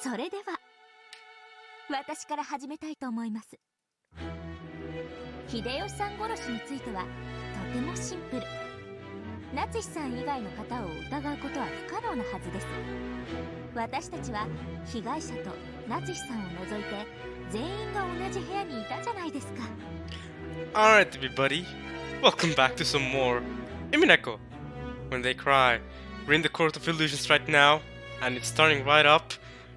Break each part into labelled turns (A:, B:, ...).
A: それでは私から始めたいと思います。秀吉さん殺しについてはとてもシンプル。夏日さん以外の方を疑うことは不可能なはずです。私たちは被害者と夏日さんを除いて全員が同じ部屋にいたじゃないですか。
B: Alright everybody, welcome back to some more Umineko. When they cry, we're in the court of illusions right now, and it's starting right up.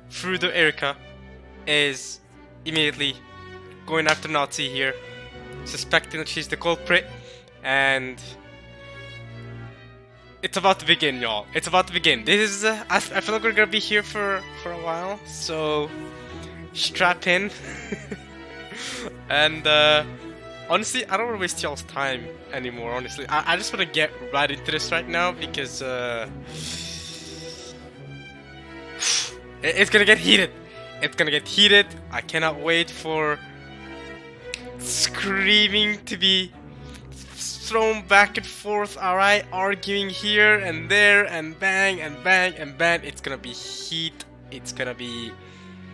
B: Frudo Erika is immediately going after Nazi here, suspecting that she's the culprit, and it's about to begin, y'all. It's about to begin. This is I feel like we're gonna be here for a while, so strap in. And honestly, I don't want to waste y'all's time anymore. Honestly, I just want to get right into this right now because it's gonna get heated. It's gonna get heated. I cannot wait for screaming to be thrown back and forth. Alright, arguing here and there and bang and bang and bang. It's gonna be heat. It's gonna be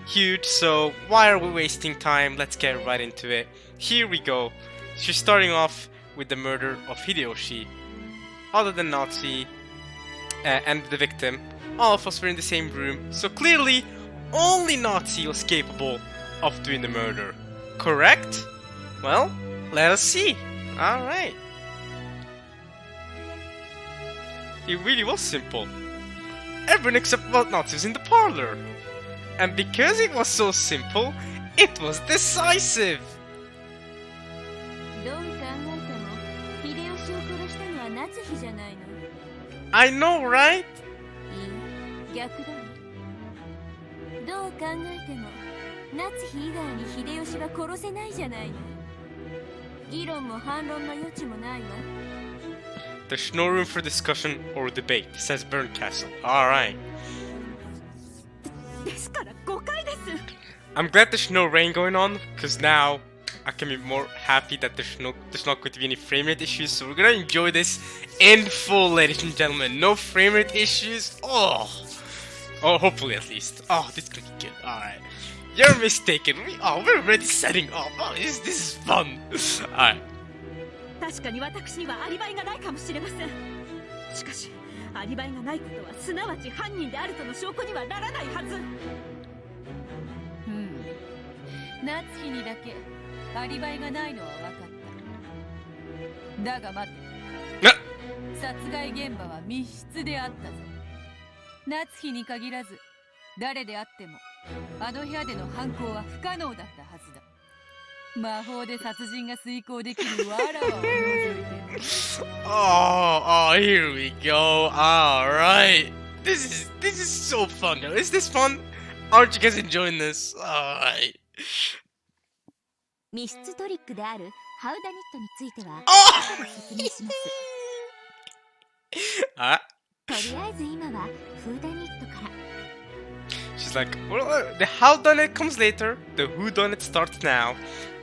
B: huge. So why are we wasting time? Let's get right into it. Here we go. She's starting off with the murder of Hideyoshi. Other than Nazi and the victim, all of us were in the same room. So clearly, only Nazi was capable of doing the murder. Correct? Well, let us see. Alright. It really was simple. Everyone except Nazi was in the parlor. And because it was so simple, it was decisive. I know, right?
A: 逆だね。どう考えても夏日以外に秀吉は殺せないじゃないの。議論も反論の余地もないわ。
B: There's no room for discussion or debate, says Burncastle. Alright.
A: ですから誤解です。
B: I'm glad there's no rain going on, because now I can be more happy that there's not going to be any frame rate issues, so we're gonna enjoy this in full, ladies and gentlemen. No frame rate issues. Oh, hopefully at least. Oh, this is gonna be good. Alright. You're mistaken. We're already setting up. Oh, this is fun. Alright.
A: 確かに私にはアリバイがないかもしれません。しかし、アリバイがないことはすなわち犯人であるとの証拠にはならないはず。
C: 夏日にだけアリバイがないのは分かった。だが待って。殺害現場は密室であったぞ。夏日に限らず誰であってもあの部屋での犯行は不可能だったはずだ。魔法で殺人が遂行できるわらわを除いて。
B: Oh, here we go. Alright. This is so fun. Is this fun? Aren't you guys enjoying this? Alright.
A: 密室トリックであるハウダニットについては後で説明します。とりあえず今はフーダニットから。
B: She's like, well, the howdunit comes later. The whodunit starts now.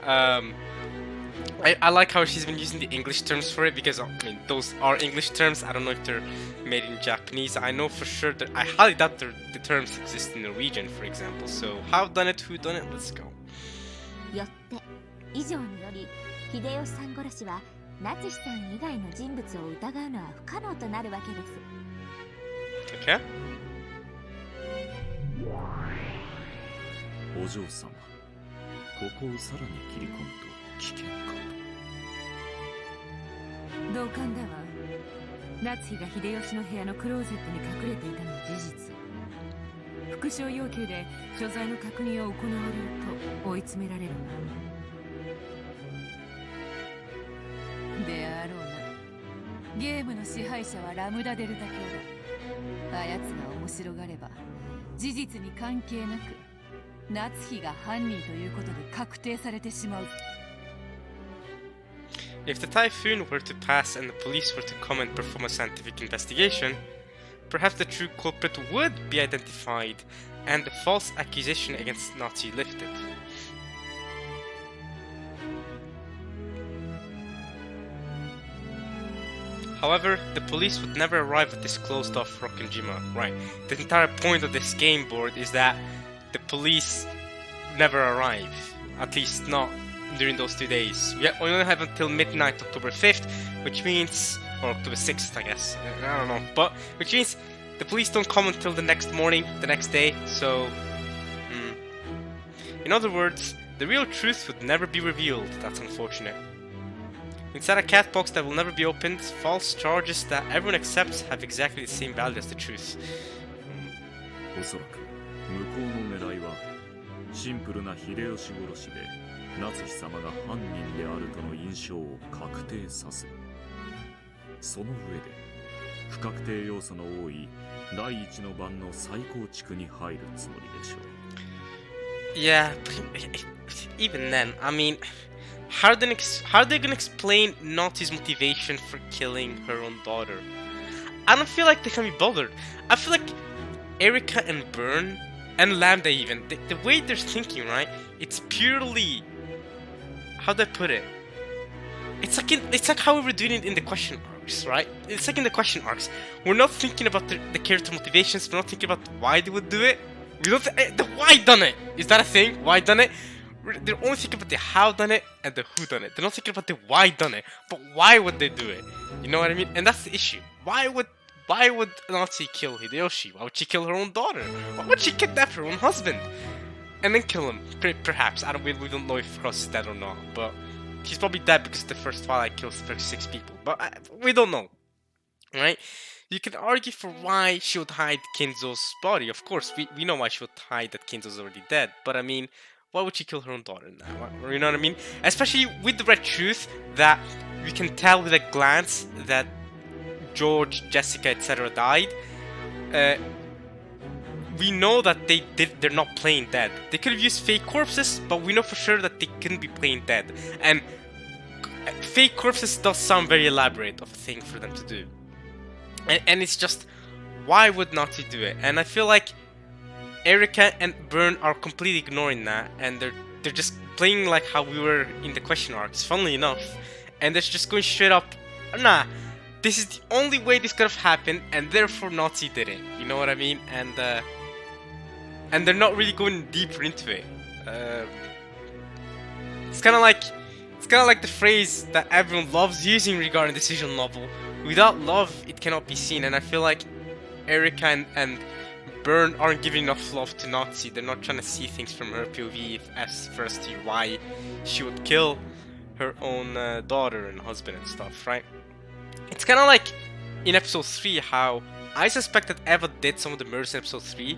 B: I like how she's been using the English terms for it because I mean those are English terms. I don't know if they're made in Japanese. I know for sure that I highly doubt the terms exist in Norwegian, for example. So howdunit, whodunit, let's go.
A: よって以上により秀吉さん殺しは夏日さん以外の人物を疑うのは不可能となるわけです。
B: Okay.
D: お嬢様、ここをさらに切り込むと危険かと。
C: 同感だわ。夏日が秀吉の部屋のクローゼットに隠れていたのは事実。復讐要求で所在の確認を行われると追い詰められるわ。であろうな。ゲームの支配者はラムダデルタ教だ。あやつが面白がれば事実に関係なく夏日が犯人ということで確定されてしまう。
B: If the typhoon were to pass and the police were to come and perform a scientific investigation, perhaps the true culprit would be identified and the false accusation against Nazi lifted. However, the police would never arrive at this closed-off Rokkenjima. Right. The entire point of this game board is that the police never arrive. At least not during those 2 days. We only have until midnight, October 5th, which means, or October 6th, I guess. I don't know, but which means the police don't come until the next morning, the next day. So, in other words, the real truth would never be revealed. That's unfortunate. Inside a cat box that will never be opened, false charges that everyone accepts have exactly the same value as the truth.
D: おそらく向こうの狙いはシンプルな秀吉殺しで夏日様が犯人であるとの印象を確定させ、その上で不確定要素の多い第一の番の再構築に入るつもりでしょう。
B: Yeah, but even then, I mean, how are they gonna explain Naughty's motivation for killing her own daughter? I don't feel like they can be bothered. I feel like Erika and Byrne and Lambda even, the way they're thinking, right? It's purely, how do I put it? It's like how we were doing it in the question arcs, right? It's like in the question arcs. We're not thinking about the character motivations. We're not thinking about why they would do it. We don't. The why done it. Is that a thing? Why done it? They're only thinking about the how done it and the who done it. They're not thinking about the why done it. But why would they do it? You know what I mean? And that's the issue. Why would Nazi kill Hideyoshi? Why would she kill her own daughter? Why would she kidnap her own husband and then kill him? Perhaps. We don't know if Cross is dead or not. But he's probably dead because the first Twilight kills 36 people. But we don't know, right? You can argue for why she would hide Kinzo's body. Of course, we know why she would hide that Kinzo's already dead. But I mean, why would she kill her own daughter now? You know what I mean? Especially with the red truth that we can tell with a glance that George, Jessica, etc. died. We know that they're not playing dead. They could have used fake corpses, but we know for sure that they couldn't be playing dead. And fake corpses does sound very elaborate of a thing for them to do. And it's just, why would Nazi do it? And I feel like Erika and Byrne are completely ignoring that, and they're just playing like how we were in the question arcs, funnily enough. And they're just going straight up, nah, this is the only way this could have happened, and therefore Nazi did it. You know what I mean? And they're not really going deeper into it. It's kind of like the phrase that everyone loves using regarding the decision novel. Without love, it cannot be seen. And I feel like Erika and Byrne aren't giving enough love to Nazi. They're not trying to see things from her POV as first to why she would kill her own daughter and husband and stuff, right? It's kind of like in episode 3 how I suspect that Eva did some of the murders in episode 3,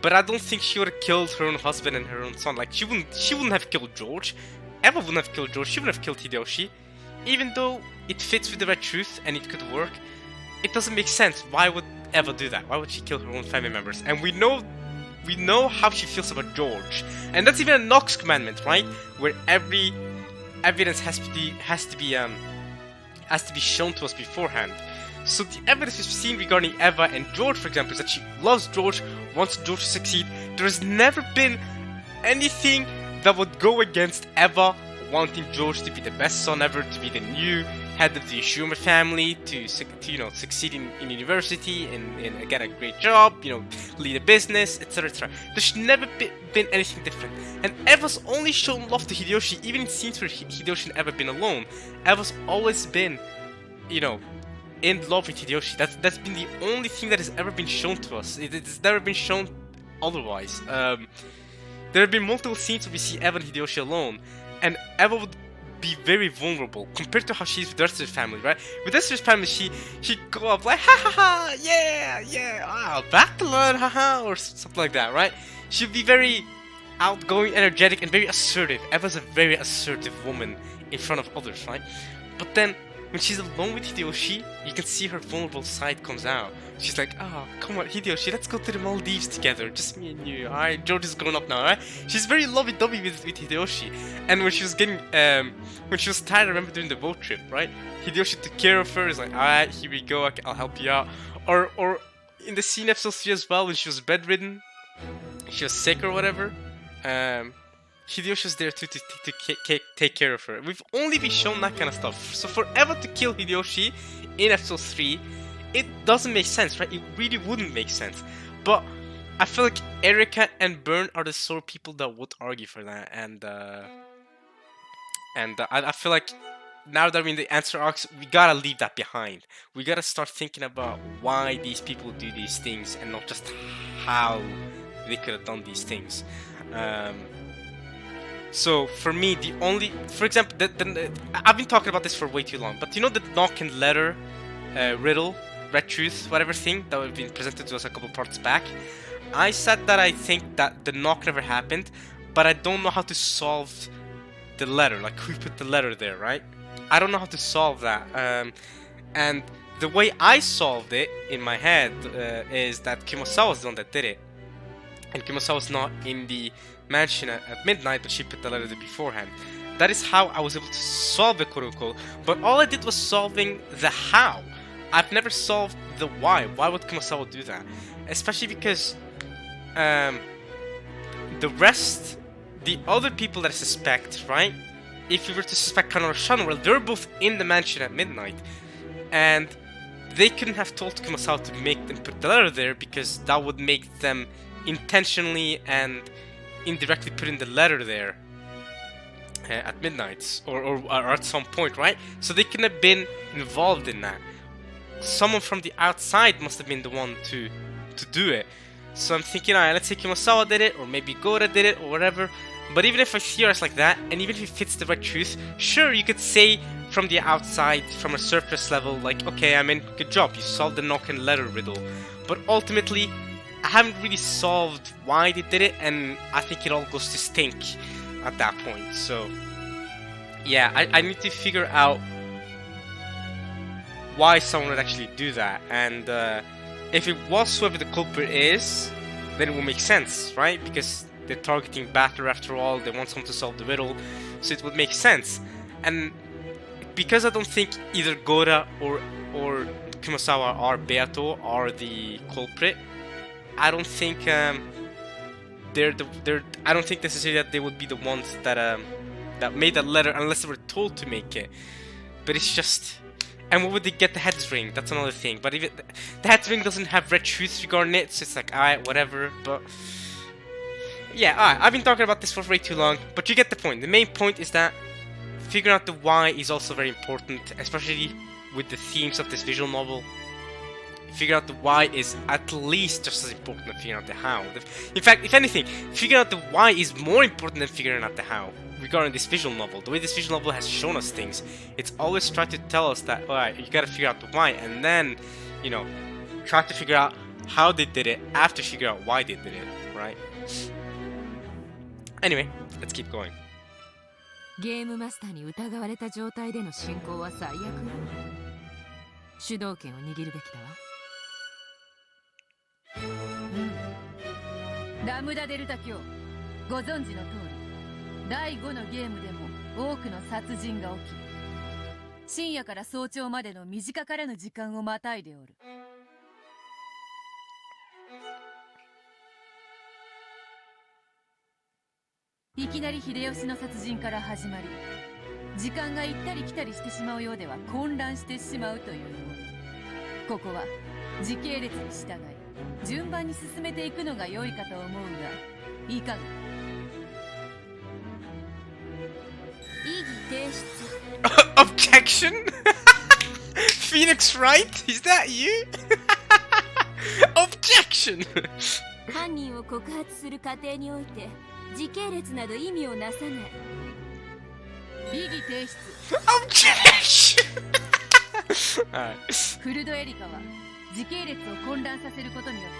B: but I don't think she would have killed her own husband and her own son. Like she wouldn't have killed George. Eva wouldn't have killed George. She wouldn't have killed Hideyoshi. Even though it fits with the red truth and it could work, it doesn't make sense. Why would Eva do that? Why would she kill her own family members? And we know how she feels about George, and that's even a Nox commandment, right? Where every evidence has to be shown to us beforehand. So the evidence we've seen regarding Eva and George, for example, is that she loves George, wants George to succeed. There has never been anything that would go against Eva wanting George to be the best son ever, to be the new head of the Ishuma family, to succeed in university and get a great job, lead a business, etc., etc. There's never been anything different. And Eva's only shown love to Hideyoshi, even in scenes where Hideyoshi and Eva been alone. Eva's always been, in love with Hideyoshi. That's been the only thing that has ever been shown to us. It's never been shown otherwise. There have been multiple scenes where we see Eva and Hideyoshi alone, and Eva would be very vulnerable compared to how she is with the rest of the family, right? With the rest of the family, she'd go up like, ha ha ha, yeah, back to learn, haha, or something like that, right? She'd be very outgoing, energetic, and very assertive. Eva's a very assertive woman in front of others, right? But then, when she's alone with Hideyoshi, you can see her vulnerable side comes out. She's like, oh, come on, Hideyoshi, let's go to the Maldives together, just me and you, alright? George is grown up now, alright? She's very lovey-dovey with Hideyoshi. And when she was when she was tired, I remember during the boat trip, right? Hideyoshi took care of her, he's like, alright, here we go, I'll help you out. Or in the scene episode 3 as well, when she was bedridden, she was sick or whatever, Hideyoshi was there too to take care of her. We've only been shown that kind of stuff. So for Eva to kill Hideyoshi in episode 3, it doesn't make sense, right? It really wouldn't make sense. But I feel like Erika and Byrne are the sort of people that would argue for that, and I feel like now that we're in the answer arcs, we gotta leave that behind. We gotta start thinking about why these people do these things and not just how they could have done these things. So for me, for example, I've been talking about this for way too long, but you know the knock and letter riddle, red truth, whatever thing that had been presented to us a couple parts back? I said that I think that the knock never happened, but I don't know how to solve the letter, like who put the letter there, right? I don't know how to solve that. And the way I solved it in my head is that Kumasawa's the one that did it. And Kumasawa's not in the mansion at midnight, but she put the letter there beforehand. That is how I was able to solve the Kuroko, but all I did was solving the how. I've never solved the why. Why would Kumasawa do that? Especially because the other people that I suspect, right? If you were to suspect Kanaro Shano, well, they're both in the mansion at midnight. And they couldn't have told Kumasawa to make them put the letter there because that would make them intentionally and indirectly putting the letter there at midnight or at some point, right? So they couldn't have been involved in that. Someone from the outside must have been the one to do it. So I'm thinking, alright, let's say Kumasawa did it, or maybe Gora did it, or whatever. But even if I theorize like that, and even if it fits the right truth, sure, you could say from the outside, from a surface level, like, okay, I mean, good job, you solved the knock and letter riddle. But ultimately, I haven't really solved why they did it, and I think it all goes to stink at that point. So, yeah, I need to figure out why someone would actually do that. And if it was whoever the culprit is, then it will make sense, right? Because they're targeting Batter after all, they want someone to solve the riddle, so it would make sense. And because I don't think either Gora or Kumasawa or Beato are the culprit, I don't think I don't think necessarily that they would be the ones that made that letter unless they were told to make it. But it's just, and what would they get the heads ring? That's another thing. But if the heads ring doesn't have red truth regarding it, so it's like, alright, whatever. But yeah, alright, I've been talking about this for way too long, but you get the point. The main point is that figuring out the why is also very important, especially with the themes of this visual novel. Figuring out the why is at least just as important as figuring out the how. In fact, if anything, figuring out the why is more important than figuring out the how regarding this visual novel. The way this visual novel has shown us things, it's always tried to tell us that, alright, you gotta figure out the why, and then, you know, try to figure out how they did it after figure out why they did it, right? Anyway, let's keep going.
C: ゲームマスターに疑われた状態での進行は最悪よ。主導権を握るべきだわ。ラムダデルタ卿、ご存知の通り、第5のゲームでも多くの殺人が起き、深夜から早朝までの短からぬ時間をまたいでおる。いきなり秀吉の殺人から始まり、時間が行ったり来たりしてしまうようでは混乱してしまうというもの。ここは時系列に従い順番に進めていくのが良いかと思うが、いかが？
A: 異議提出。
B: Objection? Phoenix Wright? Is that you? Objection!
A: 犯人を告発する過程において時系列など意味をなさない。
C: 異議提出。
B: Objection!
C: フルドエリカは時系列を混乱させることによっ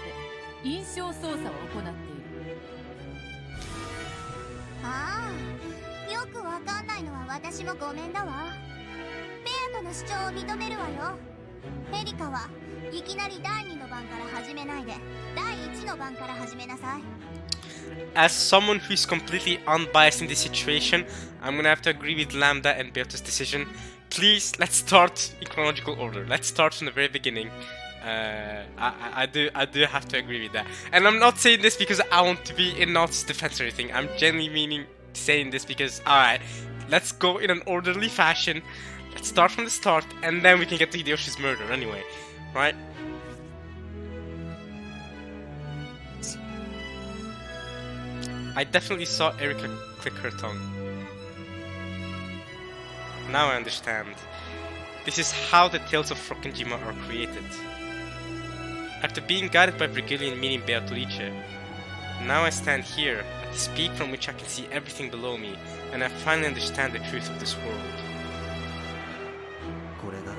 C: て印象操作を行っている。
E: ああ、よくわかんないのは私もごめんだわ。ベアとの主張を認めるわよ。エリカはいきなり第2の番から始めないで第1の番から始めなさい。
B: As someone who's completely unbiased in this situation, I'm gonna have to agree with Lambda and Beato's decision. Please, let's start in chronological order. Let's start from the very beginning. I do have to agree with that. And I'm not saying this because I want to be in Nauti's defense or anything. I'm genuinely meaning saying this because, alright, let's go in an orderly fashion. Let's start from the start, and then we can get to Hideyoshi's murder anyway, right? I definitely saw Erika click her tongue. Now I understand. This is how the tales of Frokkenjima are created. After being guided by Virgilian meeting Beatrice, now I stand here at this peak from which I can see everything below me, and I finally understand the truth of this world.
F: これが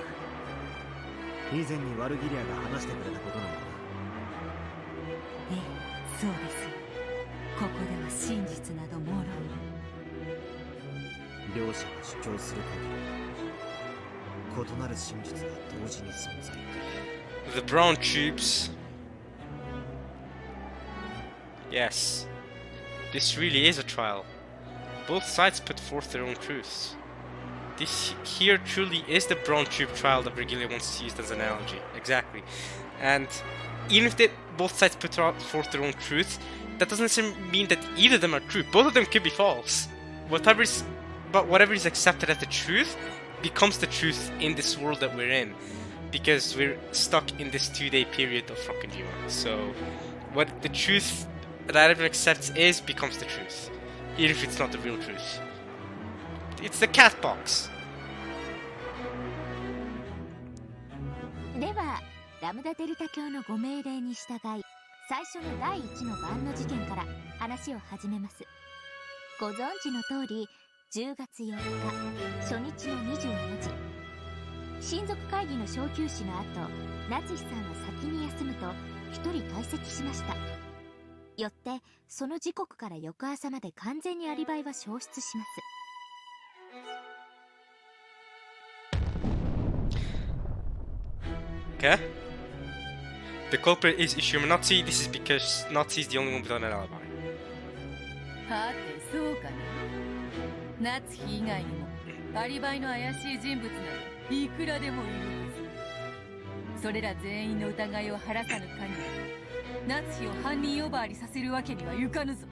F: 以前にワルギリアが話してくれたことなのかな。
C: ええ、そうです。ここでは真実などもろい。
F: 両者が主張する限り異なる真実が同時に存在。
B: The brown troops. Yes, this really is a trial. Both sides put forth their own truths. This here truly is the brown troop trial that Virgilia wants to use as an analogy. Exactly. And even if both sides put forth their own truth, that doesn't mean that either of them are true. Both of them could be false. Whatever is accepted as the truth becomes the truth in this world that we're in, because we're stuck in this 2-day period of Frokkenjima. So what the truth that everyone accepts becomes the truth, even if it's not the real truth. It's the cat box.
A: ではラムダデルタ教のご命令に従い、最初の第1の晩の事件から話を始めます。ご存知の通り、10月4日初日の24時、親族会議の小休止の後、夏日さんは先に休むと一人退席しました。よってその時刻から翌朝まで完全にアリバイは消失します。
B: Okay. The culprit is Ishima Nazi. This is because Nazi is the only one without an alibi.
C: はてそうかな。夏日以外にもアリバイの怪しい人物ならいくらでもいるはず。それら全員の疑いを晴らさぬ限り、夏日を犯人呼ばわりさせるわけにはいかぬぞ。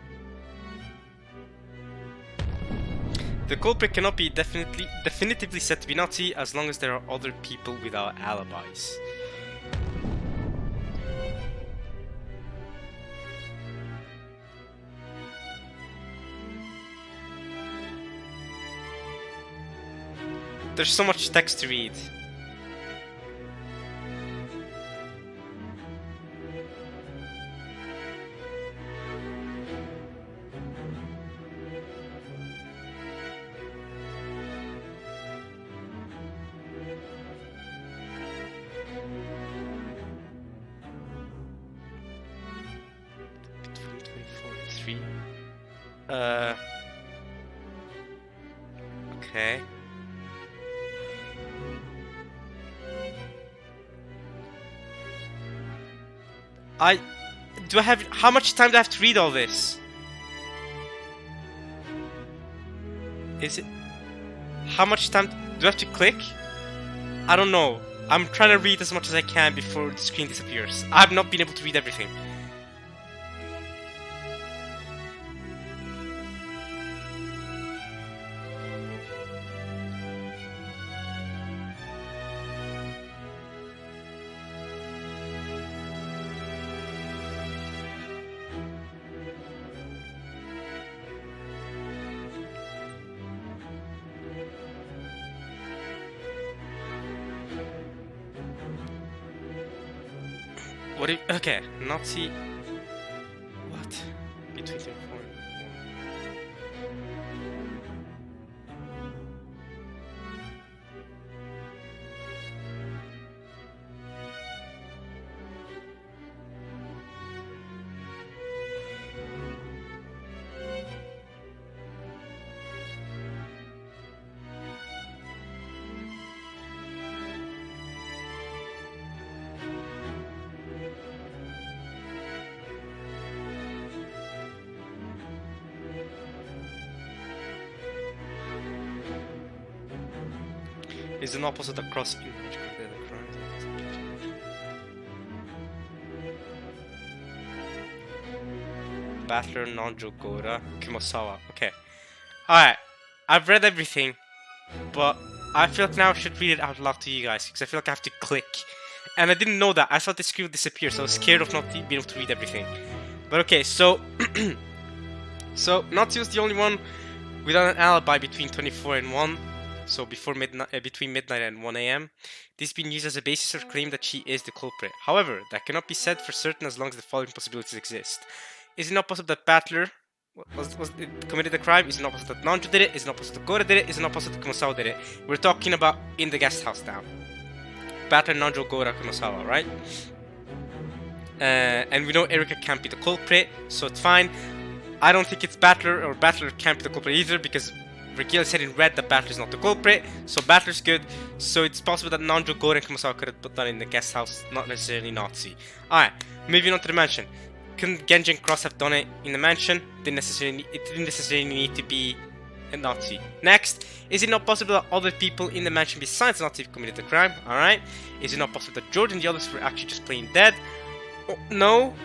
B: The culprit cannot be definitively said to be Nazi as long as there are other people without alibis. There's so much text to read. Okay. How much time do I have to read all this? Is it? How much time do I have to click? I don't know. I'm trying to read as much as I can before the screen disappears. I've not been able to read everything. What if, okay, Nazi. What? Between 4 and 1. Is an opposite across image compared to crime. Battler Nanjogora Kumosawa. Okay. Alright. I've read everything, but I feel like now I should read it out loud to you guys because I feel like I have to click. And I didn't know that. I thought the screen would disappear, so I was scared of not being able to read everything. But okay, so So Natsu was the only one without an alibi between 24 and 1. So before midnight, between midnight and 1 a.m. This has been used as a basis for claim that she is the culprit. However, that cannot be said for certain as long as the following possibilities exist. Is it not possible that Battler committed the crime? Is it not possible that Nanjo did it? Is it not possible that Gora did it? Is it not possible that Kumasawa did it? We're talking about in the guest house now. Battler, Nanjo, Gora, Kumasawa, right? And we know Erika can't be the culprit, so it's fine. I don't think it's Battler, or Battler can't be the culprit either, because Regila said in red that Battler is not the culprit, so Battler's good. So it's possible that Nanjo, Gora, and Kumasawa could have put that in the guest house, not necessarily Nazi. Alright, moving on to the mansion. Couldn't Genji and Cross have done it in the mansion? It didn't necessarily need to be a Nazi. Next, is it not possible that other people in the mansion besides Nazi committed the crime? Alright. Is it not possible that George and the others were actually just plain dead? Oh, no.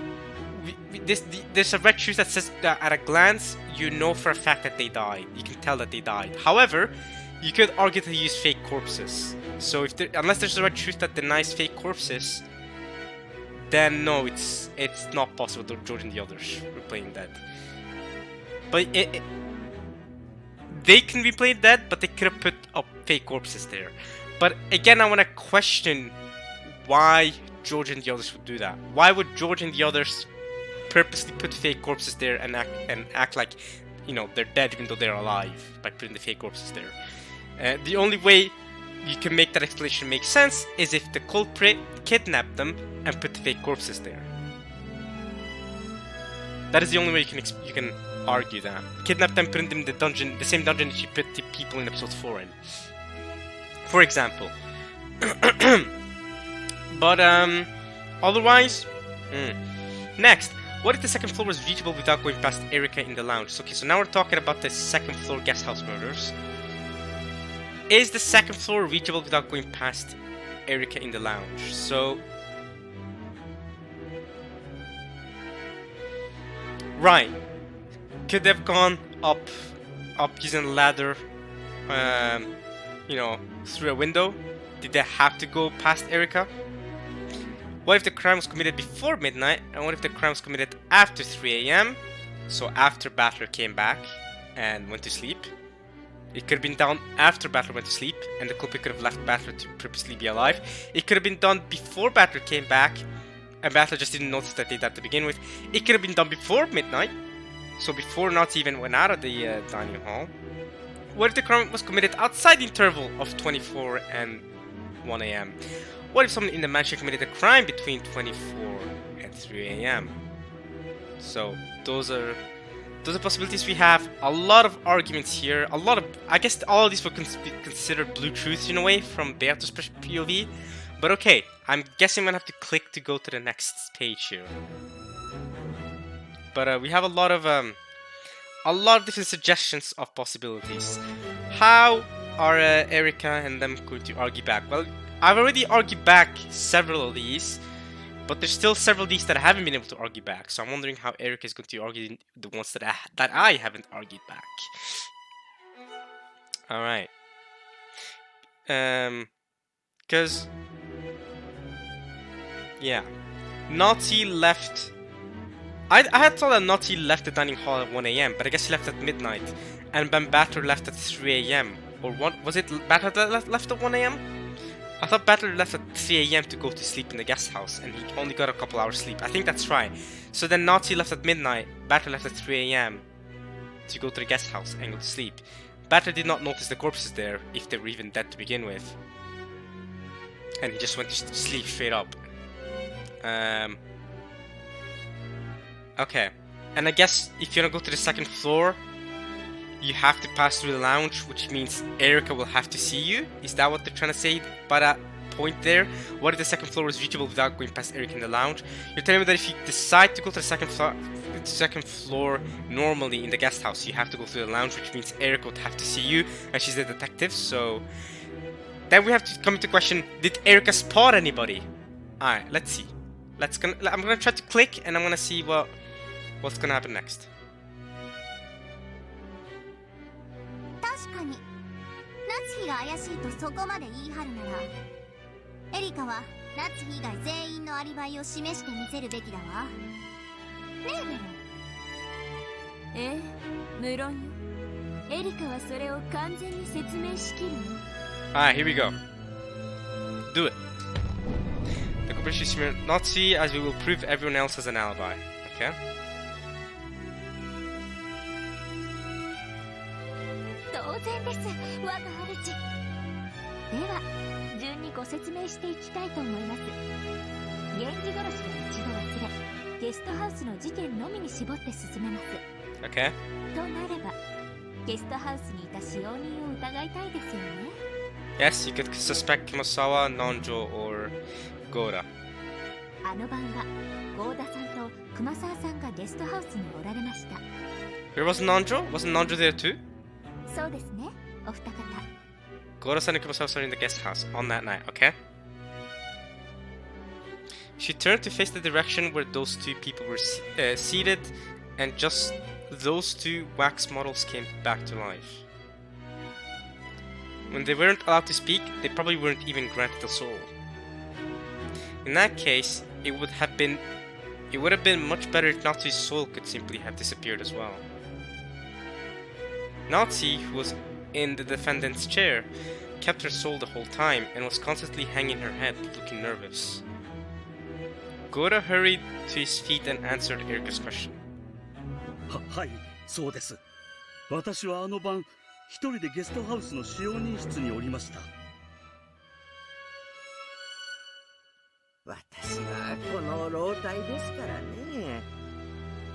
B: There's a red shoes that says that at a glance, you know for a fact that they died. You can tell that they died. However, you could argue that they use fake corpses. So unless there's a red shoes that denies fake corpses, then no, it's not possible that George and the others were playing dead. But they can be played dead, but they could have put up fake corpses there. But again, I want to question why George and the others would do that. Why would George and the others purposely put fake corpses there and act like, you know, they're dead even though they're alive by putting the fake corpses there? The only way you can make that explanation make sense is if the culprit kidnapped them and put the fake corpses there. That is the only way you can argue that. Kidnap them, put them in the dungeon, the same dungeon that she put the people in episode 4 in. For example. But otherwise, next, what if the second floor was reachable without going past Erika in the lounge? Okay, so now we're talking about the second floor guest house murders. Is the second floor reachable without going past Erika in the lounge? So, right, could they have gone up using a ladder, you know, through a window? Did they have to go past Erika? What if the crime was committed before midnight? And what if the crime was committed after 3 a.m.? So after Battler came back and went to sleep. It could have been done after Battler went to sleep, and the culprit could have left Battler to purposely be alive. It could have been done before Battler came back, and Battler just didn't notice that they did that to begin with. It could have been done before midnight, so before Nazi even went out of the dining hall. What if the crime was committed outside the interval of 24 and 1 a.m.? What if someone in the mansion committed a crime between 24 and 3 a.m.? So those are possibilities we have. A lot of arguments here. I guess all of these would be considered blue truths in a way from Beato's POV. But okay, I'm guessing I'm gonna have to click to go to the next page here. But we have a lot of different suggestions of possibilities. How are Erika and them going to argue back? Well, I've already argued back several of these, but there's still several of these that I haven't been able to argue back. So I'm wondering how Erika is going to argue the ones that I haven't argued back. All right. Because yeah, Nazi left. I had thought that Nazi left the dining hall at 1 a.m., but I guess he left at midnight, and Ben Battler left at 3 a.m. Or what was it? Battler that left at 1 a.m. I thought Battler left at 3 a.m. to go to sleep in the guest house, and he only got a couple hours sleep. I think that's right. So then Nazi left at midnight, Battler left at 3 a.m. to go to the guest house and go to sleep. Battler did not notice the corpses there, if they were even dead to begin with. And he just went to sleep straight up. Okay. And I guess if you want to go to the second floor, you have to pass through the lounge, which means Erika will have to see you. Is that what they're trying to say by that point there? What if the second floor is reachable without going past Erika in the lounge? You're telling me that if you decide to go to the second floor normally in the guest house, you have to go through the lounge, which means Erika would have to see you, and she's the detective. So then we have to come into question: did Erika spot anybody? All right, let's see. I'm gonna try to click, and I'm gonna see what's gonna happen next.
E: 確かに夏日が怪しいとそこまで言い張るならエリカは夏日以外全員のアリバイを示してみせるべきだわねえベ
A: ええ、無論よ。エリカはそれを完全に説明しきるの。
B: Alright, here we go. Do it. The corporation smear Nazi as we will prove everyone else has an alibi. Okay?
A: 当然です、我が主。では順にご説明していきたいと思います。源氏殺しは一度忘れ、ゲストハウスの事件のみに絞って進めます。
B: Okay.
A: となればゲストハウスにいた使用人を疑いたいですよね。
B: Yes, you could suspect Kumasawa, Nanjo, or Gora.
A: あの晩は郷田さんと熊沢さんがゲストハウスにおられました。
B: Where was Nanjo? Wasn't Nanjo there too?
A: そうですね、お二方。
B: Gora-san and Kumasawa are in the guest house on that night, okay? She turned to face the direction where those two people were seated, and just those two wax models came back to life. When they weren't allowed to speak, they probably weren't even granted a soul. In that case, it would have been much better if Natsu's soul could simply have disappeared as well. Natsu, who was in the defendant's chair, kept her soul the whole time and was constantly hanging her head, looking nervous. Gora hurried to his feet and answered Erika's question.
G: はい、そうです。私はあの晩、一人でゲストハウスの使用人室におりました。
H: 私はこの老体ですからね。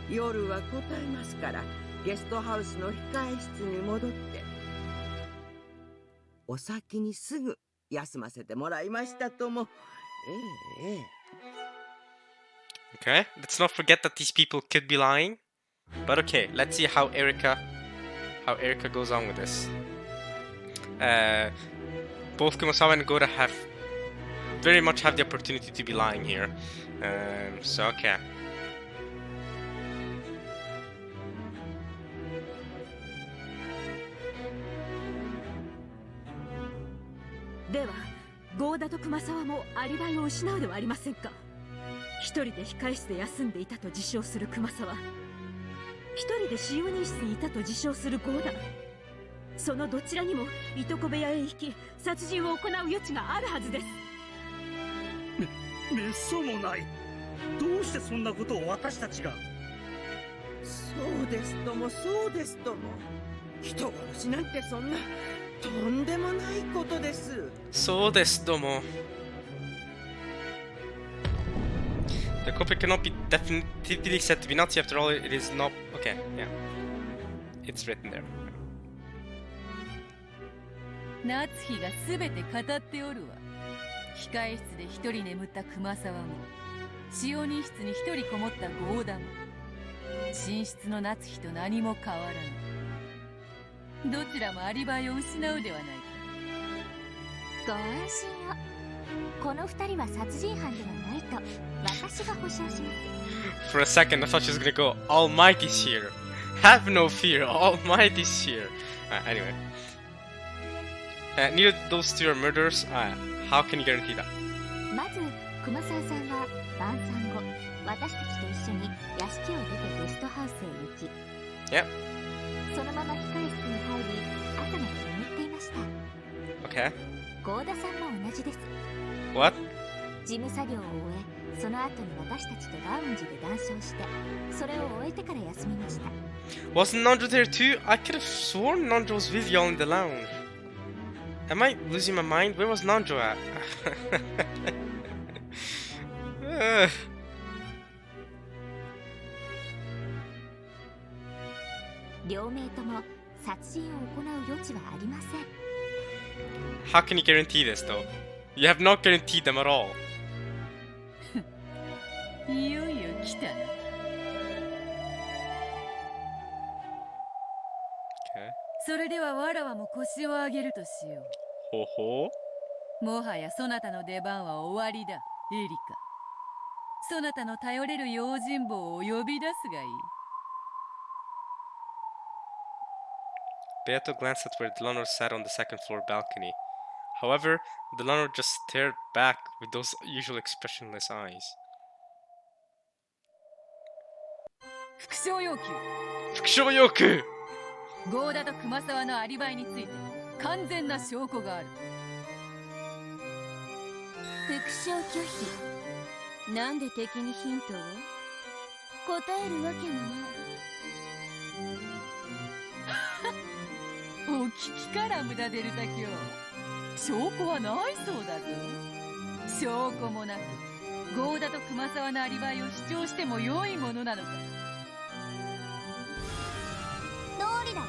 H: 夜は答えますから、ゲストハウスの控え室に戻って、お先にすぐ休ませてもらいましたとも。ええ。
B: Okay, let's not forget that these people could be lying. But okay, let's see how Erika goes on with this. Both Kumasawa and Gora very much have the opportunity to be lying here. So okay.
C: では郷田と熊沢もアリバイを失うではありませんか。一人で控え室で休んでいたと自称する熊沢、一人で使用人室にいたと自称する郷田、そのどちらにもいとこ部屋へ行き殺人を行う余地があるはずです。
G: めっそうもない。どうしてそんなことを私たちが。
H: そうですともそうですとも。人殺しなんてそんなとんでもないことです。
B: So desu, domo. The culprit cannot be definitively said to be Nazi. After all, it is not. Okay, yeah. It's written there.
C: 夏日が全て語っておるわ。控え室で一人眠った熊沢も、使用人室に一人こもった郷田も、寝室の夏日と何も変わらぬ。どちらもアリバイを失うではないか。
A: ご安心を。この二人は殺人犯ではないと私が保証します。
B: For a second, I thought she was gonna go, Almighty's here. Have no fear, Almighty's here. Anyway. Neither those two are murderers. How can you guarantee that?
A: まず熊沢さんは晩餐後、私たちと一緒に屋敷を出てゲストハウスへ行き、
B: Yep.
A: そのまま控え室に入り朝まで眠っていました。
B: Okay.
A: 郷田さんも同じです。
B: What?
A: 事務作業を終え、その後に私たちとラウンジで談笑して、それを終えてから休みました。
B: Wasn't Nanjo there too? I could have sworn Nanjo was with y'all in the lounge. Am I losing my mind? Where was Nanjo at? Ugh.
A: 両名とも殺人を行う余地はありません。
B: How can you guarantee this though? You have not guaranteed them at all.
C: いよいよ来たな。
B: Okay.
C: それではわらわも腰を上げるとしよ
B: Ho ho.
C: う。もはやそなたの出番は終わりだ、エリカ。そなたの頼れる用心棒を呼び出すがいい。
B: Beato glanced at where Delano sat on the second floor balcony. However, Delano just stared back with those usual expressionless eyes.
C: 復唱要求。
B: 復唱要求。
C: 合田と熊沢のアリバイについて完全な証拠がある。
A: 復唱拒否。なんで敵にヒントを？答えるわけもない。
C: お聞きから無駄デルタ卿。証拠はないそうだぞ。証拠もなく合田と熊沢のアリバイを主張しても良いものなのか。
E: 通りだわ。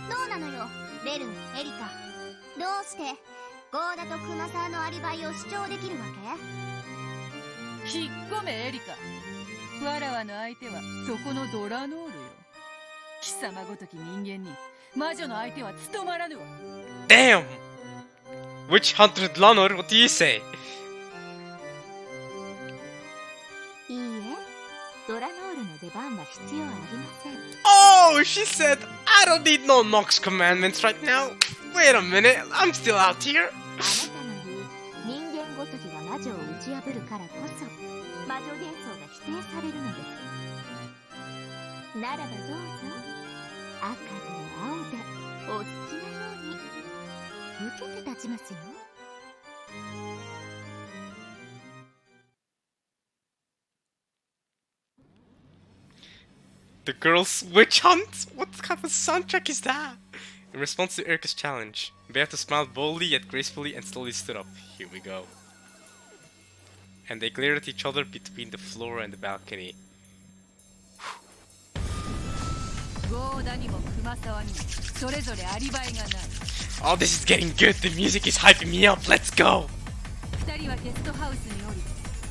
E: どうなのよベルン、エリカ。どうして合田と熊沢のアリバイを主張できるわ
C: 引っ込めエリカ。わらわの相手はそこのドラノールよ。貴様ごとき人間に魔女の相手は務まらぬわ。
B: Damn! Witch Hunter Lanor, what do you say?
A: いいえ、ドラノールの出番は必要ありません。
B: Oh, she said, I don't need no Nox commandments right now. Wait a minute, I'm still out here.
A: あなたの言う人間ごときが魔女を打ち破るからこそ魔女幻想が否定されるのです。ならばどうぞ、赤で青でお好きなように受けて立ちますよ。
B: The girls' witch hunt? What kind of soundtrack is that? In response to Erika's challenge, Beata smiled boldly yet gracefully and slowly stood up. Here we go. And they glared at each other between the floor and the balcony.
C: 合田にも熊沢にもそれぞれアリバイがない。
B: Oh, this is getting good. The music is hyping me up. Let's go.
C: 二人はゲストハウスにお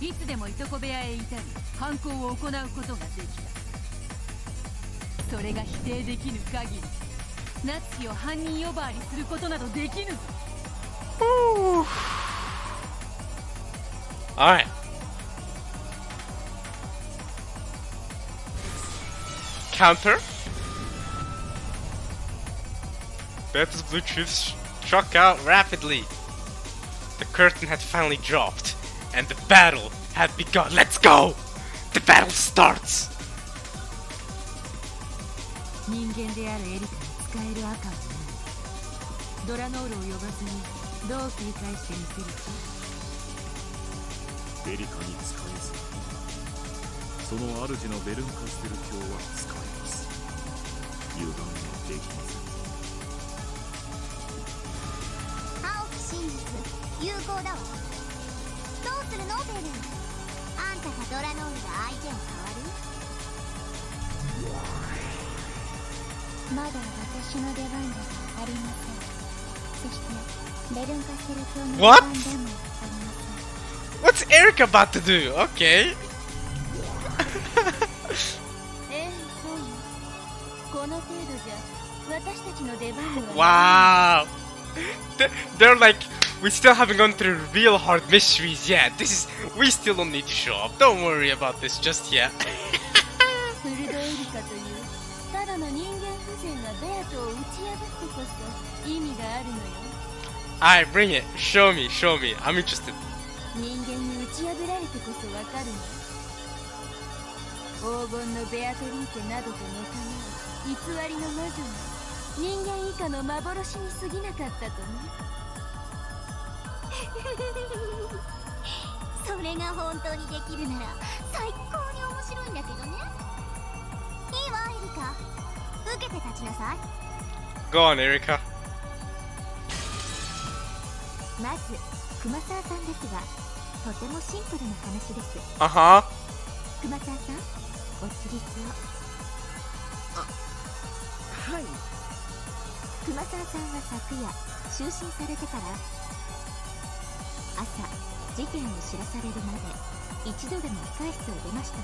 C: り、いつでもいとこ部屋へいたり犯行を行うことができた。それが否定できぬ限り、夏希を犯人呼ばわりすることなどできぬぞ。
B: Alright. Counter. Beata's blue truth struck out rapidly. The curtain had finally dropped, and the battle had begun. Let's go! The battle starts!
C: 人間であるエリカに使える赤はない。ドラノールを呼ばずにどう繰り返してみせるか。
D: エリカに使えず、その主のベルンカステル卿は使えます。油断はできません。
E: 青き真実有効だわ。どうするのベルン。あんたがドラノールで相手を変わる？まだ私の出番ではありません。そしてベルンカステル卿の出
B: What?
E: 番でもありません。
B: What's Erika about to do? Okay.
A: そうよ。この程度じゃ私たちの出番は
B: Wow. They're like, we still haven't gone through real hard mysteries yet. We still don't need to show up. Don't worry about this just yet.
A: フルドエリカというただの人間風情がベアトを打ち破ってこそ意味があるのよ。
B: Alright, bring it. Show me. I'm interested.
A: 人間に打ち破られてこそわかるの。黄金のベアトリーテなどとのため偽りの魔女が人間以下の幻に過ぎなかったとね。
E: それが本当にできるなら最高に面白いんだけどね。いいわエリカ、受けて立ちなさい。
B: Go on, Erika.
A: まず熊沢さんですが、とてもシンプルな話です。
B: Uh-huh.
A: 熊沢さん、お起立を。
H: はい。
A: 熊沢さんは昨夜就寝されてから朝事件を知らされるまで一度でも控室を出ましたか？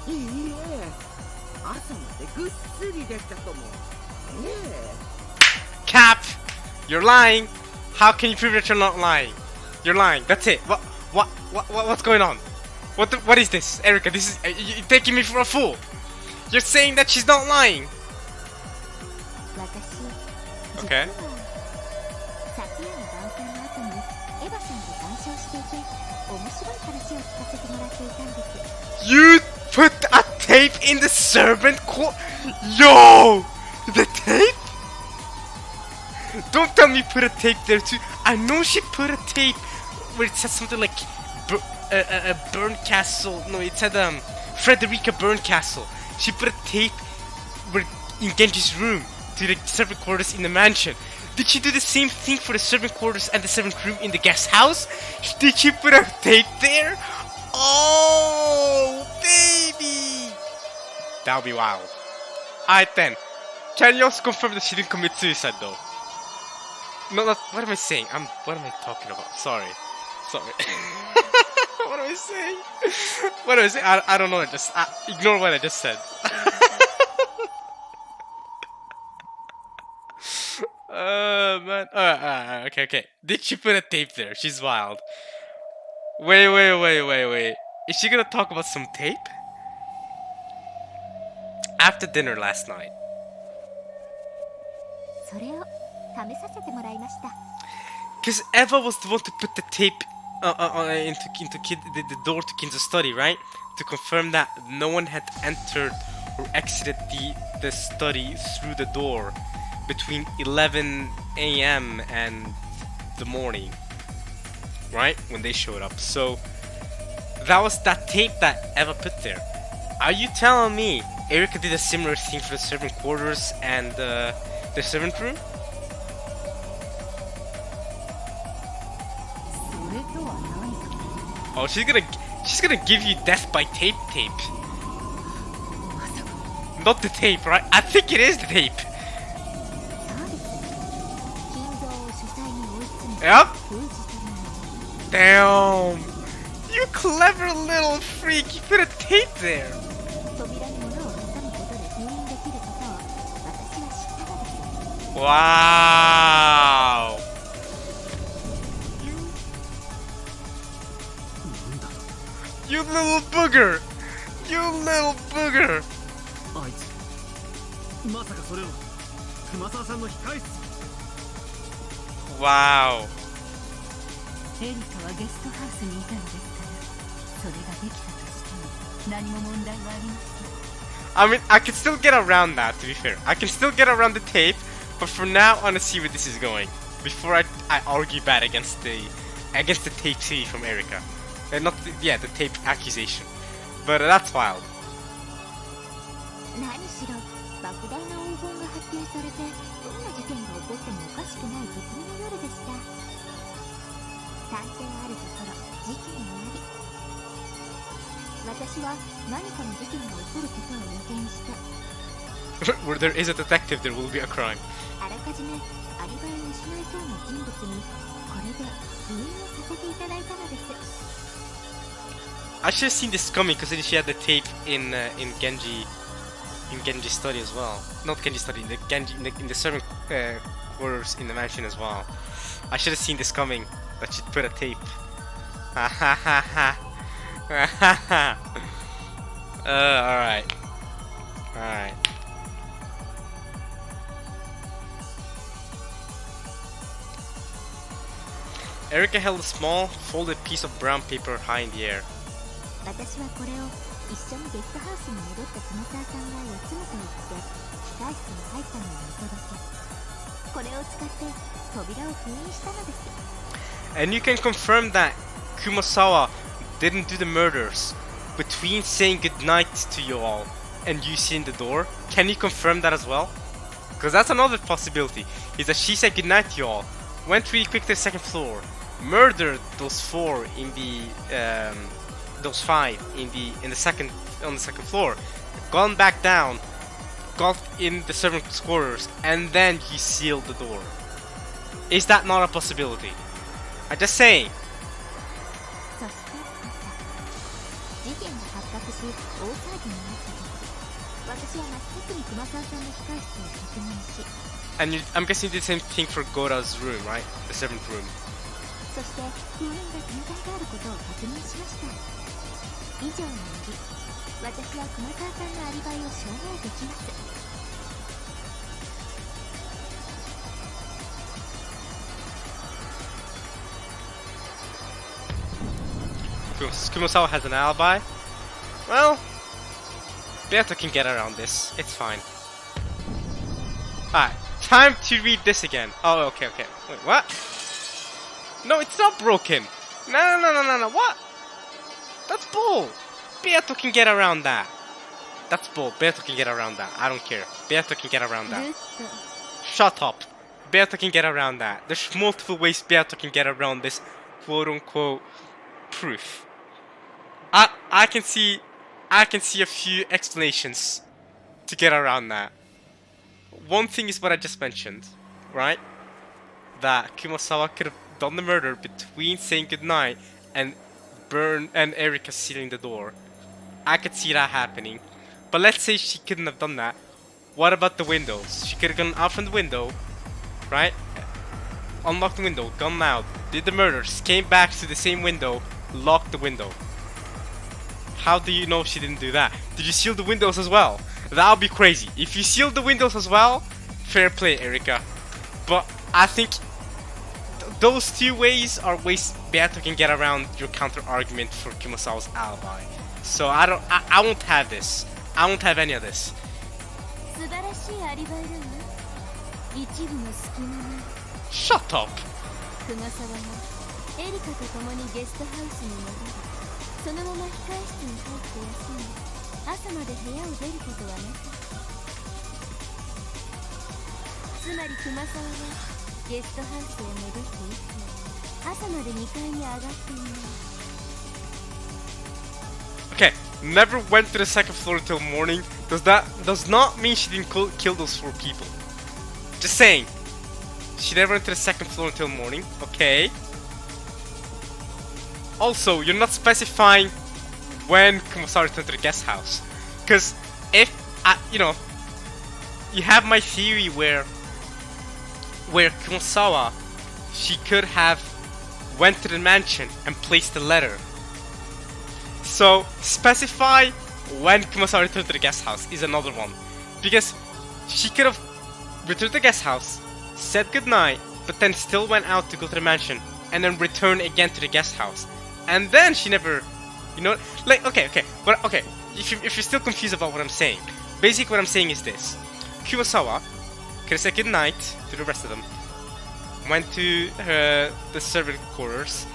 H: いいえ、朝までぐっすりでしたとも。
B: Cap! You're lying! How can you prove that you're not lying? You're lying. That's it. What's going on? What is this? Erika, you're taking me for a fool. You're saying that she's not lying.
A: 私、
B: Okay.
A: 昨夜の晩餐の後にエヴァ様さんと談笑していて面白い話を聞かせてもらっていたんです。
B: You put a tape in the servant quarter? Yo! The tape? Don't tell me put a tape there too. I know she put a tape where it said something like Burn Castle. No, it said Frederica Burn Castle. She put a tape where in Genji's room to the servant quarters in the mansion. Did she do the same thing for the servant quarters and the servant room in the guest house? Did she put a tape there? Oh, baby! That would be wild. Alright then. Can you also confirm that she didn't commit suicide though? No, not, what am I saying? What am I talking about? Sorry. What am I saying? What am I saying? I don't know. Just ignore what I just said. Man. Okay. Did she put a tape there? She's wild. Wait. Is she gonna talk about some tape? After dinner last night.
A: それを試させてもらいました。
B: Because Eva was the one to put the tape into the door to Kinzo's study, right? To confirm that no one had entered or exited the study through the door between 11 a.m. and the morning, right? When they showed up. So that was that tape that Eva put there. Are you telling me Erika did a similar thing for the servant quarters and the servant room?
C: それとは何か。
B: Oh, she's gonna give you death by tape.
C: まさか。
B: Not the tape, right? I think it is the tape.
A: そうです。金蔵を書斎に追い詰め
B: Yep.
A: 封じたもの。
B: Damn. You clever little freak. You put a tape there.
A: 扉に物を挟むことで封印できることを私は知ったのです。
B: Wow. You little booger. You little booger.
G: あいつまさかそれを熊沢さんの控室。
B: Wow.
C: エリカはゲストハウスにいたのですから、それができたとしても何も問題はありません。
B: I mean, I can still get around that, to be fair. I can still get around the tape, but for now, I want to see where this is going. Before I argue bad against the tape city from Erika. Not the, yeah, the tape accusation. But that's wild.
A: 何しろ莫大な黄金が発見されてどんな事件が起こってもおかしくない不気味な夜でした。探偵あるところ事件あり。私は何かの事件が起こることを予見して
B: Where there is a detective, there will be a crime.
A: あらかじめアリバイを失いそうな人物にこれで封印をさせていただいたのです。
B: I should have seen this coming because she had the tape in Genji's study as well. Not Genji's study, in the servant quarters in the mansion as well. I should have seen this coming. That she'd put a tape. Ha ha ha ha. Alright. Erika held a small, folded piece of brown paper high in the air.
A: 私はこれを一緒にゲストハウスに戻った熊沢さんが休むと言って控室に入ったのを見届けこれを使って扉を封印したのです。
B: And you can confirm that Kumasawa didn't do the murders between saying goodnight to you all and you seeing the door. Can you confirm that as well? Because that's another possibility, is that she said goodnight to you all, went really quick to the second floor, murdered those four in the those five on the second floor, gone back down, got in the servants' quarters, and then he sealed the door. Is that not a possibility? I'm just saying.
A: そして朝事件が発覚し大騒ぎになった時私は真っ先に熊沢さんの控室を確認し
B: And I'm guessing you did the same thing for Gora's room, right? The seventh room.
A: そして封印が健在であることを確認しました。以上により私は熊沢さんのアリバイを証明できます。
B: Alright. Kumasawa has an alibi. Well, Beato can get around this. It's fine. Alright, time to read this again. Oh, okay. Wait, what? No, it's not broken. No. What? That's bull. Beato can get around that. That's bull. Beato can get around that. I don't care. Beato can get around that. Shut up. Beato can get around that. There's multiple ways Beato can get around this quote-unquote proof. I can see a few explanations to get around that. One thing is what I just mentioned, right? That Kumasawa could have done the murder between saying goodnight and Erika sealing the door. I could see that happening. But let's say she couldn't have done that. What about the windows? She could have gone out from the window, right? Unlocked the window, gone out, did the murders, came back to the same window, locked the window. How do you know she didn't do that? Did you seal the windows as well? That would be crazy. If you sealed the windows as well, fair play, Erika. But I think those two ways are ways Beato can get around your counter argument for Kumasawa's alibi. So I won't have this. I won't have any of this. Shut up.
A: 久我沢がエリカと共にゲストハウスに戻り、そのまま控え室に入って休み、朝まで部屋を出ることはなかった。つまり久我沢はゲストハウスへ戻って以降、朝まで2階に上がっていない。
B: Okay, never went to the second floor until morning. Does not mean she didn't kill those 4 people. Just saying. She never went to the second floor until morning. Okay. Also, you're not specifying when Kumasawa returned to the guest house. Because if, you have my theory where Kumasawa, she could have went to the mansion and placed the letter. So, specify when Kumasawa returned to the guest house is another one. Because she could have returned to the guest house, said goodnight, but then still went out to go to the mansion, and then returned again to the guest house. And then she never, okay, if you're still confused about what I'm saying, basically what I'm saying is this. Kumasawa could have said goodnight to the rest of them, went to the servant quarters,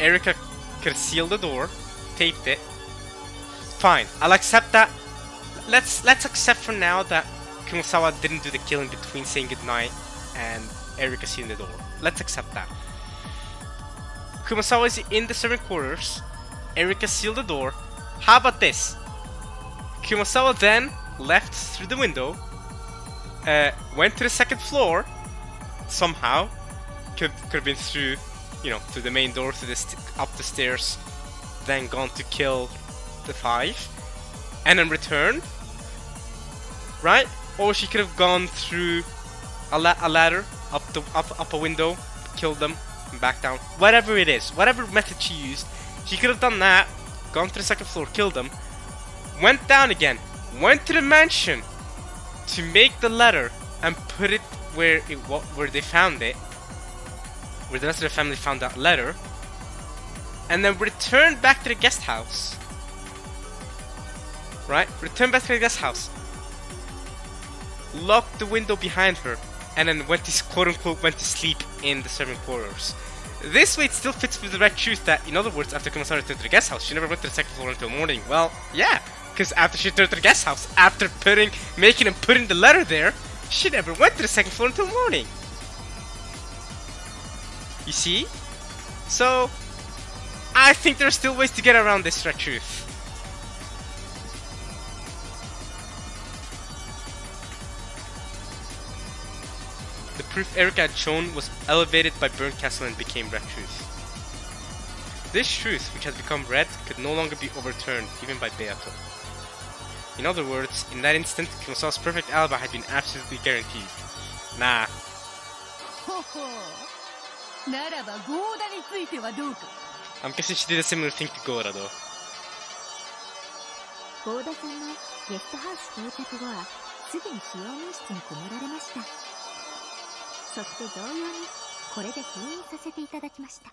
B: Erika could have sealed the door, taped it. Fine, I'll accept that. Let's accept for now that Kumasawa didn't do the killing between saying goodnight and Erika sealing the door. Let's accept that. Kumasawa is in the servant quarters, Erika sealed the door. How about this? Kumasawa then left through the window, went to the second floor, somehow, could have been through, through the main door, up the stairs, then gone to kill the 5, and then returned, right? Or she could have gone through a ladder, up a window, killed them, and back down. Whatever it is, whatever method she used, she could have done that, gone to the second floor, killed them, went down again, went to the mansion to make the letter and put it where they found it, where the rest of the family found that letter, and then returned back to the guest house. Right? Returned back to the guest house, locked the window behind her, and then went to quote-unquote went to sleep in the servant quarters. This way it still fits with the red truth that, in other words, after Kumasawa returned to the guest house, she never went to the second floor until morning. Well, yeah, because after she returned to the guest house, after making and putting the letter there, she never went to the second floor until morning. You see? So, I think there are still ways to get around this red truth. The proof Erika had shown was elevated by Burnt Castle and became red truth. This truth, which had become red, could no longer be overturned, even by Beato. In other words, in that instant, Kumasawa's perfect alibi had been absolutely guaranteed. Nah. I'm guessing she did a similar thing to Gora though.
A: ゴーダさんのゲストハウス到着後はすぐに使用人室にこもられました。そして同様にこれで封印させていただきました。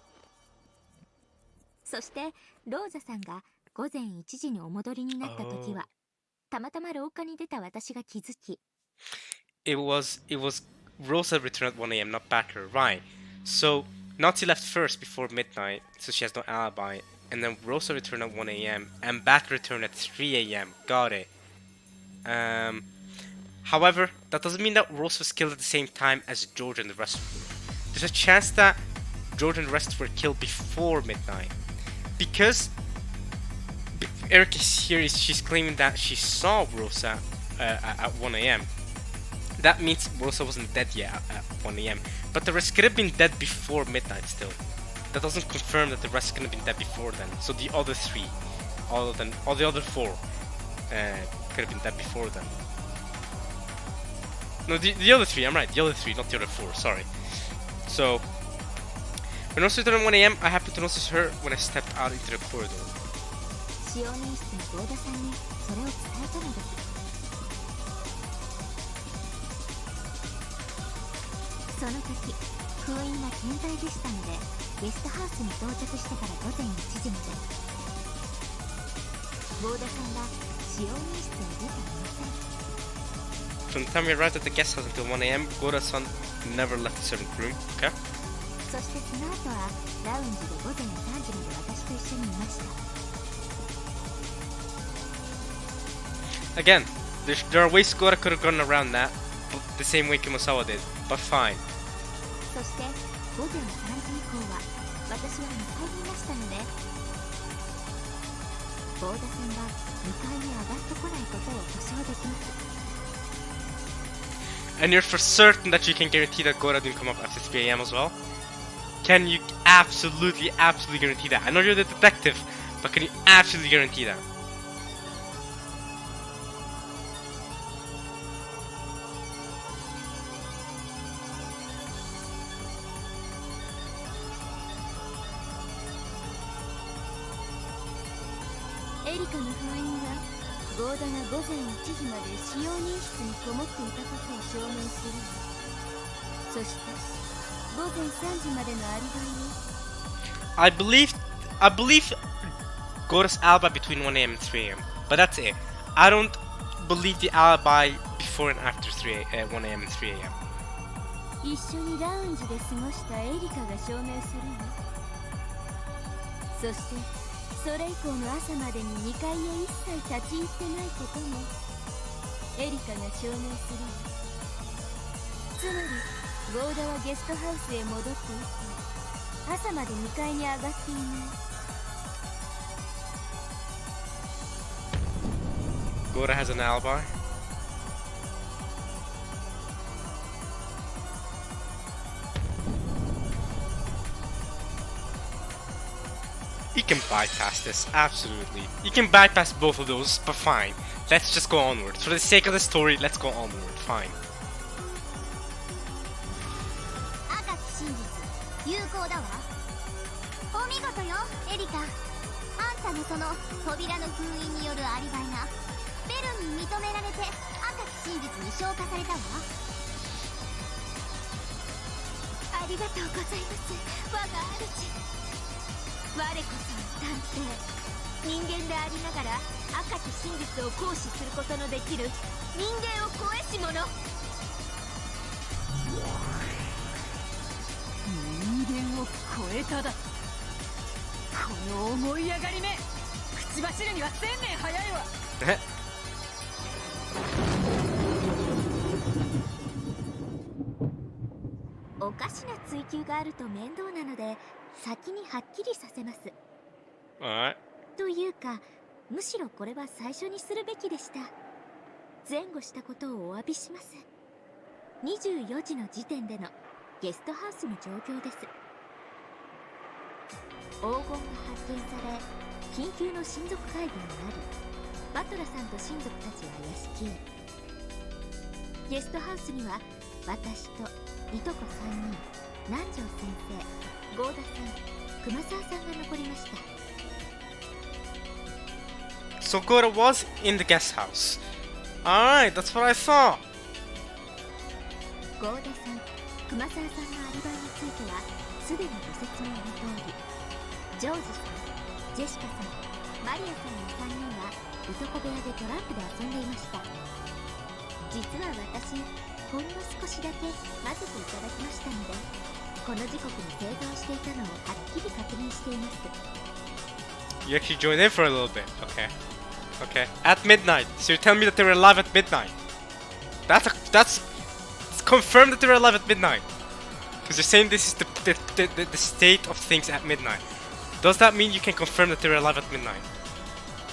A: そそしてローザさんが午前1時にお戻りになった時は、たまたま廊下に出た私が気づき、
B: It was Rosa returned at 1 a.m., not Batter, right? So Nazi left first before midnight, so she has no alibi, and then Rosa returned at 1 a.m. and Batter returned at 3 a.m. Got it. However, that doesn't mean that Rosa was killed at the same time as George and the rest were. There's a chance that George and the rest were killed before midnight, because Eric is here. She's claiming that she saw Rosa at 1 a.m. That means Rosa wasn't dead yet at 1 a.m. But the rest could have been dead before midnight still. That doesn't confirm that the rest could have been dead before then. So the other three, all the other four, could have been dead before then. No, the other three, I'm right. The other three, not the other four, sorry. So, when Rosa returned at 1 a.m., I happened to notice her when I stepped out into the corridor.
A: 使用人室の合田さんにそれを伝えたのです。その時、封印は健在でしたので、ゲストハウスに到着してから午前1時まで、合田さんは使用人室を出ていません。
B: From the time we arrived at the guest house until 1 a.m., Goda-san never left the servant room. Okay.
A: そしてその後はラウンジで午前3時まで私と一緒にいました。
B: Again, there are ways Goda could have gone around that, the same way Kumasawa did, but fine.
A: そして午前3時以降は私は2階にいましたので、合田さんが2階に上がってこないことを保証できます。
B: And you're for certain that you can guarantee that Goda didn't come up after 3 a.m. as well? Can you absolutely guarantee that? I know you're the detective, but can you absolutely guarantee that?
C: Erika の封印はゴーダが午前1時まで使用人室にこもっていたことを証明する。そして午前3時までのアリバイを
B: I believe Goda's alibi between 1 a.m. and 3 a.m. But that's it. I don't believe the alibi before and after 1 a.m. and 3 a.m.
C: 一緒にラウンジで過ごしたエリカが証明するよ。そしてそれ以降の朝までに2階へ一切立ち入ってないこともエリカが証明するよ。つまりゴーダはゲストハウスへ戻っていて朝まで2階に上がっていない。
B: Goda has an alibi. You can bypass this, absolutely. You can bypass both of those, but fine. Let's just go onward. For the sake of the story, let's go onward. Fine.
E: 赤き真実有効だわ。お見事よエリカ。あんたのその扉の封印によるアリバイがベルに認められて赤き真実に昇華されたわ。
A: ありがとうございます、我が主。我こそ探偵、人間でありながら赤き真実を行使することのできる人間を超えし者。
C: 人間を超えただ。この思い上がりめ、口走るには1000年早いわ。
A: おかしな追求があると面倒なので先にはっきりさせます。
B: Alright.
A: というか、むしろこれは最初にするべきでした。前後したことをお詫びします。24時の時点でのゲストハウスの状況です。黄金が発見され、緊急の親族会議になり、バトラさんと親族たちは屋敷へ。ゲストハウスには私といとこ3人、南條先生、合田さん、熊沢さんが残りました。
B: So Goda was in the guest house. Alright, that's what I thought.
A: 合田さん、熊沢さんのアリバイについてはすでにご説明の通り、ジョージさん、ジェシカさん、マリアさんの3人はいとこ部屋でトランプで遊んでいました。実は私、ほんの少しだけ混ぜていただきましたので、この時刻に生存していたのをはっきり確認しています。
B: You actually joined in for a little bit. Okay. Okay. At midnight. So you're telling me that they were alive at midnight. That's it's confirmed that they were alive at midnight. Because you're saying this is the state of things at midnight. Does that mean you can confirm that they were alive at midnight?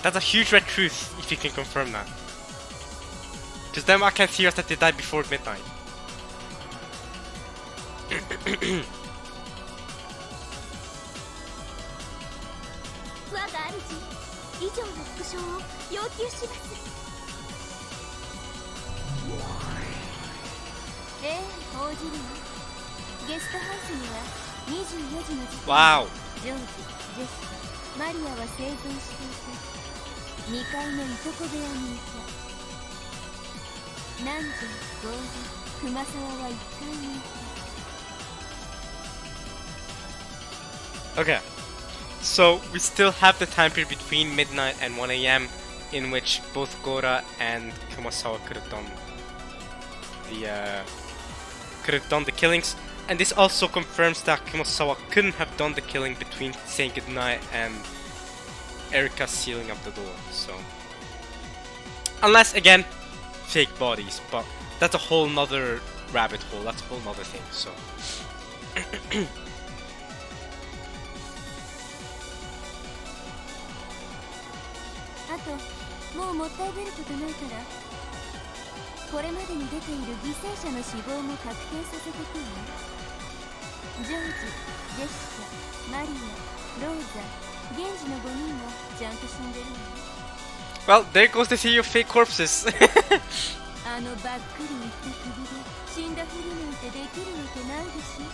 B: That's a huge red truth if you can confirm that. Because then I can't hear that they died before midnight.
A: 我が主、以上の復唱を要求します。報じるわ。ゲストハウスには24時の時点で
B: Wow.
A: ジョージ、ジェシカ、マリアは生存していて、2階のいとこ部屋にいた。南條、ゴーダ、熊沢は1階にいた。
B: Okay. So we still have the time period between midnight and 1 a.m. in which both Gora and Kumasawa could have done the killings, and this also confirms that Kumasawa couldn't have done the killing between saying goodnight and Erika sealing up the door. So unless again fake bodies, but that's a whole nother rabbit hole. That's a whole nother thing. So.
A: あと、もうもったいぶることないから、これまでに出ている犠牲者の死亡も確定させてくるわ。ジョージ、ジェシカ、マリア、ローザ、ゲンジの5人はちゃんと死んでるわ。
B: Well, there goes the theory of fake corpses.
A: あのばっくりいった首で死んだふりなんてできるわけないでしょ。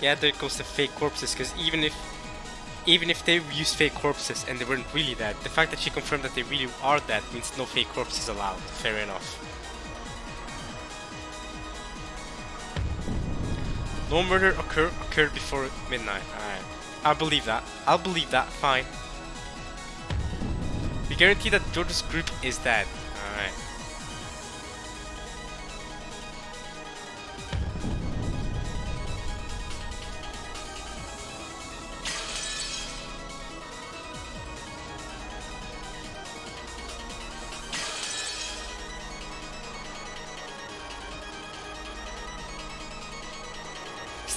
B: Yeah, there goes the fake corpses, because even if they use fake corpses and they weren't really dead, the fact that she confirmed that they really are dead means no fake corpses allowed. Fair enough. No murder occurred before midnight. Alright. I'll believe that. I'll believe that. Fine. We guarantee that George's group is dead. Alright.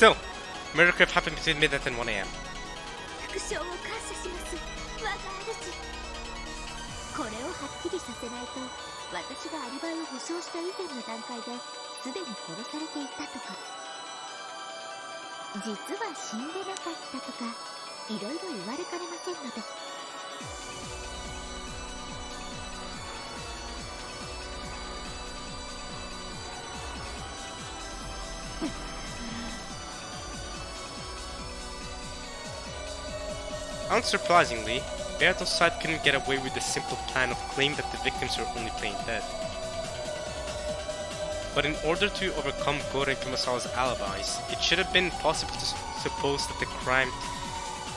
B: Still, murder could have happened between midnight and 1 a.m.
A: 副将を感謝します、我が主。これをはっきりさせないと、私がアリバイを保証した以前の段階ですでに殺されていたとか、実は死んでなかったとか、いろいろ言われかねませんので。
B: Unsurprisingly, Berto's side couldn't get away with the simple plan of claiming that the victims were only plain dead. But in order to overcome Goro and Kumasawa's alibis, it should have been possible to suppose that the crime...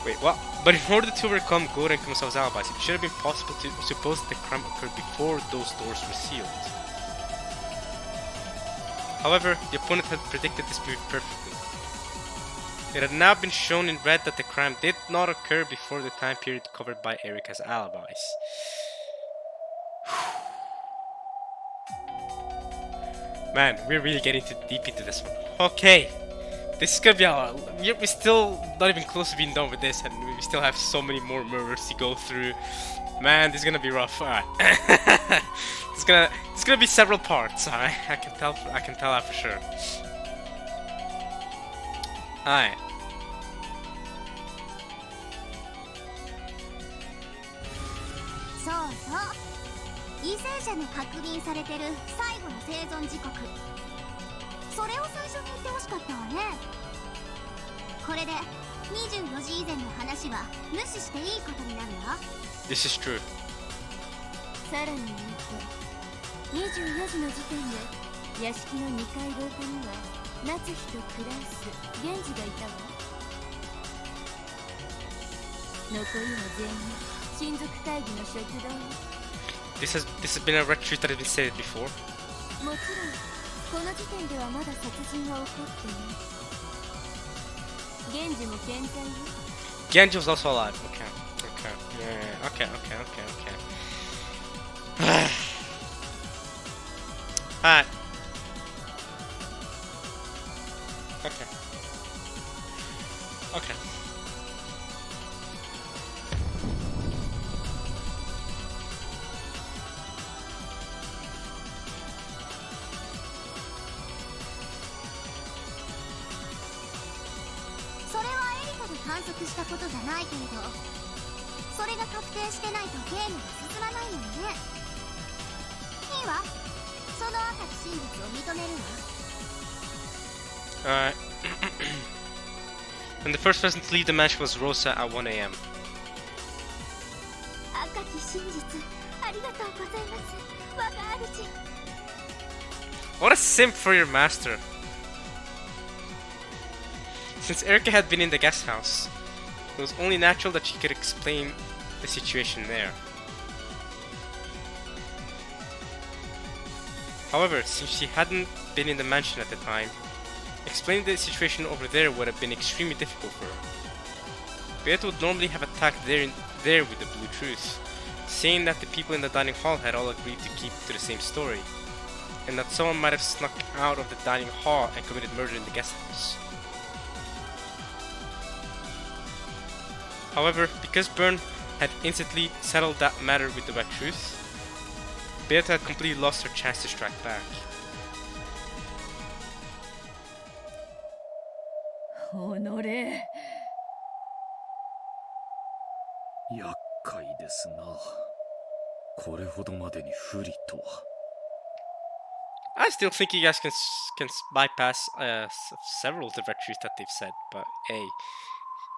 B: Wait, what? But in order to overcome Goro and Kumasawa's alibis, it should have been possible to suppose that the crime occurred before those doors were sealed. However, the opponent had predicted this move perfectly. It had now been shown in red that the crime did not occur before the time period covered by Erika's alibis. Man, we're really getting too deep into this one. Okay, this is gonna be we're still not even close to being done with this, and we still have so many more murders to go through. Man, this is gonna be rough. Alright. it's gonna be several parts, alright? I can tell that for sure. Alright.
E: そうそう、犠牲者の確認されてる最後の生存時刻、それを最初に言ってほしかったわね。これで24時以前の話は無視していいことになるわ。
B: This is true.
A: さらに言うと、24時の時点で屋敷の2階廊下には夏日とクラウス、ゲンジがいたわ。残りは全員親族会議の食堂よ。
B: This has been a retreat that has been said before.
A: もちろんこの時点ではまだ殺人は起こってない。源氏も健在よ。
B: Genji was also alive. Okay. Yeah. Okay. Alright. Okay.
E: それはエリカで観測したことじゃないけれど、それが確定してないとゲームが進まないのよね。いいわ、そのあたり真実を認めるわ。
B: Alright. And the first person to leave the mansion was Rosa at 1 a.m.
A: 赤き真実ありがとうございます。我が主。
B: What a simp for your master. Since Erica had been in the guest house, it was only natural that she could explain the situation there. However, since she hadn't been in the mansion at the time, explaining the situation over there would have been extremely difficult for her. Beato would normally have attacked there with the blue truth, saying that the people in the dining hall had all agreed to keep to the same story, and that someone might have snuck out of the dining hall and committed murder in the guest house. However, because Byrne had instantly settled that matter with the wet truth, Beato had completely lost her chance to strike back.
C: おのれ。
D: 厄介ですな。これほどまでに不利とは。
B: I still think you guys can bypass several of the red truths that they've said, but hey,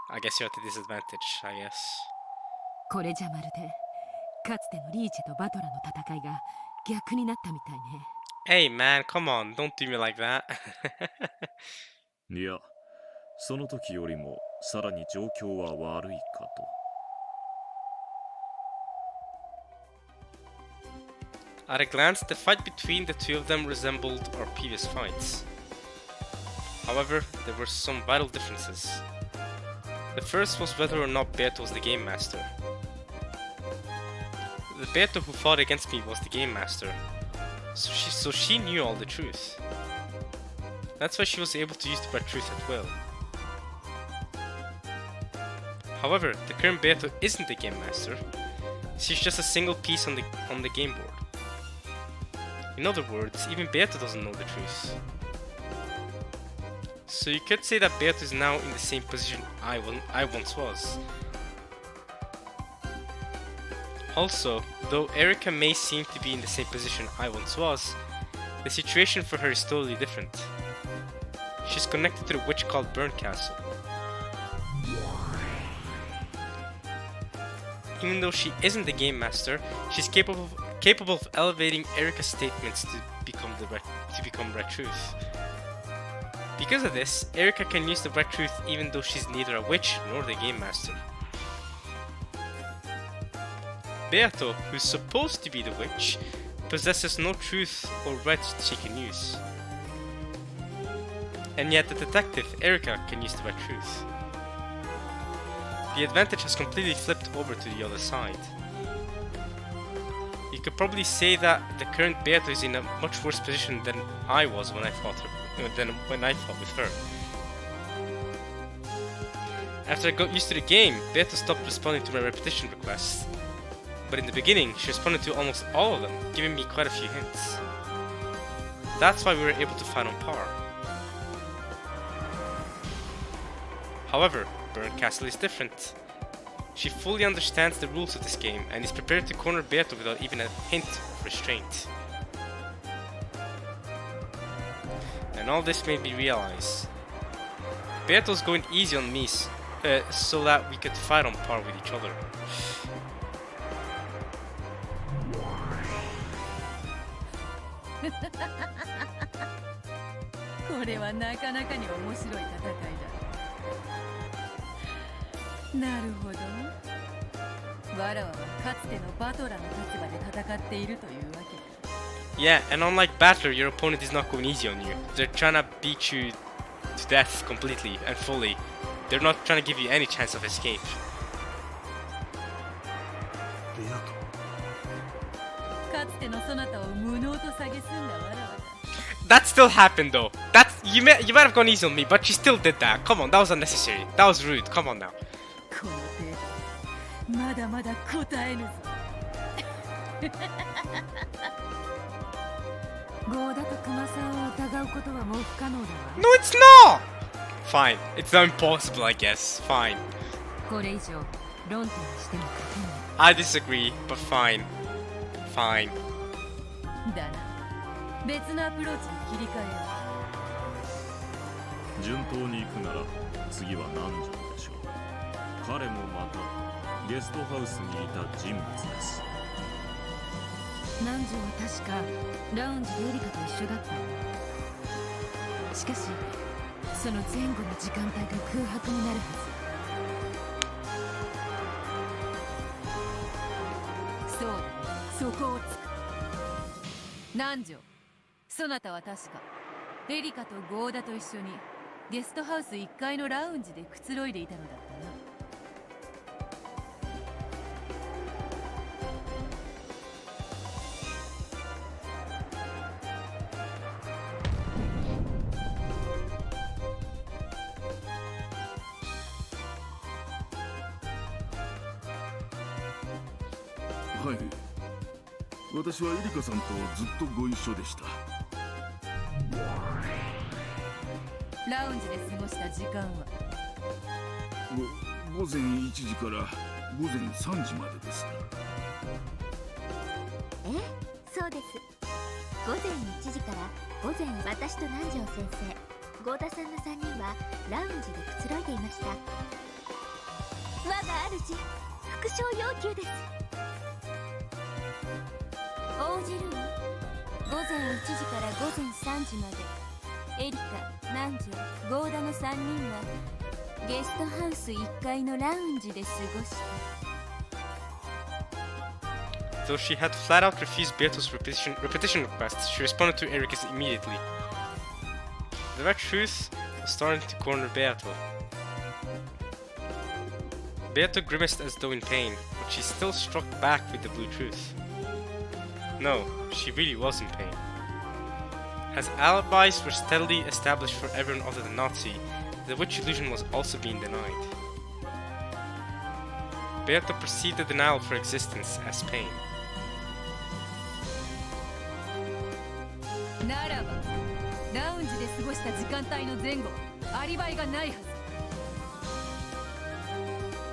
B: I guess you're at a disadvantage, I guess.
C: これじゃまるでかつてのリーチェとバトラの戦いが逆になったみたいね。
B: Hey man, come on, don't do me like that.
D: いや、その時よりもさらに状況は悪いかと。
B: At a glance, the fight between the two of them resembled our previous fights. However, there were some vital differences. The first was whether or not Beato was the game master. The Beato who fought against me was the game master, so she knew all the truth. That's why she was able to use the red truth at will. However, the current Beato isn't the game master. She's just a single piece on the game board. In other words, even Beato doesn't know the truth. So you could say that Beato is now in the same position I once was. Also, though Erica may seem to be in the same position I once was, the situation for her is totally different. She's connected to the witch called Burn Castle. Even though she isn't the game master, she's capable of elevating Erica's statements to become Red Truth. Because of this, Erica can use the Red Truth even though she's neither a witch nor the game master. Beato, who's supposed to be the witch, possesses no truth or red she can use. And yet the detective, Erica, can use the Red Truth. The advantage has completely flipped over to the other side. You could probably say that the current Beato is in a much worse position than I was when I fought with her. After I got used to the game, Beato stopped responding to my repetition requests. But in the beginning, she responded to almost all of them, giving me quite a few hints. That's why we were able to fight on par. However, Burn Castle is different. She fully understands the rules of this game and is prepared to corner Beato without even a hint of restraint. And all this made me realize Beato's going easy on me so that we could fight on par with each other.
C: これはなかなかに面白い戦いだ。なるほど。わらわはかつてのバトラの立場で戦っているというわけだ。
B: Yeah, and unlike Battler, your opponent is not going easy on you. They're trying to beat you to death completely and fully. They're not trying to give you any chance of escape.
G: ベアト。
C: かつてのそなたを無能と蔑んだわらわだ。
B: That still happened though. That's you might have gone easy on me, but you still did that. Come on, that was unnecessary. That was rude. Come on now.
C: この程度まだまだ答えぬぞ。ゴーダと熊さんを疑うことはもう不可能だわ。
B: No, it's not. Fine. It's not impossible, I guess. Fine.
C: これ以上論点しても勝てない。
B: I disagree, but fine. Fine.
C: だな。別のアプローチに切り替えよう。
D: 順当に行くなら次は南條でしょう。彼もまたゲストハウスにいた人物です。
C: 南條は確かラウンジでエリカと一緒だった。しかしその前後の時間帯が空白になるはず。そう、そこをつく。南條、そなたは確かエリカとゴーダと一緒にゲストハウス1階のラウンジでくつろいでいたのだったな。
I: はい、私はエリカさんとずっとご一緒でした。
C: ラウンジで過ごした時間は
I: 午前1時から午前3時までです。
E: ええ、そうです。午前1時から午前、私と南條先生、合田さんの3人はラウンジでくつろいでいました。我が主、復唱要求です。応じるわ。午前1時から午前3時までエリカ、南條、合田の3人はゲストハウス1階のラウンジで過ごした。
B: Though she had flat out refused Beato's repetition request, she responded to Eric's immediately. The red truth was starting to corner Beato. Beato grimaced as though in pain, but she still struck back with the blue truth. No, she really was in pain. As alibis were steadily established for everyone other than Nazi, the witch illusion was also being denied. Beato perceived the denial of her existence as pain.
C: ならばラウンジで過ごした時間帯の前後アリバイがないはず。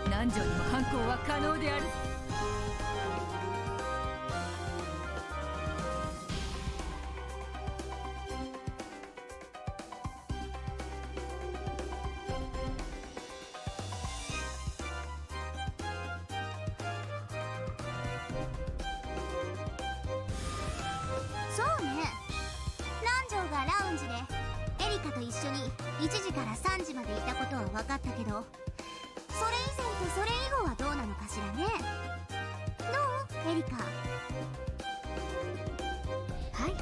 C: 南條にも犯行は可能である。
E: そうね、南條がラウンジでエリカと一緒に1時から3時までいたことは分かったけど、それ以前とそれ以後はどうなのかしらね。どうエリカ。はい、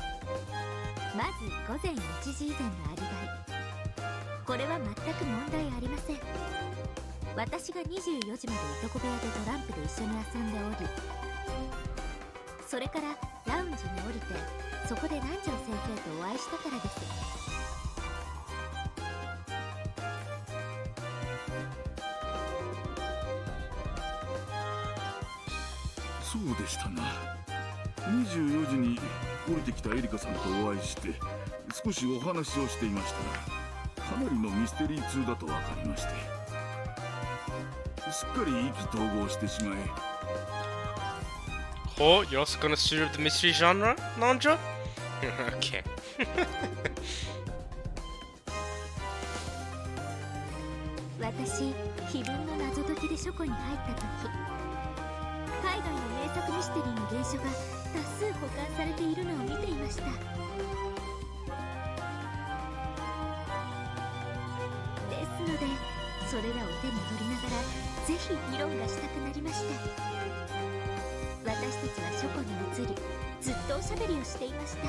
E: まず午前1時以前のアリバイ、これは全く問題ありません。私が24時まで男部屋でトランプで一緒に遊んでおり、それからラウンジに降りてそこで南條先生とお会いしたからです。
I: そうでしたな。24時に降りてきたエリカさんとお会いして少しお話をしていましたが、かなりのミステリー通だと分かりまして、すっかり意気投合してしまい。
B: Oh, you're also gonna serve the mystery genre, Nanja? Okay.
E: 私、碑文の謎解きで書庫に入った時、海外の名作ミステリーの原書が多数保管されているのを見ていました。ですので、それらを
A: 手に取りながらぜひ議論がしたくなりました。私たちは書庫に移りずっとおしゃべりをしていました。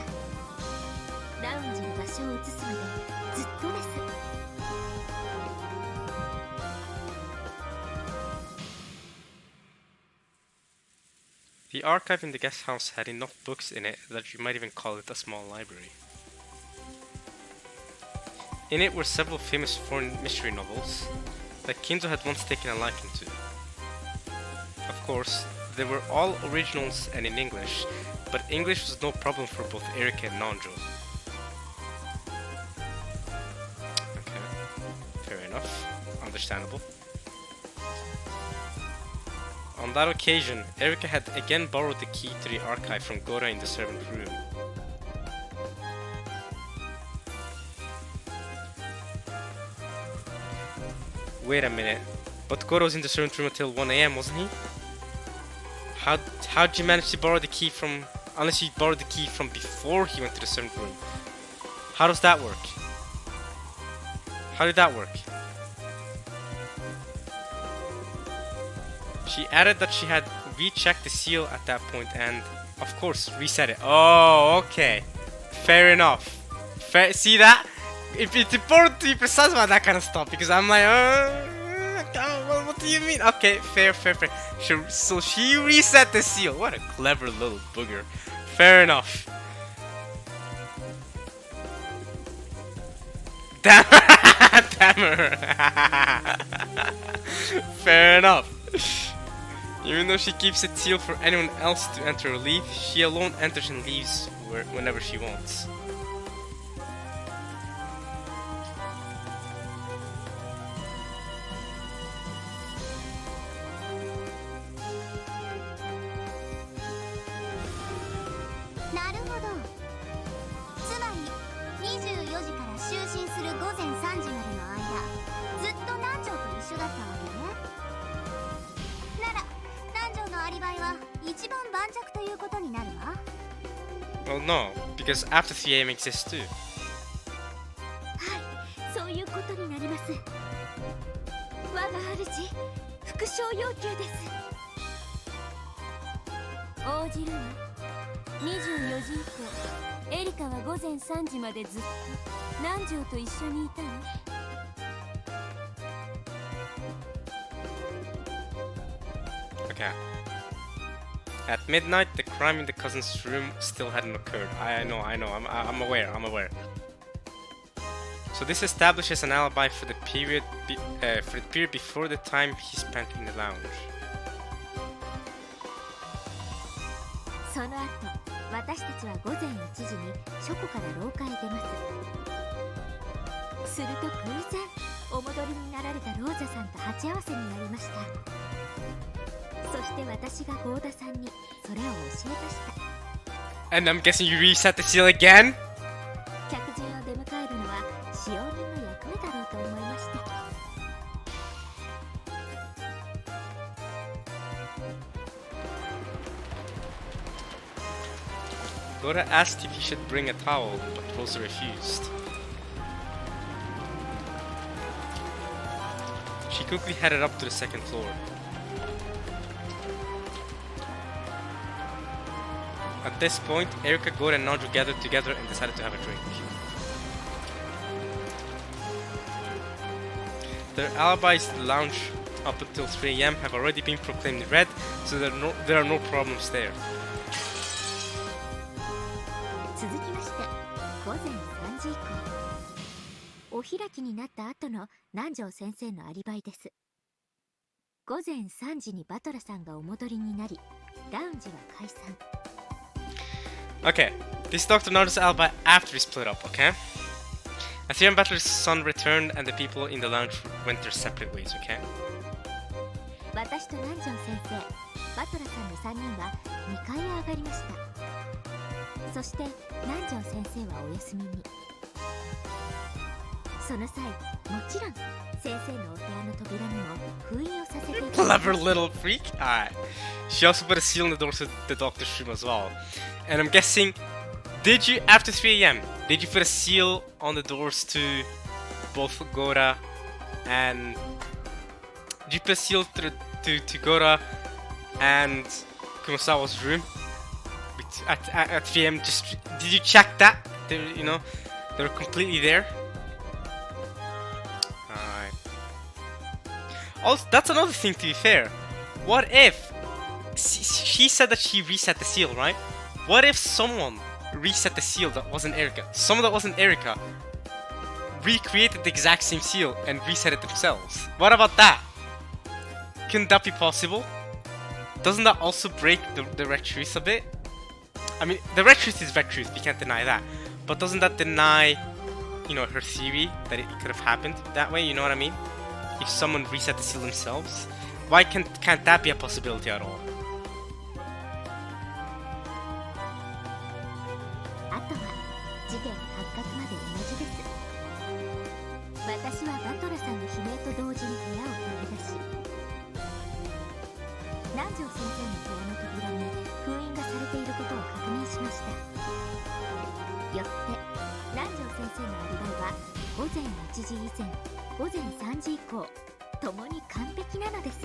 A: ラウンジに場所を移すまでずっとです。
B: The archive in the guest house had enough books in it that you might even call it a small library. In it were several famous foreign mystery novels that Kinzo had once taken a liking to. Of course, they were all originals and in English, but English was no problem for both Erika and Nanjo. Okay, fair enough, understandable. On that occasion, Erika had again borrowed the key to the archive from Gora in the servant room. Wait a minute, but Gora was in the servant room until 1 AM, wasn't he? How'd you manage to borrow the key from... Unless you borrowed the key from before he went to the servant room. How does that work? How did that work? She added that she had rechecked the seal at that point and, of course, reset it. Oh, okay. Fair enough. See that? It's important to be precise about that kind of stuff because I'm like, what do you mean? Okay, fair. So she reset the seal. What a clever little booger. Fair enough. Damn her. Fair enough. Even though she keeps it sealed for anyone else to enter or leave, she alone enters and leaves whenever she wants. Well, no, because after 3 AM exists too.
A: はい、そういうことになります。我が主、復唱要求です。応じるわ。24時以降、エリカは午前3時までずっと南條と一緒にいたの。
B: Okay. At midnight, the crime in the cousin's room still hadn't occurred. I know, I'm aware. So this establishes an alibi for the period before the time he spent in the lounge.
A: その後、私たちは午前1時に書庫から廊下へ出ます。すると偶然、お戻りになられたローザさんと鉢合わせになりました。そして私がゴーダさんにそれを教えました。
B: And I'm guessing you reset the seal again?
A: 客人を出迎えるのは使用人の役目だろうと思いました。
B: Gora asked if he should bring a towel, but Rosa refused. She quickly headed up to the second floor. At this point, Erika, Gora and Nanjo gathered together and decided to have a drink. Their alibis to the lounge up until 3 AM have already been proclaimed red, so there are no problems there.
A: 続きまして、午前3時以降、お開きになった後の南條先生のアリバイです。午前3時にバトラさんがお戻りになり、ラウンジは解散。
B: Okay, this is Dr. Nanjo's alibi after we split up, okay? Aetherian Battler's son returned and the people in the lounge went their separate ways, okay?
A: 私と南條先生、バトラさんの3人は2階へ上がりました。そして南條先生はお休みに。その際、もちろん先生のお部屋の扉にも封印をさせていただきま
B: Clever
A: した。
B: little freak. Alright. She also put a seal on the door to the doctor's room as well. And I'm guessing, did you, after 3 AM, did you put a seal on the doors to both Gora and you put a seal to Gora and Kurosawa's room at 3 a.m. Just did you check that? They're completely there. Alright. Also, that's another thing, to be fair. What if she said that she reset the seal, right? What if someone reset the seal that wasn't Erika? Someone that wasn't Erika recreated the exact same seal and reset it themselves. What about that? Couldn't that be possible? Doesn't that also break the red truth a bit? I mean, the red truth is red truth, we can't deny that. But doesn't that deny, her theory that it could have happened that way, you know what I mean? If someone reset the seal themselves, why can't that be a possibility at all?
A: あとは事件発覚まで同じです。私はバトラさんの悲鳴と同時に部屋を飛び出し、南條先生の部屋の扉に封印がされていることを確認しました。よって南條先生のアリバイは午前1時以前、午前3時以降ともに完璧なのです。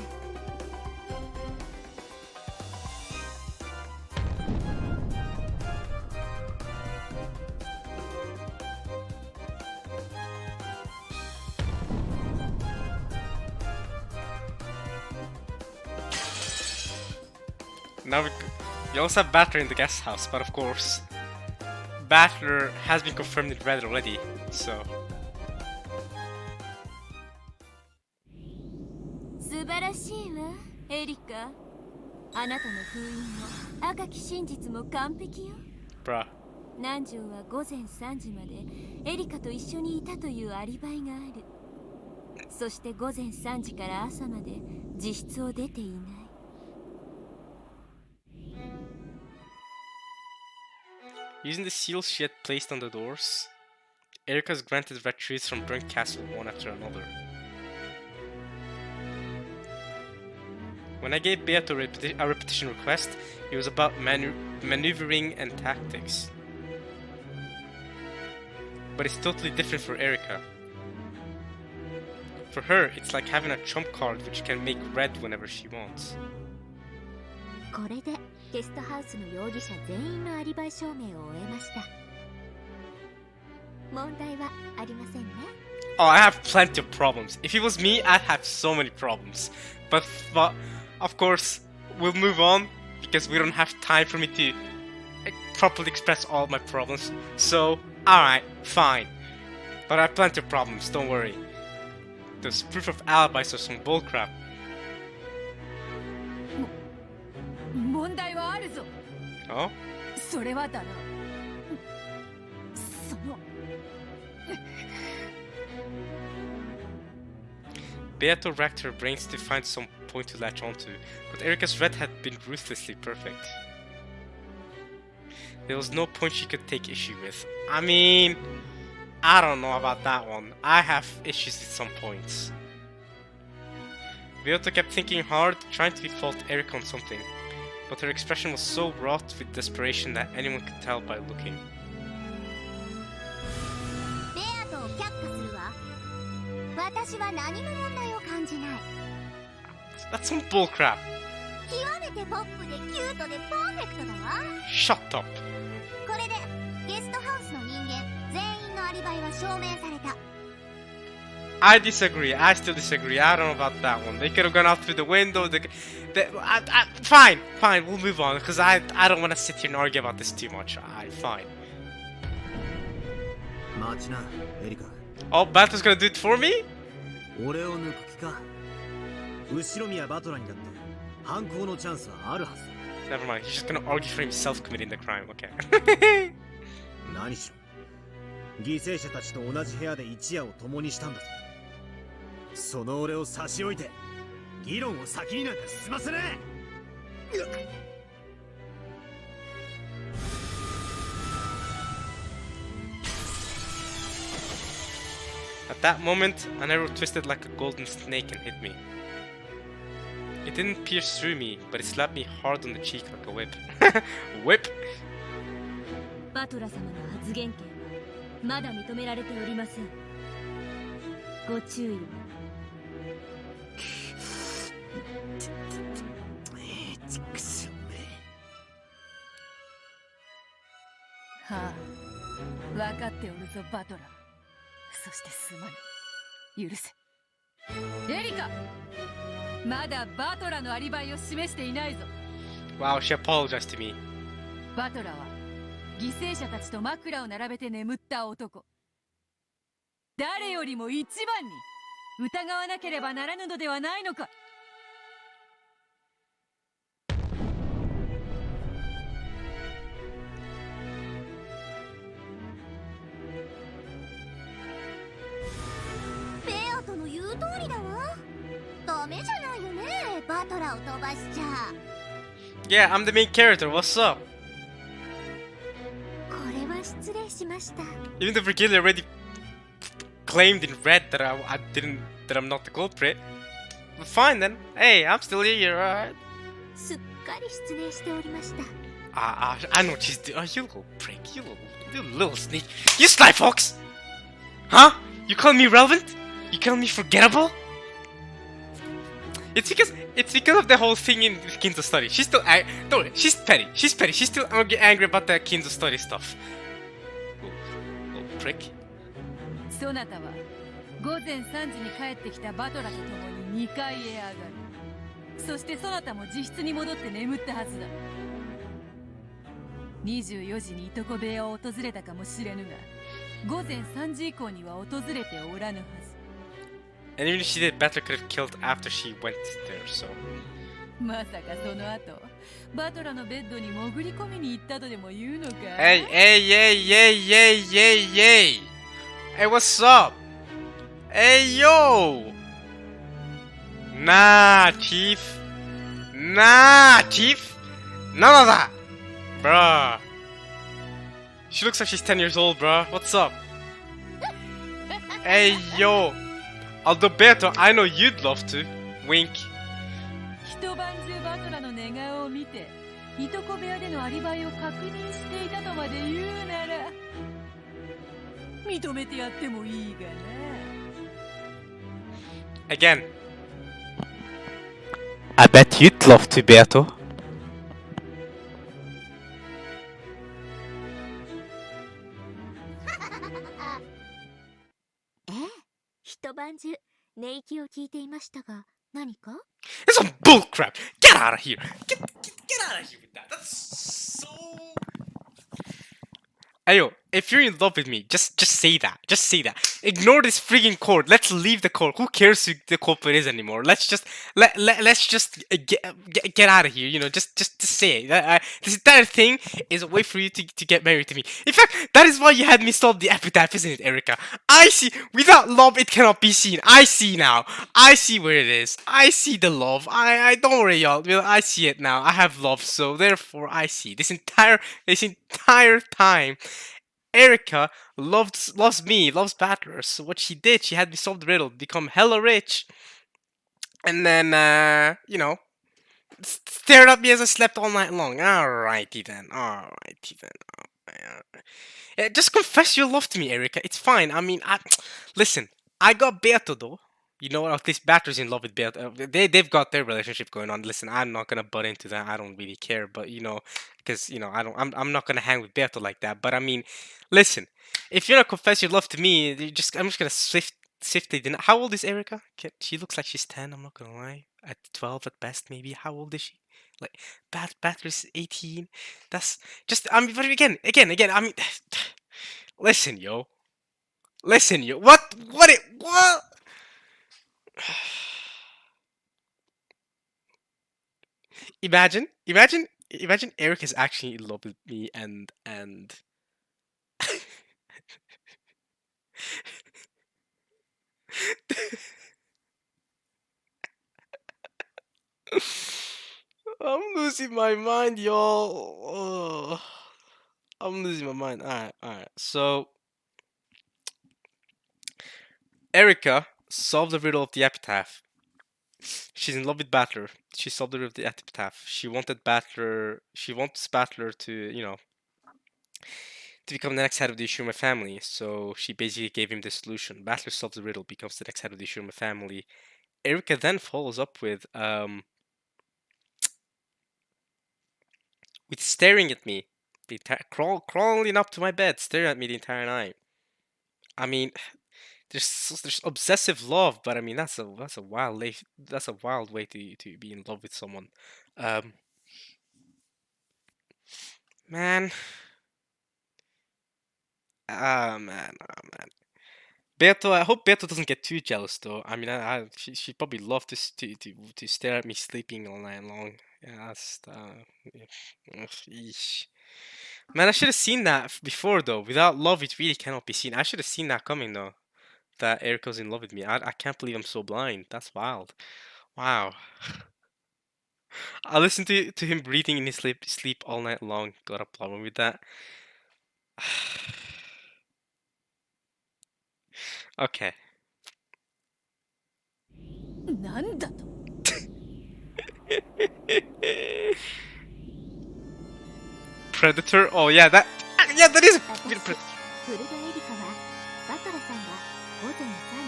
B: Now we also have Battler in the guest house, but of course, Battler has been confirmed in red already, so.
C: 素晴らしいわ、エリカ。あなたの封印も赤き真実も完璧よ。
B: Bruh.
C: 南條は午前3時までエリカと一緒にいたというアリバイがある。そして午前3時から朝まで自室を出ていない。
B: Using the seals she had placed on the doors, Erika's granted red truths from Burnt Castle one after another. When I gave Beato a repetition request, it was about maneuvering and tactics. But it's totally different for Erika. For her, it's like having a trump card which can make red whenever she wants.
A: これでゲストハウスの容疑者全員のアリバイ証明を終えました。問題はありませんね。
B: Oh, I have plenty of problems. If it was me, I'd have so many problems. But of course, we'll move on because we don't have time for me to properly express all my problems. So, alright, fine. But I have plenty of problems, don't worry. Those proof of alibis are some bullcrap.
C: 問題はあるぞ。
B: Oh?
C: それはだな。その。
B: Beato racked her brains to find some point to latch onto, but Erika's red had been ruthlessly perfect. There was no point she could take issue with. I mean, I don't know about that one. I have issues with some points. Beato kept thinking hard, trying to fault Erika on something, but her expression was so wrought with desperation that anyone could tell by looking.
E: ベアトを却下するわ。私は何も問題を感じない。
B: That's some bullcrap.
E: 極めてポップでキュートでパーフェクトだわ。
B: Shut up.
E: これでゲストハウスの人間全員のアリバイは証明された。
B: I disagree. I still disagree. I don't know about that one. They could have gone out through the window. Fine, we'll move on because I don't want to sit here and argue about this too much. Fine.
F: 待ちな、エリカ。
B: Oh, Bato's gonna do it for me?
F: 俺を抜く気か。後ろ宮バトラにだって犯行のチャンスはあるはず。
B: Never mind. He's just gonna argue for himself committing the crime. Okay.
F: 何しろ犠牲者たちと同じ部屋で一夜を共にしたんだぞ。その俺を差し置いて議論を先になんか進ませねえ。
B: At that moment, an arrow twisted like a golden snake and hit me. It didn't pierce through me, but it slapped me hard on the cheek like a whip. Whip?
C: バトラ様の発言権はまだ認められておりません。ご注意を。ああ、分かっておるぞバトラー。そしてすまぬ。許せ。エリカ、まだバトラのアリバイを示していないぞ。
B: Wow, she apologized to me.
C: バトラは犠牲者たちと枕を並べて眠った男。誰よりも一番に疑わなければならぬのではないのか。
E: ベアトの言う通りだわ。ダメじゃないよね、バトラを飛ばしちゃ。
B: Yeah, I'm the main character. What's up?
A: これは失礼しました。
B: Even the brigadier already claimed in red that that I'm not the culprit. But fine then. Hey, I'm still here, alright?
A: すっかり失礼しておりました。
B: I know what she's doing. Oh, you little prick. You little sneak. You sly fox! Huh? You call me relevant? You call me forgettable? It's because of the whole thing in Kinzo story. She's still don't worry, she's petty. She's petty. She's still angry about the Kinzo story stuff. Little prick.
C: そなたは午前3時に帰ってきたバトラと共に2階へ上がる。そしてそなたも自室に戻って眠ったはずだ。24時にいとこ部屋を訪れたかもしれぬが、午前3時以降には訪れておらぬはず。
B: And even if she did, Battler could have killed after she went there, so...
C: まさかその後、バトラのベッドに潜り込みに行ったとでも言うのか。
B: Hey, hey, what's up? Hey, yo! Nah, Chief. None of that! Bruh. She looks like she's 10 years old, bruh. What's up? Hey, yo. Alberto, I know you'd love to. Wink.
C: 一晩中バトラの寝顔を見て、いとこ部屋でのアリバイを確認していたとまで言うなら、認めてやってもいいがな。
B: Again. I bet you'd love to, Beato.
A: ええ、一晩中寝息を聞いていましたが、何か？
B: That's some bullcrap! Get out of here! Get out of here with that! That's so... Ayo, if you're in love with me, just say that. Just say that. Ignore this freaking court. Let's leave the court. Who cares who the culprit is anymore? Let's just get out of here. You know, just say it. This entire thing is a way for you to get married to me. In fact, that is why you had me solve the epitaph, isn't it, Erica? I see. Without love, it cannot be seen. I see now. I see where it is. I see the love. I don't worry, y'all. I see it now. I have love, so therefore I see this entire time. Erica loves me, loves battlers. So what she did, she had me solve the riddle, become hella rich, and then you know, stared at me as I slept all night long. Alrighty then. Just confess your love to me, Erica. It's fine. I mean, listen. I got Beato though. You know what? At least Batter's in love with Beato. They've got their relationship going on. Listen, I'm not gonna butt into that. I don't really care. But you know, because you know, I'm not gonna hang with Beato like that. But I mean, listen. If you're gonna confess your love to me, I'm just gonna swiftly deny. How old is Erica? She looks like she's 10. I'm not gonna lie. At 12 at best, maybe. How old is she? Like, Batter's 18. That's just. I mean, but again. I mean, listen, yo. What? Imagine Eric is actually in love with me and I'm losing my mind, y'all. Ugh. I'm losing my mind. Alright. So Erica solved the riddle of the epitaph. She's in love with Battler. She solved the riddle of the epitaph. She wants Battler to, you know, to become the next head of the Ishuma family. So she basically gave him the solution. Battler solves the riddle, becomes the next head of the Ishuma family. Erica then follows up with staring at me crawling up to my bed, staring at me the entire night. I mean, there's obsessive love, but I mean that's a wild way to be in love with someone. Man. Man. Beto, I hope Beto doesn't get too jealous though. I mean, she probably love to stare at me sleeping all night long. Yeah, that's eesh. Man, I should have seen that before though. Without love, it really cannot be seen. I should have seen that coming though. That Eriko's in love with me. I can't believe I'm so blind. That's wild. Wow. I listened to him breathing in his sleep all night long. Got a problem with that. Okay.
C: なんだと
B: Predator? Oh yeah, that is
A: 私、フルガエリカはバトラさんが午前3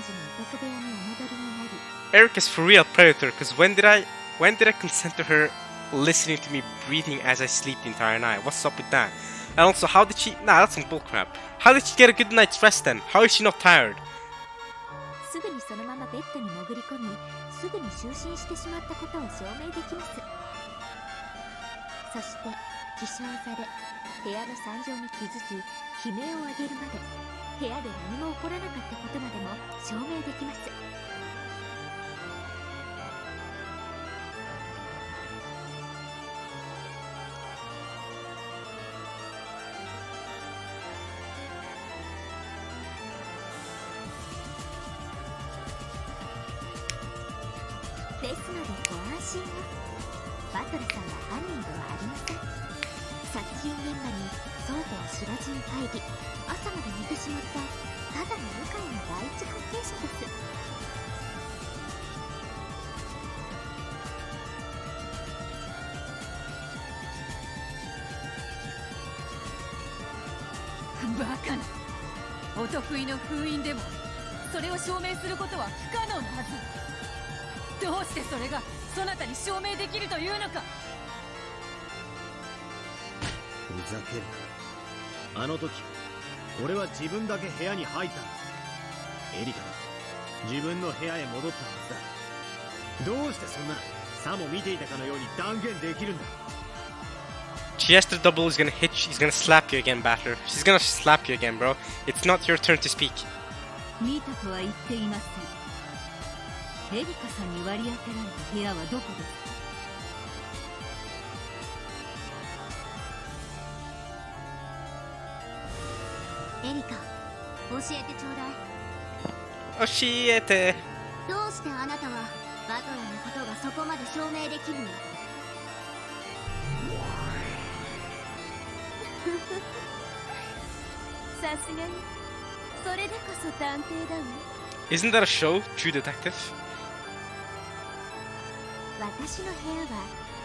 A: 時に男部屋にお戻りになり
B: Eric is for real predator, because when did I consent to her listening to me breathing as I sleep the entire night? What's up with that? And also, how did she... Nah, that's some bullcrap. How did she get a good night's rest then? How is she not tired?
A: すぐにそのままベッドに潜り込みすぐに就寝してしまったことを証明できます。そして起床され部屋の惨状に気づき悲鳴を上げるまで部屋で何も起こらなかったことまでも証明できます。ですのでご安心を。バトラさんは犯人ではありません。殺人現場にそうとは知らずに入り朝まで寝てしまったただの愉快な第一発見者です。
C: バカな。お得意の封印でもそれを証明することは不可能なはず。どうしてそれがそなたに証明できるというのか。
F: ふざけるな。あの時俺は自分だけ部屋に入ったんだ。エリカだ自分の部屋へ戻ったはずだ。どうしてそんなさも見ていたかのように断言できるんだ。
B: Chester Double is gonna hit you, he's gonna slap you again, Batter. She's gonna slap you again, bro. It's not your turn to speak.
C: 見たとは言っていません。エリカさんに割り当てられた部屋はどこですか。
E: エリカ、教えてちょうだい。
B: 教えて。
E: どうしてあなたはバトラのことがそこまで証明できるの？
A: さすがにそれでこそ探偵だわ。
B: Isn't that a show, True Detective?
A: 私の部屋は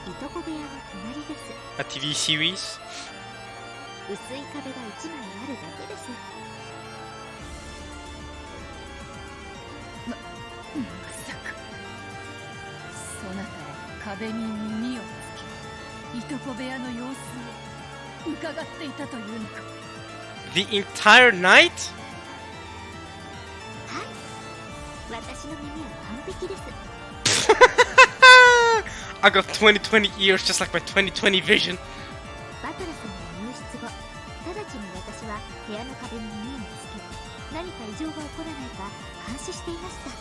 A: いとこ部屋の隣です。
B: A TV series?
A: 薄い壁が1枚あるだけです。
C: まさかそなたは壁に耳をつけいとこ部屋の様子を伺っていたというのか。
B: The entire night?
A: はい、私の耳は完璧です。
B: I got 20/20 ears just like my 20/20 vision.
A: バトラさんが入室後、直ちに私は部屋の壁に耳をつけ、何か異常が起こらないか監視していました。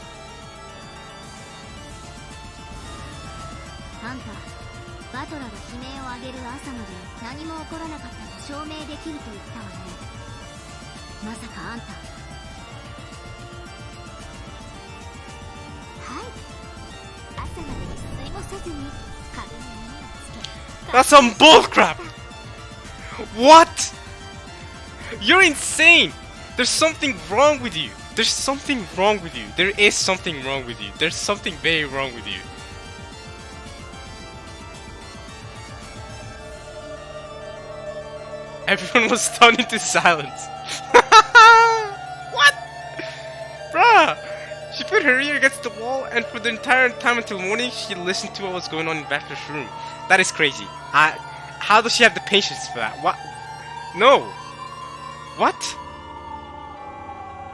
E: あんた、バトラが悲鳴を上げる朝まで何も起こらなかったと証明できると言ったわね。まさかあんた。
A: はい、朝まで一睡もせずに壁に耳をつけ。
B: That's some bullcrap! What? You're insane! There's something wrong with you. There's something wrong with you. There is something wrong with you. There's something very wrong with you. Everyone was stunned into silence. What? Bruh! She put her ear against the wall, and for the entire time until morning, she listened to what was going on in Vector's room. That is crazy. How does she have the patience for that? No! What?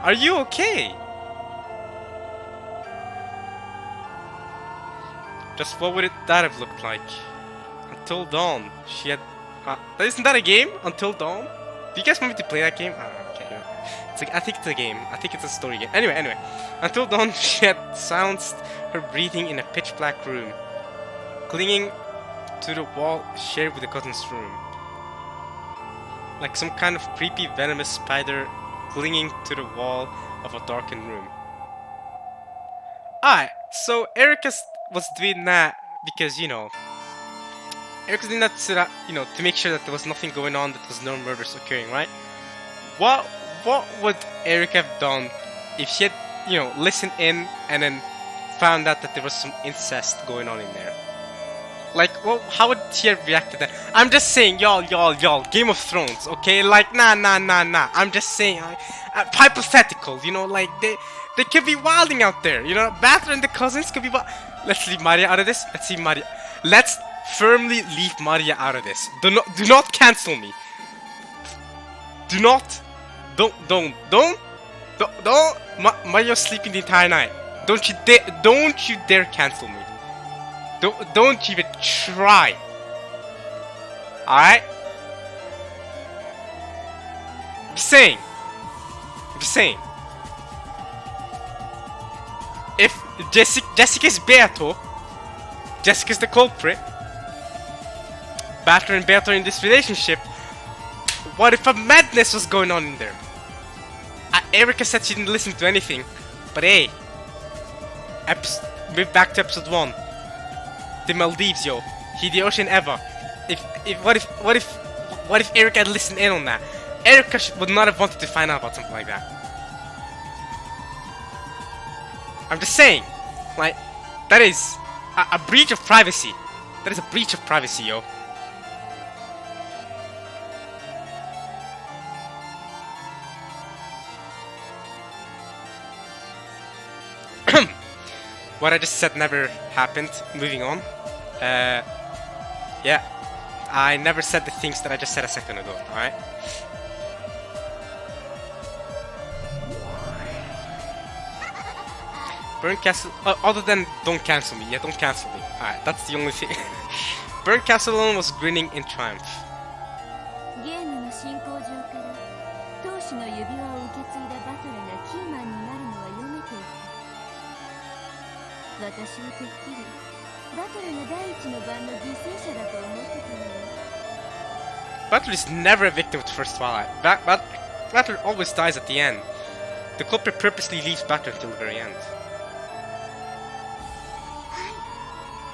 B: Are you okay? Just what would that have looked like? Until Dawn, she had... isn't that a game? Until Dawn? Do you guys want me to play that game? Okay, yeah. It's like, I think it's a game. I think it's a story game. Anyway. Until Dawn, she had silenced her breathing in a pitch black room, clinging to the wall shared with the cousin's room. Like some kind of creepy venomous spider clinging to the wall of a darkened room. Alright, so Erica was doing that because, you know, Erica's doing that so that, you know, to make sure that there was nothing going on, that there was no murders occurring, right? What would Erica have done if she had, you know, listened in and then found out that there was some incest going on in there? Like, well, how would she have reacted to that? I'm just saying, y'all, Game of Thrones, okay? Like, nah. I'm just saying, hypothetical, you know, like, they could be wilding out there, you know? Batra and the cousins could be Let's leave Maria out of this. Let's firmly leave Maria out of this. Do not cancel me. Don't. Maria's sleeping the entire night. Don't you dare cancel me. Don't even try. Alright? I'm just saying. If Jessica's Beato, Jessica's the culprit, Batra and Beato in this relationship, what if a madness was going on in there? Erica said she didn't listen to anything, but hey, move back to episode 1. The Maldives, yo. Hideyoshi and Eva. What if Erica had listened in on that? Erica would not have wanted to find out about something like that. I'm just saying, like, that is a breach of privacy. That is a breach of privacy, yo. What I just said never happened. Moving on. Yeah. I never said the things that I just said a second ago, alright? Burn Castle... other than don't cancel me. Yeah, don't cancel me. Alright, that's the only thing. Burn Castle alone was grinning in triumph.
A: ゲームの進行上から当主の指輪を受け継いだバトルがキーマンになるのは読めていた。私はてっきりバトルの第一の番の犠牲者だと思ってたのよ。
B: Butler is never a victim at first twilight. Butler always dies at the end. The culprit purposely leaves Butler until the very end.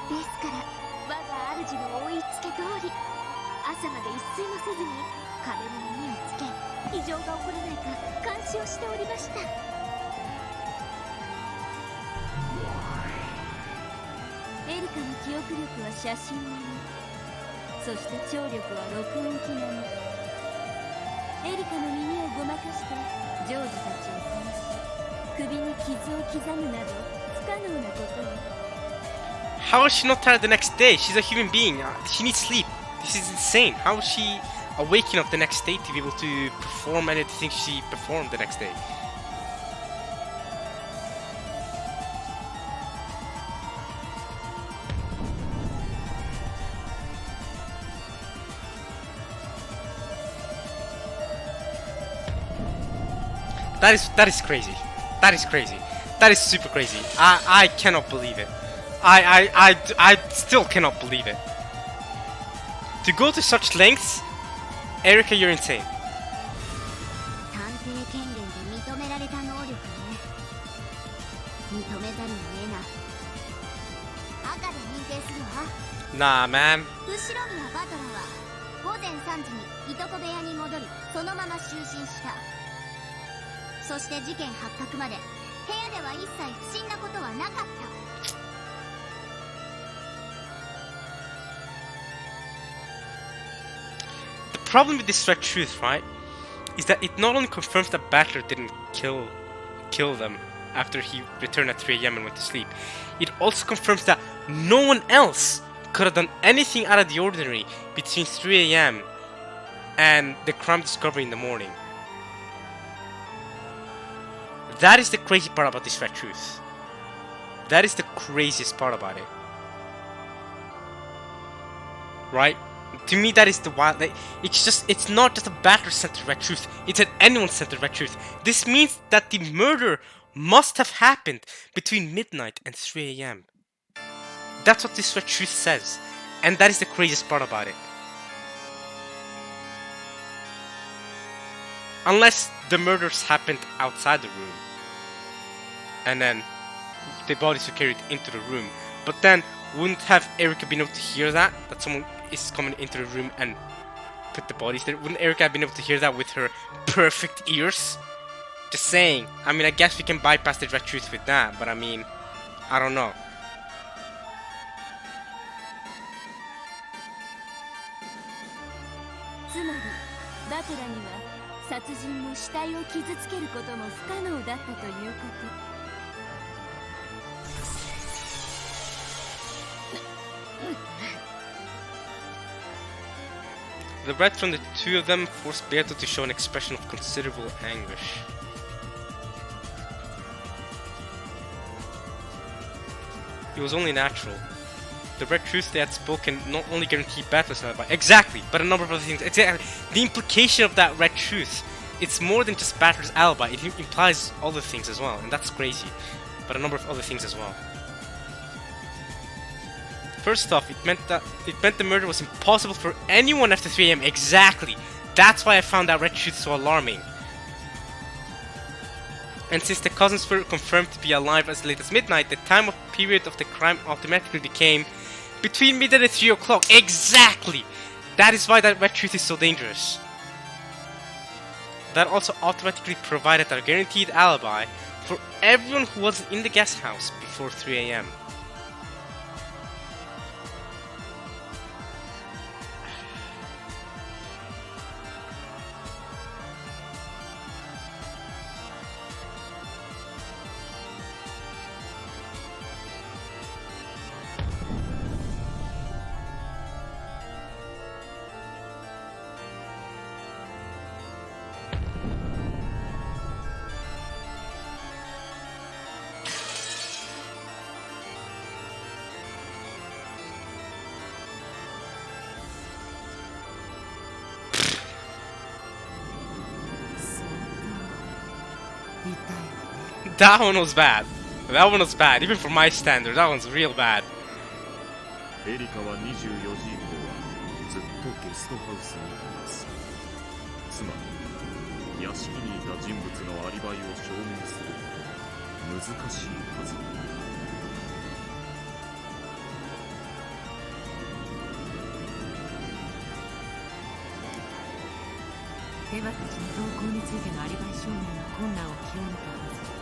A: ですから我が主の追いつけ通り朝まで一睡もせずに壁に耳をつけ異常が起こらないか監視をしておりました。エリカの記憶力は写真並み、そして聴力は録音機並み。エリカの耳をごまかしてジョージたちを殺し首に傷を刻むなど不可能なことよ。
B: How is she not tired the next day? She's a human being. She needs sleep. This is insane. How is she waking up the next day to be able to perform anything she performed the next day? That is crazy. That is crazy. That is super crazy. I cannot believe it. I still cannot believe it. To go to such lengths, Erica, you're insane.
E: 探偵権限で認められた能力ね。認めざるを得ない。赤で認定するわ。
B: Nah, man.
E: 後ろにはバトラーは午前3時にいとこ部屋に戻り、そのまま就寝した。そして事件発覚まで部屋では一切不審なことはなかった。
B: The problem with this Red Truth, right, is that it not only confirms that Battler didn't kill them after he returned at 3 AM and went to sleep, it also confirms that no one else could have done anything out of the ordinary between 3 AM and the crime discovery in the morning. That is the crazy part about this Red Truth. That is the craziest part about it. Right? To me, that is the wild. Like, it's not just a batter-centered Red Truth. It's an anyone-centered Red Truth. This means that the murder must have happened between midnight and 3 a.m. That's what this Red Truth says. And that is the craziest part about it. Unless the murders happened outside the room. And then the bodies were carried into the room. But then, wouldn't have Erica been able to hear that? That someone is coming into the room and put the bodies there? Wouldn't Erica have been able to hear that with her perfect ears? Just saying. I mean, I guess we can bypass the Red Truth with that. But I mean, I don't know. The red from the two of them forced Beato to show an expression of considerable anguish. It was only natural. The red truth they had spoken not only guaranteed Beato's alibi, exactly, but a number of other things. Exactly. The implication of that red truth, it's more than just Beato's alibi, it implies other things as well, and that's crazy. But a number of other things as well. First off, it meant the murder was impossible for anyone after 3 a.m. Exactly. That's why I found that red truth so alarming. And since the cousins were confirmed to be alive as late as midnight, the time of period of the crime automatically became between midnight and 3 o'clock. Exactly. That is why that red truth is so dangerous. That also automatically provided a guaranteed alibi for everyone who was in the guest house before 3 a.m. That one was bad. That one was bad. Even for my standard, that one's real bad.
D: エリカは24時以降はずっとゲストハウスにいます。つまり屋敷にいた人物のアリバイを証明することは難しいはず。
C: エヴァたちの動向についてのアリバイ証明の困難を極めたはず。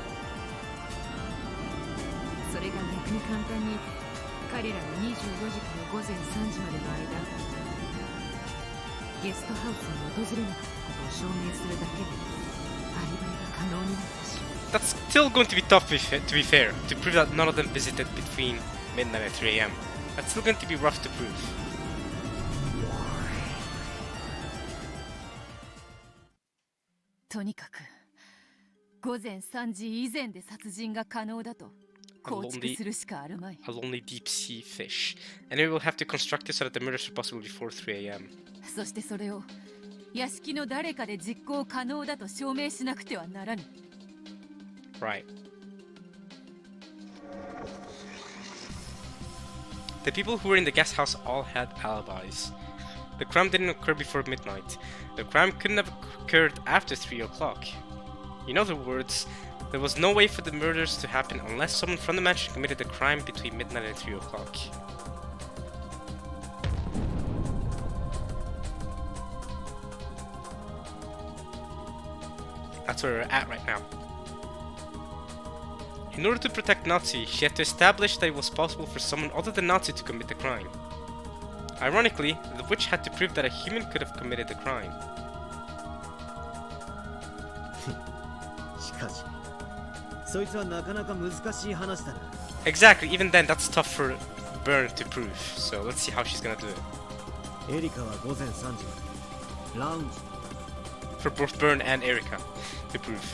C: それが逆に簡単に彼らが24時から午前3時までの間ゲストハウスに訪れなかったことを証明するだけでアリバイが可能になってしまう。
B: That's still going to be tough to be fair, to prove that none of them visited between midnight and 3 a.m. That's still going to be rough to prove.
C: とにかく午前3時以前で殺人が可能だと構築するしかあるまい。
B: A lonely deep sea fish. And we will have to construct it so that the murders are possible before 3 a.m.
C: そしてそれを屋敷の誰かで実行可能だと証明しなくてはならぬ。
B: Right. The people who were in the guest house all had alibis. The crime didn't occur before midnight. The crime couldn't have occurred after 3 o'clock. In other words, there was no way for the murders to happen unless someone from the mansion committed the crime between midnight and 3 o'clock. That's where we're at right now. In order to protect Nazi, she had to establish that it was possible for someone other than Nazi to commit the crime. Ironically, the witch had to prove that a human could have committed the crime. Exactly, even then that's tough for Byrne to prove, so let's see how she's gonna do it.
F: ラウン
B: For both Burn and Erika to prove.
F: ジ、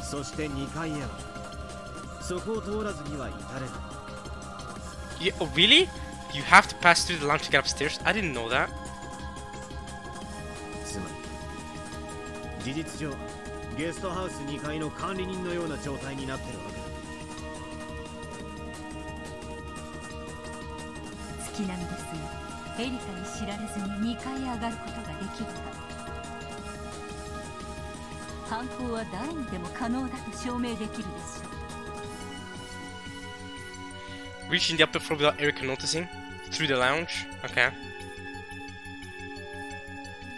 F: そして2階へはそこを通らずには至れない。
B: Yeah, oh, really? You have to pass through the lounge to get upstairs? I didn't know that.
F: つまり事実上ゲストハウス2階の管理人のような状態になってるわけだ。
C: 月並みですがエリカに知られずに2階へ上がることができるか。犯行は誰にでも可能だと証明できるでしょう。
B: Reaching the upper floor without Erika noticing? Through the lounge? Okay.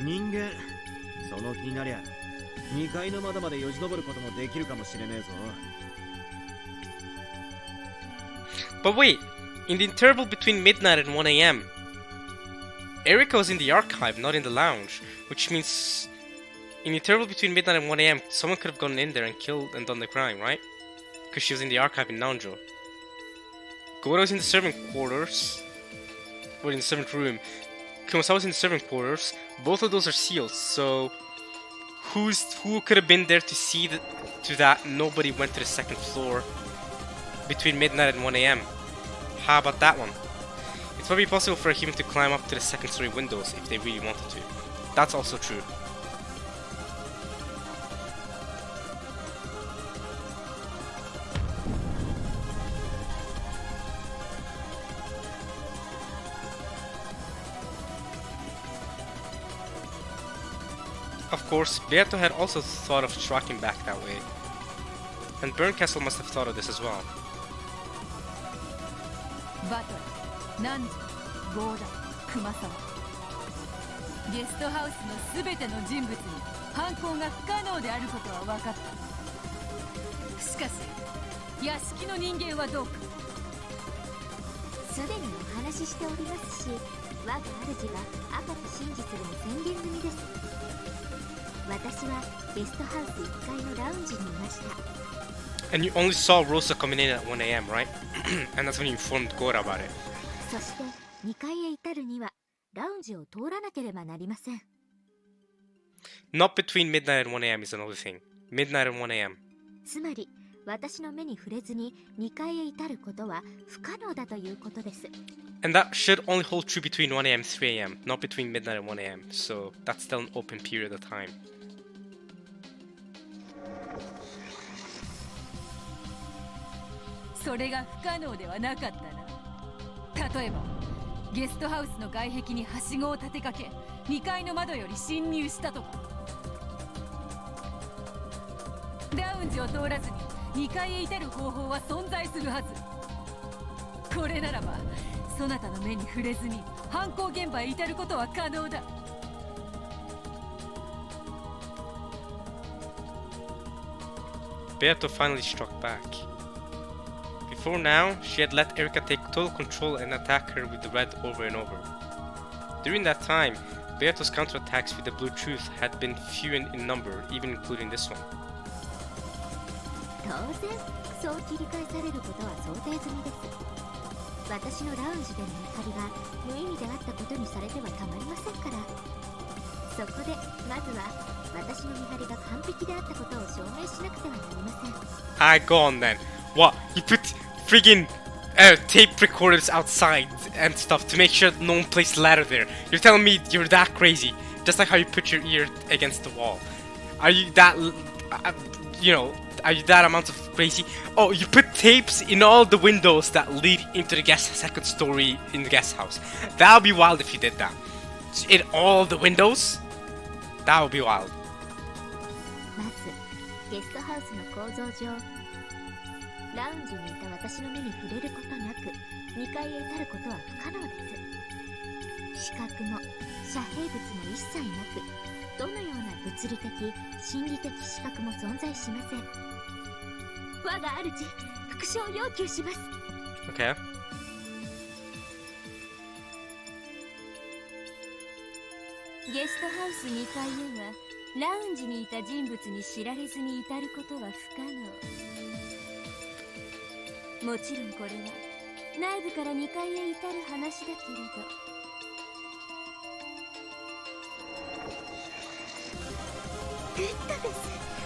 F: 人間その気になりゃ2階の窓までよじ登ることもできるかもしれねえぞ。
B: But wait, in the interval between midnight and 1 a.m., Erika was in the archive, not in the lounge, which means in the interval between midnight and 1 a.m., someone could have gone in there and killed and done the crime, right? Because she was in the archive in Nanjo. Goro was in the servant quarters, or in the servant room. Kumasawa was in the servant quarters. Both of those are sealed, so who could have been there to see to that nobody went to the second floor between midnight and 1 a.m.? How about that one? It's probably possible for a human to climb up to the second story windows if they really wanted to. That's also true. Of course, Beato had also thought of tracking back that way. And Burncastle must have thought of this as well.
C: バトル、ナンジ、ゴーダ、熊沢。ゲストハウスのすべての人物に犯行が不可能であることは分かった。しかし、屋敷の人間はどうか。
E: すでにお話ししておりますし、我が主が赤き真実でも宣言済みです。私はゲストハウス1階のラウンジにいました。
B: And you only saw Rosa coming in at 1 a.m., right? And that's when you informed Gora about it.
E: そして2階へ至るにはラウンジを通らなければなりません。
B: Not between midnight and 1 a.m. is another thing. Midnight and 1 a.m.
E: つまり私の目に触れずに2階へ至ることは不可能だということです。
B: And that should only hold true between 1 a.m. and 3 a.m., not between midnight and 1 a.m. So that's still an open period of time.
C: それが不可能ではなかったな。例えばゲストハウスの外壁にはしごを立てかけ2階の窓より侵入したとか。ラウンジを通らずに2階へ至る方法は存在するはず。これならばそなたの目に触れずに犯行現場へ至ることは可能だ。
B: Beato finally struck back. Before now, she had let Erika take total control and attack her with the red over and over. During that time, Beato's counterattacks with the blue truth had been few in number, even including this one.
E: 当然そう切り返されることは想定済みです。私のラウンジでの見張りが無意味であったことにされてはたまりませんから。そこでまずは私の見張りが完璧であったことを証明しなくてはなりません。
B: Alright, go on then. What? You put friggin' tape recorders outside and stuff to make sure that no one placed ladder there. You're telling me you're that crazy, just like how you put your ear against the wall. Are you that, are you that amount of crazy? Oh, you put tapes in all the windows that lead into the second story in the guest house. That would be wild if you did that. In all the windows? That would be wild.
E: まずゲストハウスの構造上、ラウンジにいた私の目に触れることなく2階へ至ることは不可能です。視覚も遮蔽物も一切なく、どのような物理的心理的視覚も存在しません。我が主、復讐を要求します。
B: Okay.
A: ゲストハウス2階へはラウンジにいた人物に知られずに至ることは不可能。もちろんこれは内部から2階へ至る話だけれど。
E: グッドです、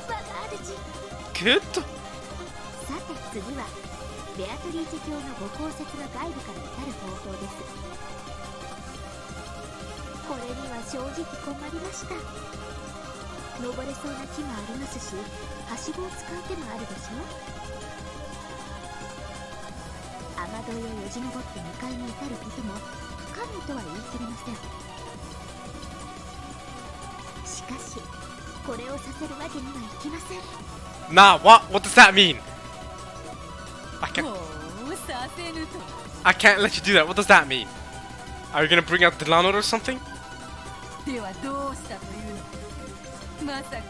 E: 我が主。
B: Good?
A: さて次はベアトリーチェ卿のご公設の外部から至る方法です。これには正直困りました。登れそうな木もありますし、はしごを使う手もあるでしょう。雨どいをよじ登って2階に至ることも不可能とは言い切れません。しかしこれをさせるわけにはいきません。
B: Nah, what does that mean? I
C: もうさせぬと。
B: can't let you do that. What does that mean? Are you gonna bring out the landlord or something?
C: ではどうしたというの。まさか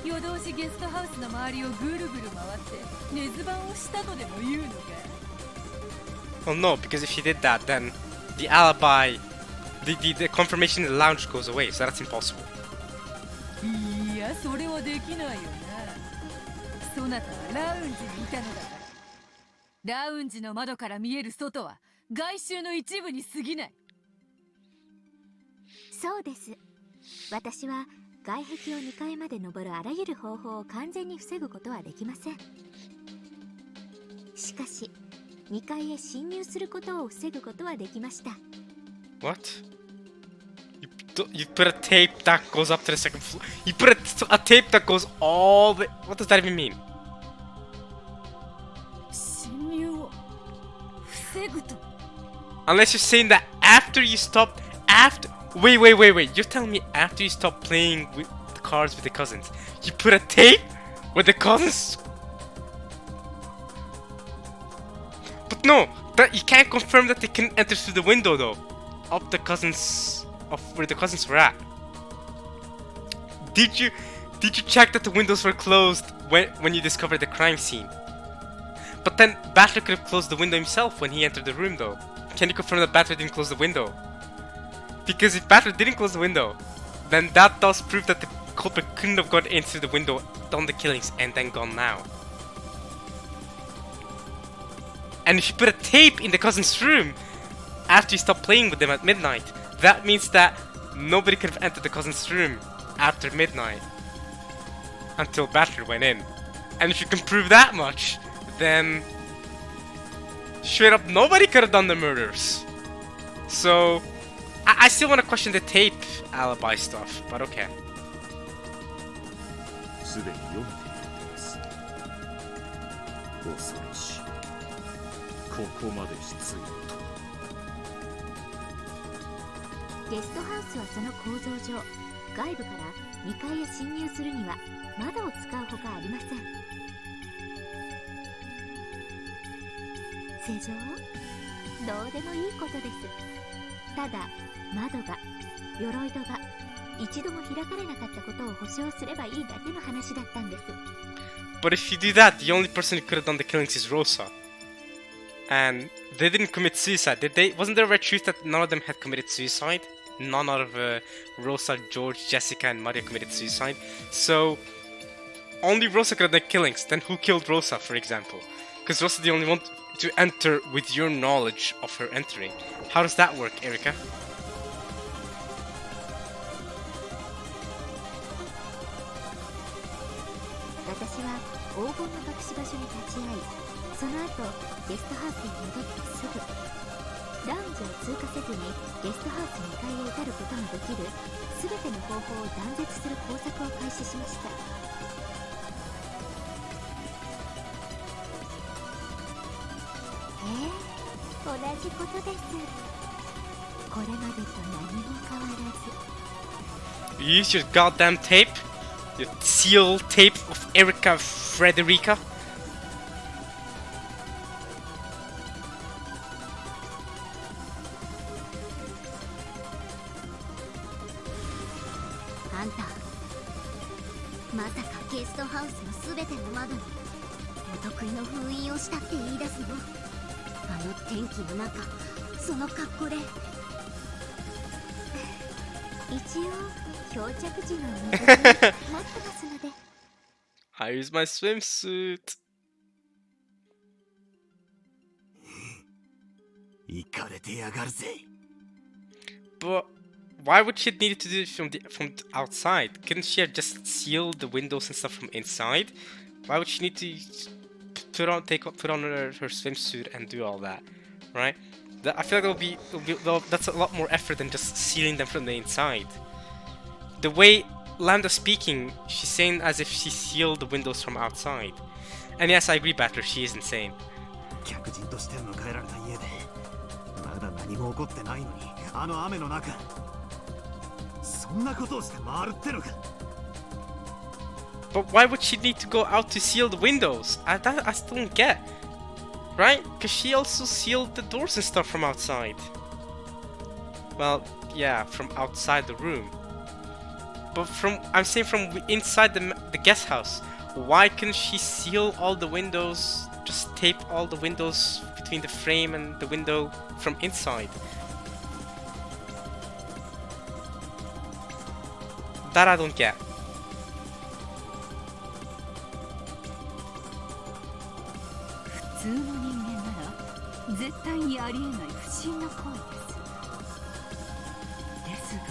C: 夜通しゲストハウスの周りをぐるぐる回って根津番をしたとでも言うのか。
B: Well, no, because if you did that, then the alibi, the confirmation in the lounge goes away, so that's impossible.
C: いや、それはできないよな。そなたはラウンジにいたのだから。ラウンジの窓から見える外は外周の一部に過ぎない。
A: そうです。私は外壁を2階まで登るあらゆる方法を完全に防ぐことはできません。しかし2階へ侵入することを防ぐことはできました。
B: What? You put a tape that goes up to the second floor. You put a tape that goes all the. What does that even mean?
C: 侵入を防ぐと。
B: Unless you're saying that after you stop, after. Wait. You're telling me after you stop playing with the cards with the cousins, you put a tape with the cousins? But no, that you can't confirm that they can enter through the window though. Of the cousins, of where the cousins were at. Did you check that the windows were closed when you discovered the crime scene? But then Battler could have closed the window himself when he entered the room though. Can you confirm that Battler didn't close the window? Because if Battler didn't close the window, then that does prove that the culprit couldn't have got in through the window, done the killings, and then gone now. And if you put a tape in the cousin's room after you stop playing with them at midnight, that means that nobody could have entered the cousin's room after midnight until Battler went in. And if you can prove that much, then straight up nobody could have done the murders. So I still want to question the tape alibi stuff, but okay.
D: すでに読めているのです。恐ろしい。ここまで必要と。
A: ゲストハウスはその構造上、外部から2階へ侵入するには窓を使うほかありません。正常？どうでもいいことです。ただ窓が、鎧戸が一度も開かれなかったことを保証すればいいだけの話だったんです。
B: But if you do that, the only person who could have done the killings is Rosa. And they didn't commit suicide, did they? Wasn't there a truth that none of them had committed suicide? None out of Rosa, George, Jessica, and Maria committed suicide. So only Rosa could have done killings. Then who killed Rosa, for example? Because Rosa's the only one to enter with your knowledge of her entering. How does that work, Erika?
A: 私は黄金の隠し場所に立ち会い、その後ゲストハウスに戻ってすぐラウンジを通過せずにゲストハウス2階へ至ることのできる全ての方法を断絶する工作を開始しました。同じことです。これまでと何も変わらず。
B: You use your goddamn tape? Your seal tape of Erika Frederica?
E: あんた、まさかゲストハウスの全ての窓にお得意の封印をしたって言い出すの？あの天気の中、その格好で。
A: 一応漂着時の水着持ってますので。
B: I use my swimsuit.
F: イかれてやがるぜ。
B: But why would she need to do it from the outside? Couldn't she have just sealed the windows and stuff from inside? Why would she need to put on her swimsuit and do all that, right? I feel like that's a lot more effort than just sealing them from the inside. The way Lambda's speaking, she's saying as if she sealed the windows from outside. And yes, I agree, Battler, she is insane.
F: 客人として迎えられた家でまだ何も起こってないのにあの雨の中そんなことをして回るってのか
B: But why would she need to go out to seal the windows? I still don't get. Right? Because she also sealed the doors and stuff from outside. Well, yeah, from outside the room. But I'm saying from inside the guest house. Why couldn't she seal all the windows, just tape all the windows between the frame and the window from inside? That I don't get.
C: 普通の人間なら絶対にありえない不審な行為ですが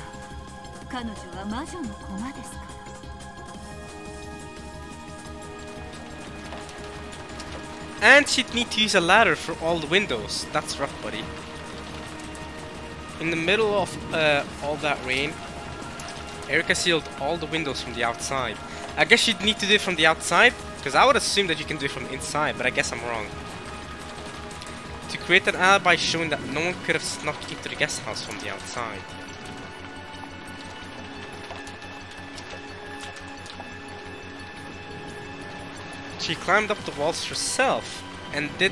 C: 彼女は魔女の駒ですから
B: And she'd need to use a ladder for all the windows. That's rough, buddy. In the middle of all that rain, Erika sealed all the windows from the outside. I guess you'd need to do it from the outside, because I would assume that you can do it from the inside, but I guess I'm wrong. To create an alibi showing that no one could have snuck into the guest house from the outside. She climbed up the walls herself and did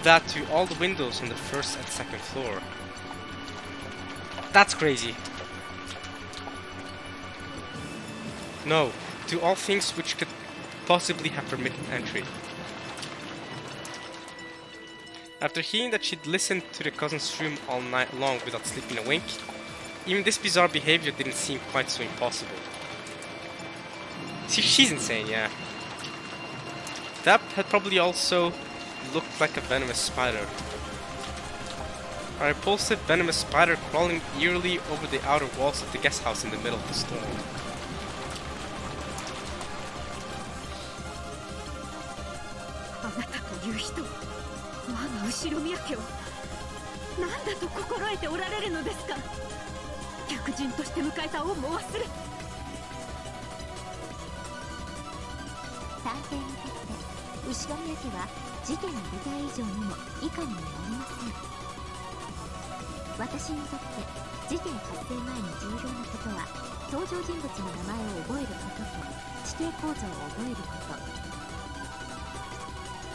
B: that to all the windows on the first and second floor. That's crazy. No, to all things which could possibly have permitted entry. After hearing that she'd listened to the cousin's room all night long without sleeping a wink, even this bizarre behavior didn't seem quite so impossible. See, she's insane, yeah. That had probably also looked like a venomous spider. A repulsive venomous spider crawling eerily over the outer walls of the guest house in the middle of the storm.
C: あなたという人は我が後宮家を何だと心得ておられるのですか客人として迎えた恩も忘れ
A: 探偵にとって後宮家は事件の舞台以上にも以下にもなりません。私にとって事件発生前に重要なことは登場人物の名前を覚えることと地形構造を覚えること、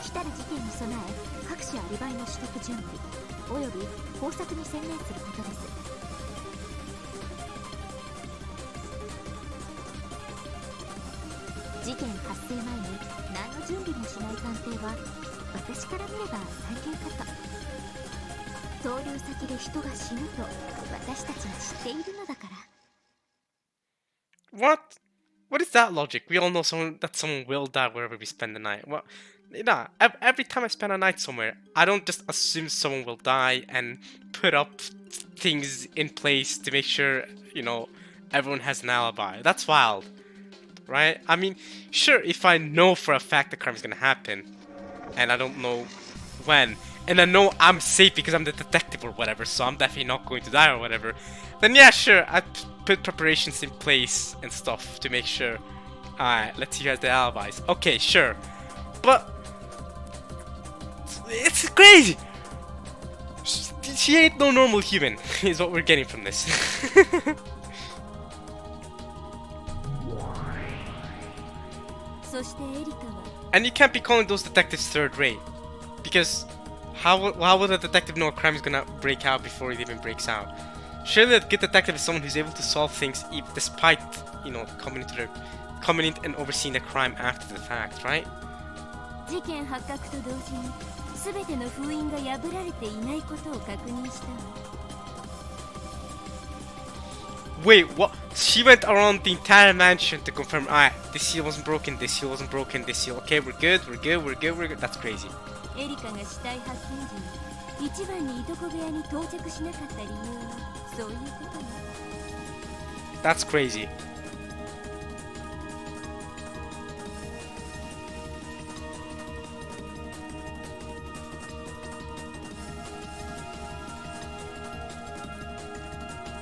A: 来たる事件に備え各種アリバイの取得準備および工作に専念することです。事件発生前に何の準備もしない探偵は私から見れば最低かと。投留先で人が死ぬと私たちは知っているのだから。
B: What? What is that logic? We all know that someone will die wherever we spend the night. Well, nah, every time I spend a night somewhere, I don't just assume someone will die and put up things in place to make sure, you know, everyone has an alibi. That's wild, right? I mean, sure, if I know for a fact the crime is gonna happen, and I don't know when, and I know I'm safe because I'm the detective or whatever, so I'm definitely not going to die or whatever, then yeah, sure, I put preparations in place and stuff to make sure. Alright, let's see who has the alibis. Okay, sure. But it's crazy! She ain't no normal human, is what we're getting from this. And you can't be calling those detectives third rate. Because how would a detective know a crime is gonna break out before it even breaks out? Surely a good detective is someone who's able to solve things despite, you know, coming in and overseeing the crime after the fact, right?
A: 事件発覚と同時に全ての封印が破られていないことを確認したわ。
B: Wait, what? She went around the entire mansion to confirm, alright, this seal wasn't broken, this seal wasn't broken, this seal, okay, we're good, we're good, we're good, we're good. That's crazy.
A: エリカが死体発見時に一番にいとこ部屋に到着しなかった理由はそういうことね。
B: That's crazy.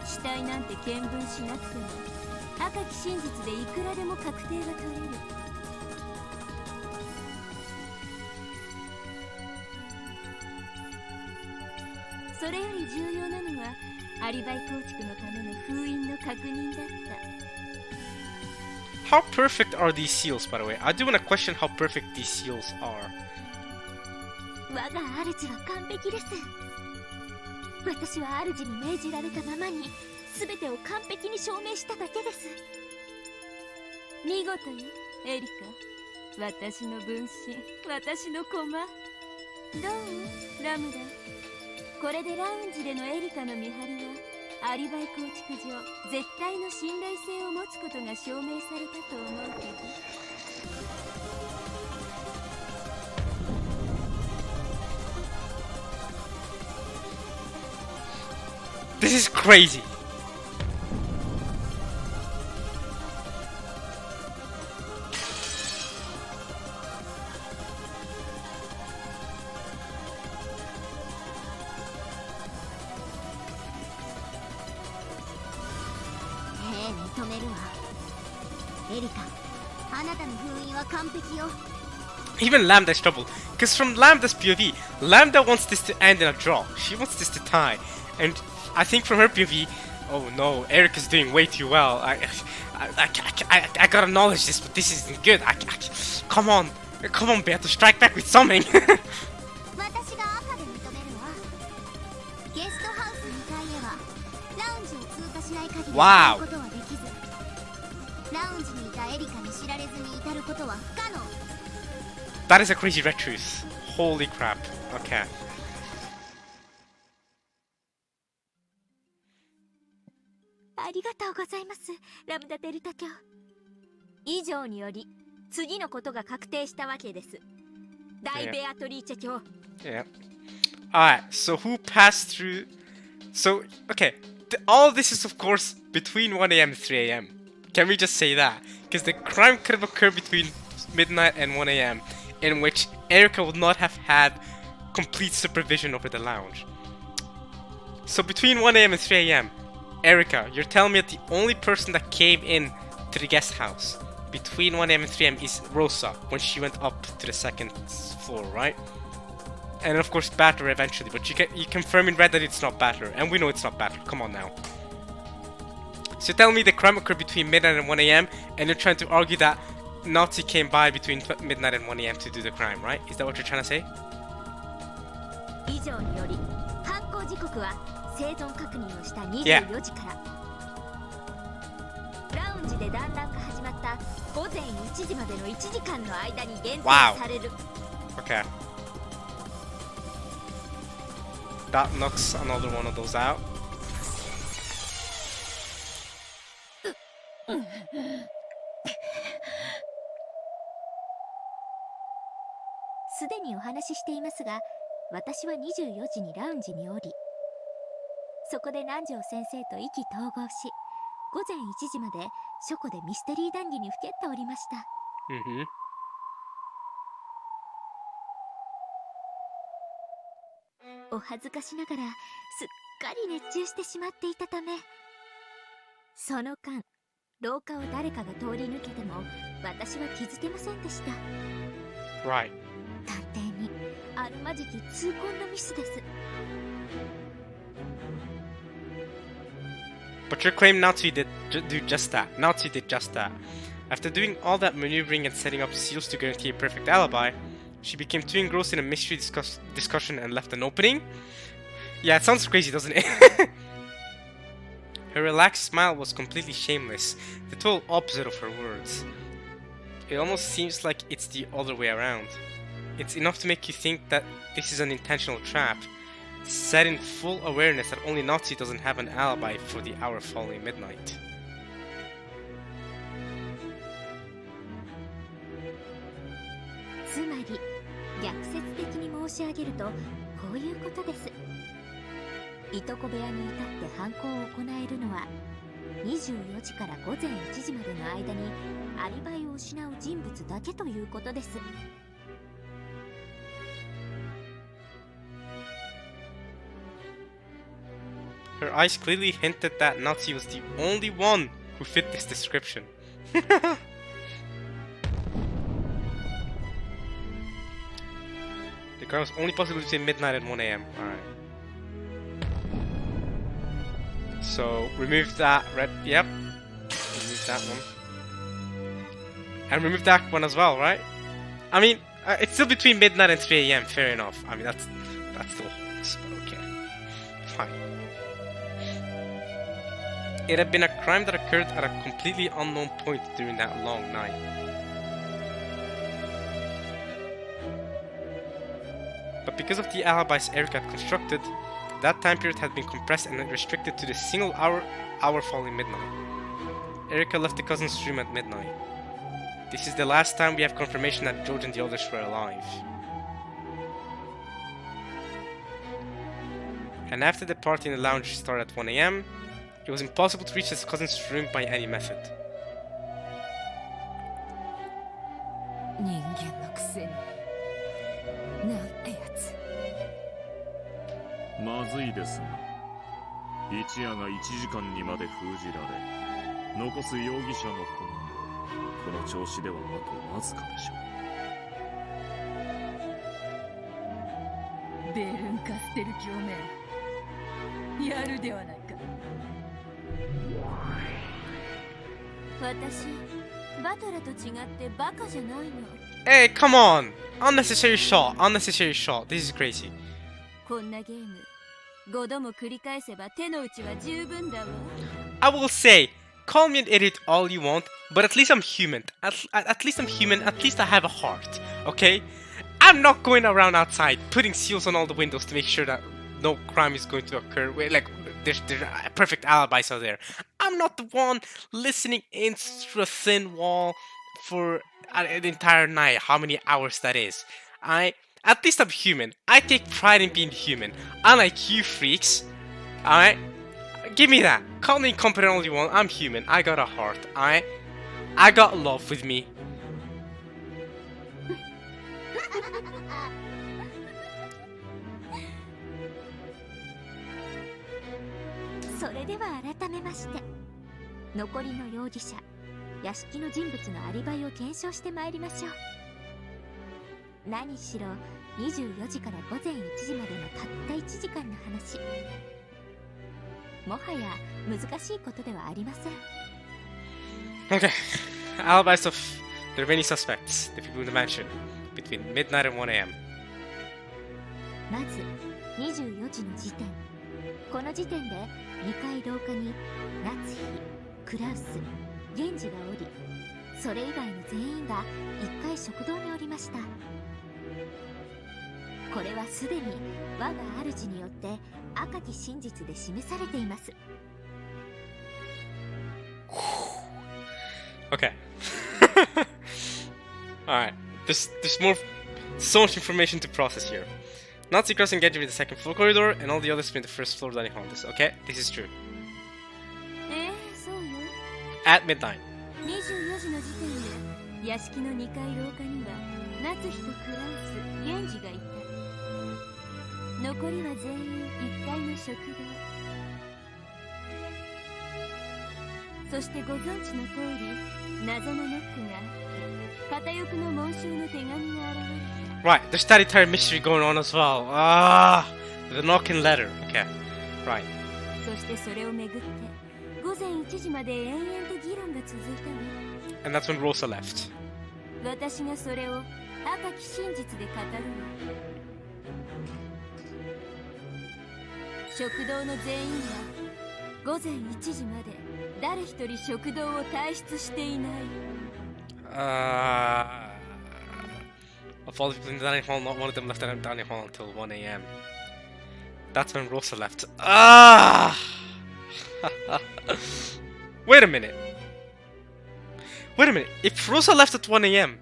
A: 死体なんて見分しなくても赤き真実でいくらでも確定が取れる。それより重要なのはアリバイ構築のための封印の確認だった。
B: How perfect are these seals, by the way? I do want to question how perfect these seals are.
A: 我が主は完璧です。私は主に命じられたままに全てを完璧に証明しただけです。見事よエリカ、私の分身、私の駒。どうラムダ。これでラウンジでのエリカの見張りはアリバイ構築上絶対の信頼性を持つことが証明されたと思うけど。
B: This is crazy.
E: Hey, 認めるわ。エリカ、あなたの封印は完璧よ。
B: Even Lambda's trouble, because from Lambda's POV, Lambda wants this to end in a draw. She wants this to tie, and I think from her POV, oh no, Eric is doing way too well. I gotta acknowledge this, but this isn't good. Come on, Beato, strike back with something.
E: 私が赤で認めるわ。ゲストハウス2階へはラウンジを通過しない限り行くことはできず、ラウンジにいたエリカに知られずに至ることは不可能。
B: That is a crazy red truth. Holy crap. Okay.
A: ありがとうございます、ラムダデルタ卿。以上により次のことが確定したわけです。大ベアトリーチェ卿。
B: Yeah. Alright, so who passed through? So, okay. All of this is, of course, between 1 a.m. and 3 a.m. Can we just say that? Because the crime could have occurred between midnight and 1 a.m. in which Erica would not have had complete supervision over the lounge. So between 1 a.m. and 3 a.m., Erica, you're telling me that the only person that came in to the guest house between 1 a.m. and 3 a.m. is Rosa when she went up to the second floor, right? And of course Batter eventually, but you confirm in red that it's not Batter, and we know it's not Batter. Come on now. So tell me the crime occurred between midnight and 1 a.m. and you're trying to argue that Nazi came by between midnight and 1 a.m. to do the crime, right? Is that what you're trying to say?
A: 以上により犯行時刻は生存確認をした24時から、ラウンジで団らんが始まった午前1時までの1時間の間に限定される。
B: Okay. That knocks another one of those out.
A: すでにお話ししていますが、私は24時にラウンジに降り、そこで南條先生と意気投合し、午前1時まで書庫でミステリー談義にふけっておりました。お恥ずかしながらすっかり熱中してしまっていたため、その間廊下を誰かが通り抜けても私は気づけませんでした。
B: Right.
A: 探偵にあるまじき痛恨のミスです。
B: But your claim Nazi did do just that. Nazi did just that. After doing all that maneuvering and setting up seals to guarantee a perfect alibi, she became too engrossed in a mystery discussion and left an opening? Yeah, it sounds crazy, doesn't it? Her relaxed smile was completely shameless, the total opposite of her words. It almost seems like it's the other way around. It's enough to make you think that this is an intentional trap, set in full awareness that only Nazi doesn't have an alibi for the hour following midnight.
A: つまり逆説的に申し上げるとこそういうことです。いとこ部屋に至って犯行を行えるのは24時から午前1時までの間にアリバイを失う人物だけということです。
B: Her eyes clearly hinted that Nazi was the only one who fit this description. The crime was only possible between midnight and 1 a.m. Alright. So, remove that red. Yep. Remove that one. And remove that one as well, right? I mean, it's still between midnight and 3 a.m. Fair enough. I mean, that's still holds, but okay. Fine. It had been a crime that occurred at a completely unknown point during that long night. But because of the alibis Erica had constructed, that time period had been compressed and restricted to the single hour following midnight. Erica left the cousin's room at midnight. This is the last time we have confirmation that George and the others were alive. And after the party in the lounge started at 1 a.m., it was impossible to reach his cousin's room by any method.
C: 人間のくせになんてやつ。
D: まずいですが、一夜が1時間にまで封じられ、残す容疑者の今後、この調子ではあとわずかでしょ
C: ベルンカステル教名やるではないか。
A: 私、バトラと違ってバカじゃないの。
B: Hey, come on! Unnecessary shot, unnecessary shot. This is crazy.
A: こんなゲーム、5度も繰り返せば手の内は十分だわ。
B: I will say, call me an idiot all you want, but at least I'm human. At least I'm human, at least I have a heart, okay? I'm not going around outside putting seals on all the windows to make sure that no crime is going to occur. Like, there's perfect alibis out there. I'm not the one listening in through a thin wall for an entire night, how many hours that is. At least I'm human. I take pride in being human. Unlike you freaks. Alright? Give me that. Call me incompetent all you want. I'm human. I got a heart. Alright? I got love with me.
A: それでは改めまして、残りの容疑者、屋敷の人物のアリバイを検証してまいりましょう。何しろ24時から午前1時までのたった1時間の話。もはや難しいことではありません。
B: Okay. Alibis of the remaining suspects, the people in the mansion, between midnight and 1 a.m.
A: まず24時の時点。この時点で2階廊下に夏日、クラウス、源氏がおり、それ以外の全員が1階食堂におりました。これはすでに我が主によって赤き真実で示されています。
B: Okay. Alright. There's so much information to process here. Nazi crossing Genji in the second floor corridor, and all the others in the first floor dining hall. Okay, this is true.
A: そうよ。
B: At midnight.
A: 24時の時点で屋敷の2階廊下には夏日とクラウス、源氏がいた。残りは全員1階の食堂。そしてご存知の通り、謎のノックがあって、片翼の紋章の手紙が現れた。
B: Right, there's that entire mystery going on as well. The knocking letter. Okay, right.
A: そしてそれをめぐって午前1時まで延々と議論が続いたわ。
B: And that's when Rosa left.
A: 私がそれを赤き真実で語るわ。食堂の全員は午前1時まで誰一人食堂を退出していない。
B: Of all the people in the dining hall, not one of them left the dining hall until 1 a.m. That's when Rosa left. Wait a minute. If Rosa left at 1 a.m.,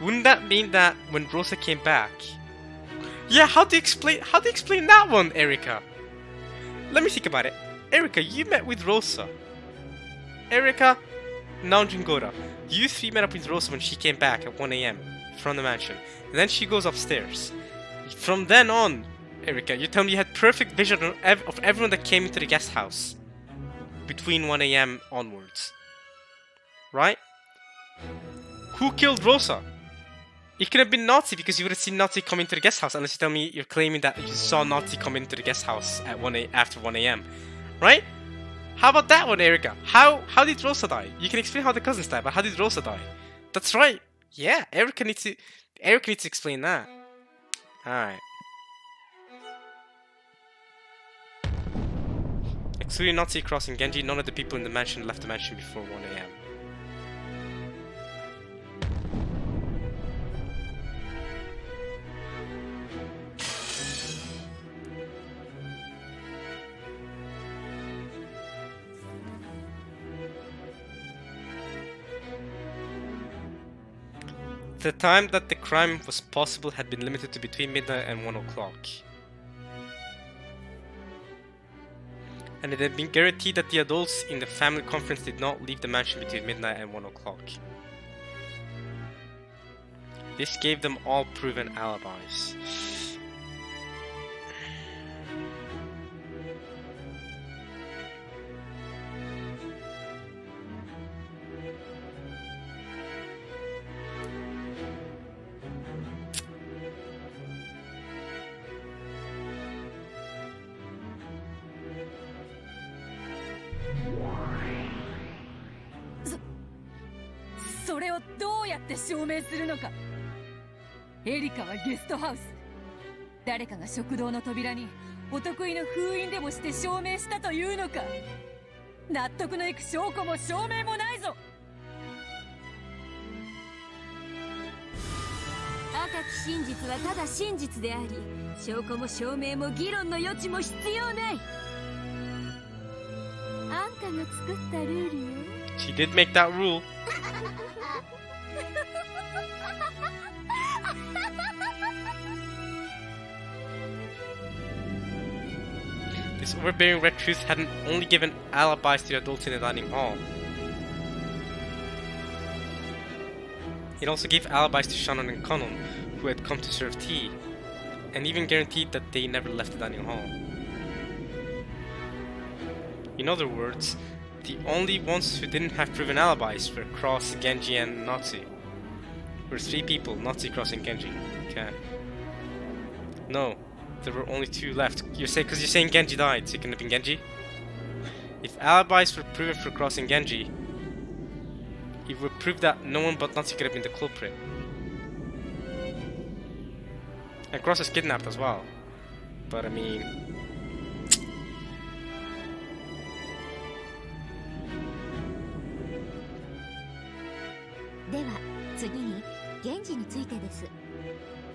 B: wouldn't that mean that when Rosa came back, Yeah, how do you explain that one, Erika? Let me think about it. Erika, you met with Rosa. Erika, Nanjingora. You three met up with Rosa when she came back at 1 a.m. from the mansion. And then she goes upstairs. From then on, Erika, you tell me you had perfect vision of everyone that came into the guest house between 1 a.m. onwards. Right? Who killed Rosa? It could have been Nazi because you would have seen Nazi come into the guest house, unless you tell me you're claiming that you saw Nazi come into the guest house at after 1 a.m. Right? How about that one, Erika? How did Rosa die? You can explain how the cousins died, but how did Rosa die? That's right. Yeah, Erika needs to explain that. Alright. Excluding Nazi crossing Genji, none of the people in the mansion left the mansion before 1 a.m. The time that the crime was possible had been limited to between midnight and 1 o'clock. And it had been guaranteed that the adults in the family conference did not leave the mansion between midnight and 1 o'clock. This gave them all proven alibis.
C: それをどうやって証明するのか。エリカはゲストハウス。誰かが食堂の扉にお得意の封印でもして証明したというのか。納得のいく証拠も証明もないぞ。赤き真実はただ真実であり、証拠も証明も議論の余地も必要ない。あんたが作ったルールよ。
B: She did make that rule. This overbearing red truth hadn't only given alibis to the adults in the dining hall. It also gave alibis to Shannon and Conan, who had come to serve tea, and even guaranteed that they never left the dining hall. In other words, the only ones who didn't have proven alibis were Cross, Genji, and Nazi. There were 3 people, Nazi, Cross, and Genji. Okay. No, there were only 2 left. Because you're saying Genji died, so it couldn't have been Genji? If alibis were proven for Cross and Genji, it would prove that no one but Nazi could have been the culprit. And Cross is kidnapped as well. But I mean...
A: では次に源氏についてです。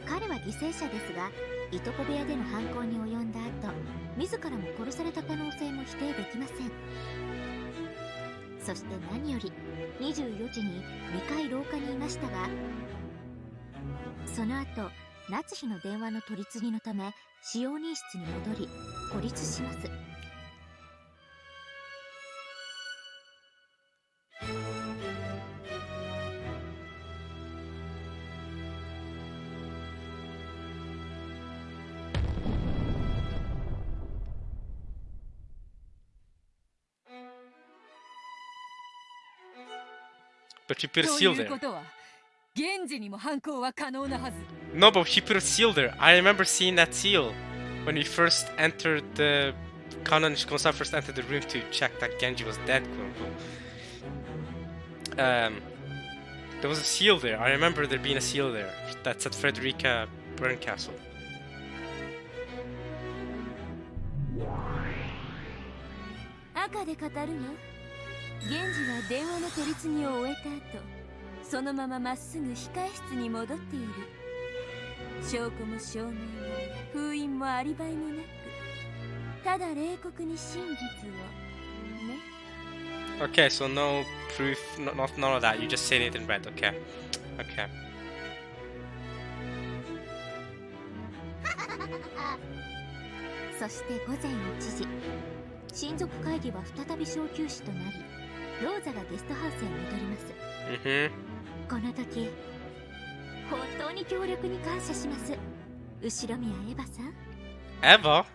A: 彼は犠牲者ですが、いとこ部屋での犯行に及んだ後、自らも殺された可能性も否定できません。そして何より24時に2階廊下にいましたが、その後夏日の電話の取り次ぎのため使用人室に戻り孤立します。
B: But she put a seal there. No, but she put a seal there. I remember seeing that seal when we first entered the... Kanan and Shikosa first entered the room to check that Genji was dead, quote unquote. There was a seal there. I remember there being a seal there. That's at Frederica Burncastle.
C: Akaで語るの。源氏は電話の取り次ぎを終えた後、そのまままっすぐ控え室に戻っている。証拠も証明も封印もアリバイもなく、ただ冷酷に真実をね。
B: Okay, so no proof, none of that. You just said it in red. Okay, okay.
A: そして午前1時、親族会議は再び小休止となり、ローザがゲストハウスへ戻ります。この時、本当に協力に感謝します。後ろ宮エヴァさん。
B: Eva?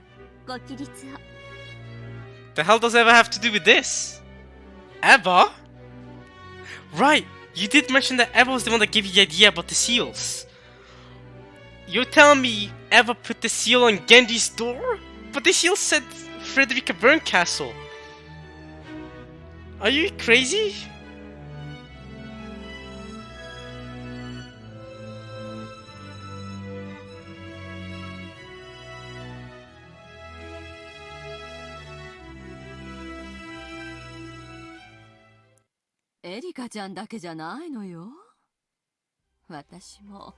A: ご起立を。
B: The hell does Eva have to do with this? Eva? Right, you did mention that Eva was the one that gave you the idea about the seals. You're telling me Eva put the seal on Genji's door? But the seal said Frederica Berncastle. Are you crazy?
C: 「エリカちゃんだけじゃないのよ。私も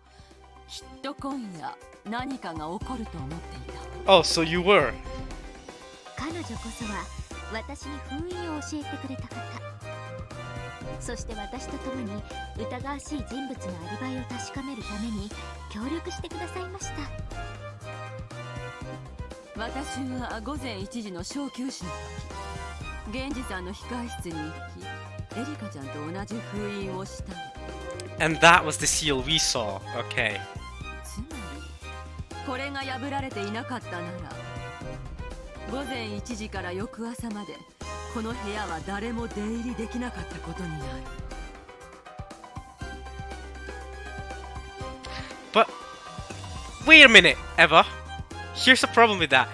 C: きっと今夜何かが起こると思っていた。
B: Oh, so you were.
A: 彼女こそは私に封印を教えてくれた方。そして私と共に疑わしい人物のアリバイを確かめるために協力してくださいました。
C: 私は午前1時の小休止の時、源氏さんの控室に行き、エリカちゃんと同じ封印をしたの。
B: And that was the seal we saw. Okay.
C: つまりこれが破られていなかったなら、午前1時から翌朝までこの部屋は誰も出入りできなかったことになる。
B: But wait a minute, Eva. Here's the problem with that.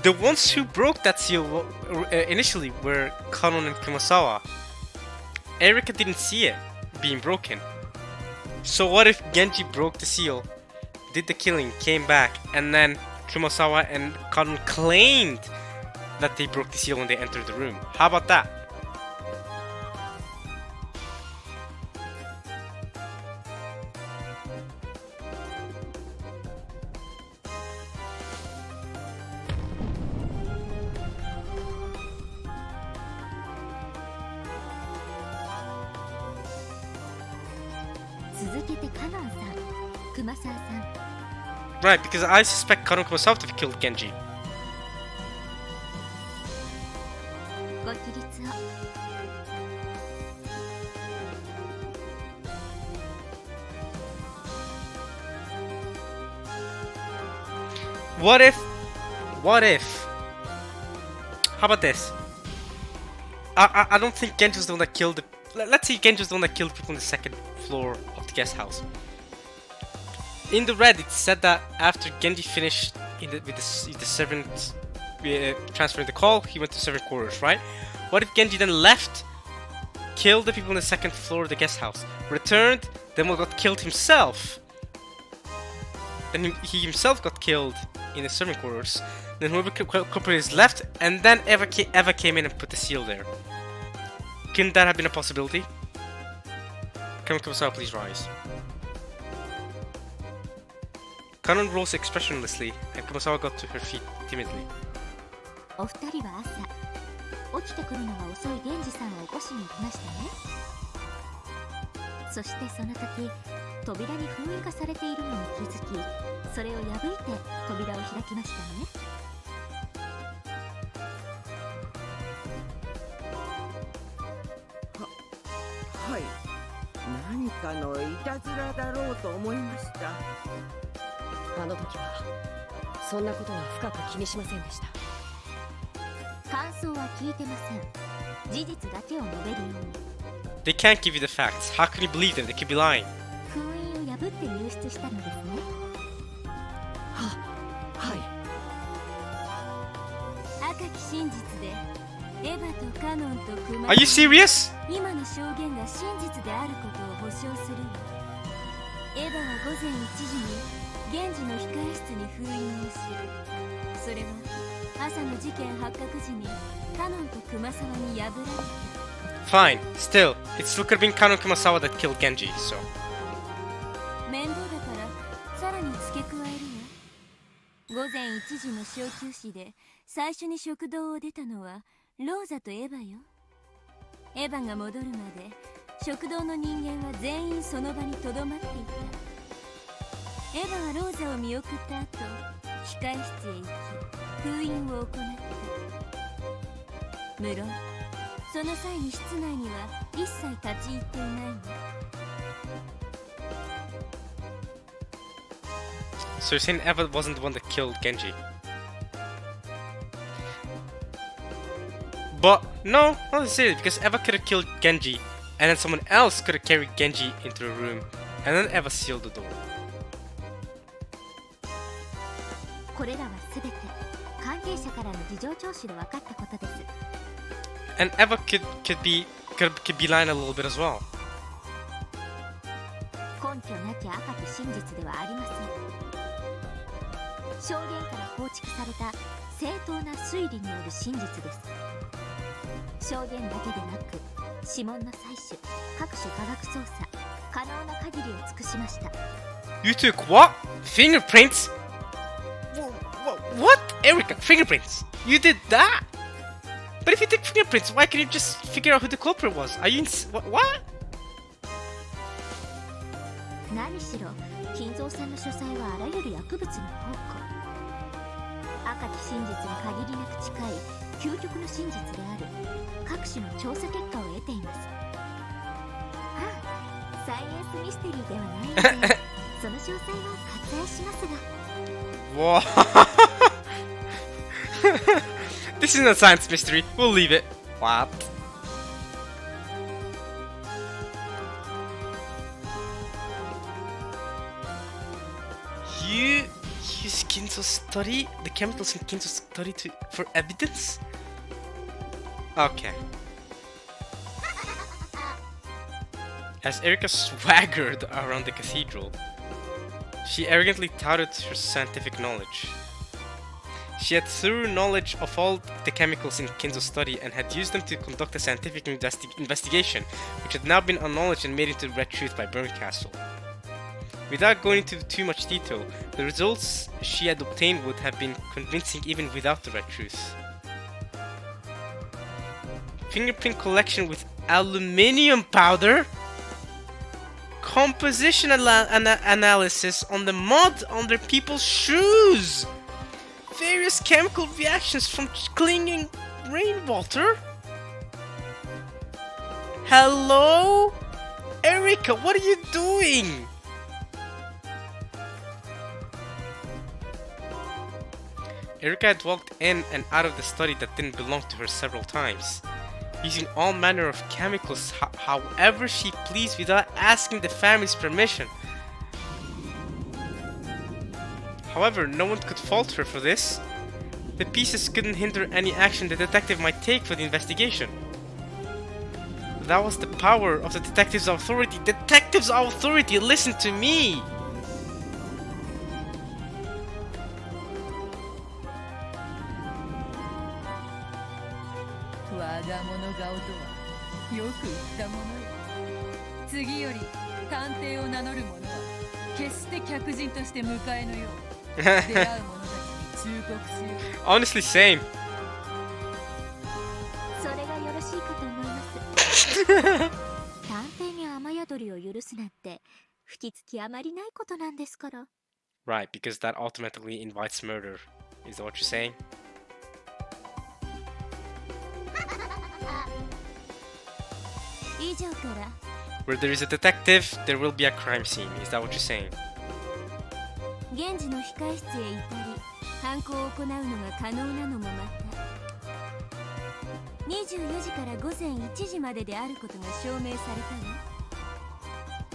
B: The ones who broke that seal initially were Kanon and Kumasawa. Erika didn't see it being broken. So what if Genji broke the seal, did the killing, came back, and then Kumasawa and Kanon claimed that they broke the seal when they entered the room? How about that? Right, because I suspect Kanon Kumasawa to have killed Genji. What if? How about this? I don't think Genji was the one that killed the... Let's say Genji was the one that killed people on the second floor of the guest house. In the Reddit, it said that after Genji finished with the servant transferring the call, he went to servant quarters, right? What if Genji then left, killed the people on the second floor of the guest house, returned, then got killed himself? Then he himself got killed in the servant quarters. Then whoever culprit is left, and then Eva came in and put the seal there. Couldn't that have been a possibility? Come on, please rise. Kanon rose expressionlessly, and Kumasawa got to her feet timidly.
A: お二人は朝、起きてくるのが遅い源氏さんを起こしに行きましたね。そしてその時、扉に封印がされているのに気づき、それを破いて扉を開きましたね。
H: はい。何かのいたずらだろうと思いました。
J: あの時はそんなことは深く気にしませんでした。
A: 感想は聞いてません。事実だけを述べるように。
B: They can't give you the facts. How can you believe them? They could be lying.
A: 封印を破って入室したのですね。
J: はい。
C: 赤き真実でエヴァとカノンとクマ
B: Are you serious?
C: 今の証言が真実であることを保証するわ。エヴァは午前1時に源氏の控室に封印をし、それは朝の事件発覚時にカノンとクマサワに破られた。
B: Fine. Still, it still could have been Kanon Kumasawa that killed Genji, so...
C: 面倒だからさらに付け加えるわ。午前1時の小休止で最初に食堂を出たのはローザとエヴァよ。エヴァが戻るまで食堂の人間は全員その場にとどまっていた。エヴァはローザを見送った後、控室へ行き、
A: 封印を行った。無論その際に室内には一切立ち入っていないわ。
B: So you're saying Eva wasn't the one that killed Genji? But no, not necessarily, because Eva could have killed Genji, and then someone else could have carried Genji into the room, and then Eva sealed the door.
A: これらはすべて関係者からの事情聴取で分かったことです。
B: And Eva could be lying a little bit as well.
A: 根拠なき赤き真実ではありません。証言から構築された正当な推理による真実です。証言だけでなく指紋の採取、各種科学捜査、可能な限りを尽くしました。
B: You took what? Fingerprints? What? Erica, fingerprints? You did that? But if you took fingerprints, why can't you just figure out who the culprit was? Are you what?
A: 何しろ金蔵さんの書斎はあらゆる薬物の宝庫。赤き真実に限りなく近い究極の真実である各種の調査結果を得ています。はあ、サイエンスミステリーではないのでその詳細は割愛しますが。
B: Whoa. This isn't a science mystery. We'll leave it. What? You use Kinzo study, the chemicals in Kinzo study for evidence? Okay. As Erika swaggered around the cathedral, she arrogantly touted her scientific knowledge. She had thorough knowledge of all the chemicals in Kinzo's study and had used them to conduct a scientific investigation, which had now been acknowledged and made into Red Truth by Burncastle. Without going into too much detail, the results she had obtained would have been convincing even without the Red Truth. Fingerprint collection with aluminium powder? Composition analysis on the mud under people's shoes! Various chemical reactions from clinging rainwater? Hello? Erika, what are you doing? Erika had walked in and out of the study that didn't belong to her several times, using all manner of chemicals however she pleased without asking the family's permission. However, no one could fault her for this. The pieces couldn't hinder any action the detective might take for the investigation. That was the power of the detective's authority. Detective's authority, listen to me! Honestly, same.
A: それがよろしいかと思います。探偵に雨宿りを許すなんて吹きつきあまりないことなんですから。
B: Right, because that automatically invites murder. Is that what you're saying? Where there is a detective, there will be a crime scene. Is that what you're saying?
A: 現時の控室へ至り、犯行を行うのが可能なのもまた、24時から午前1時までであることが証明された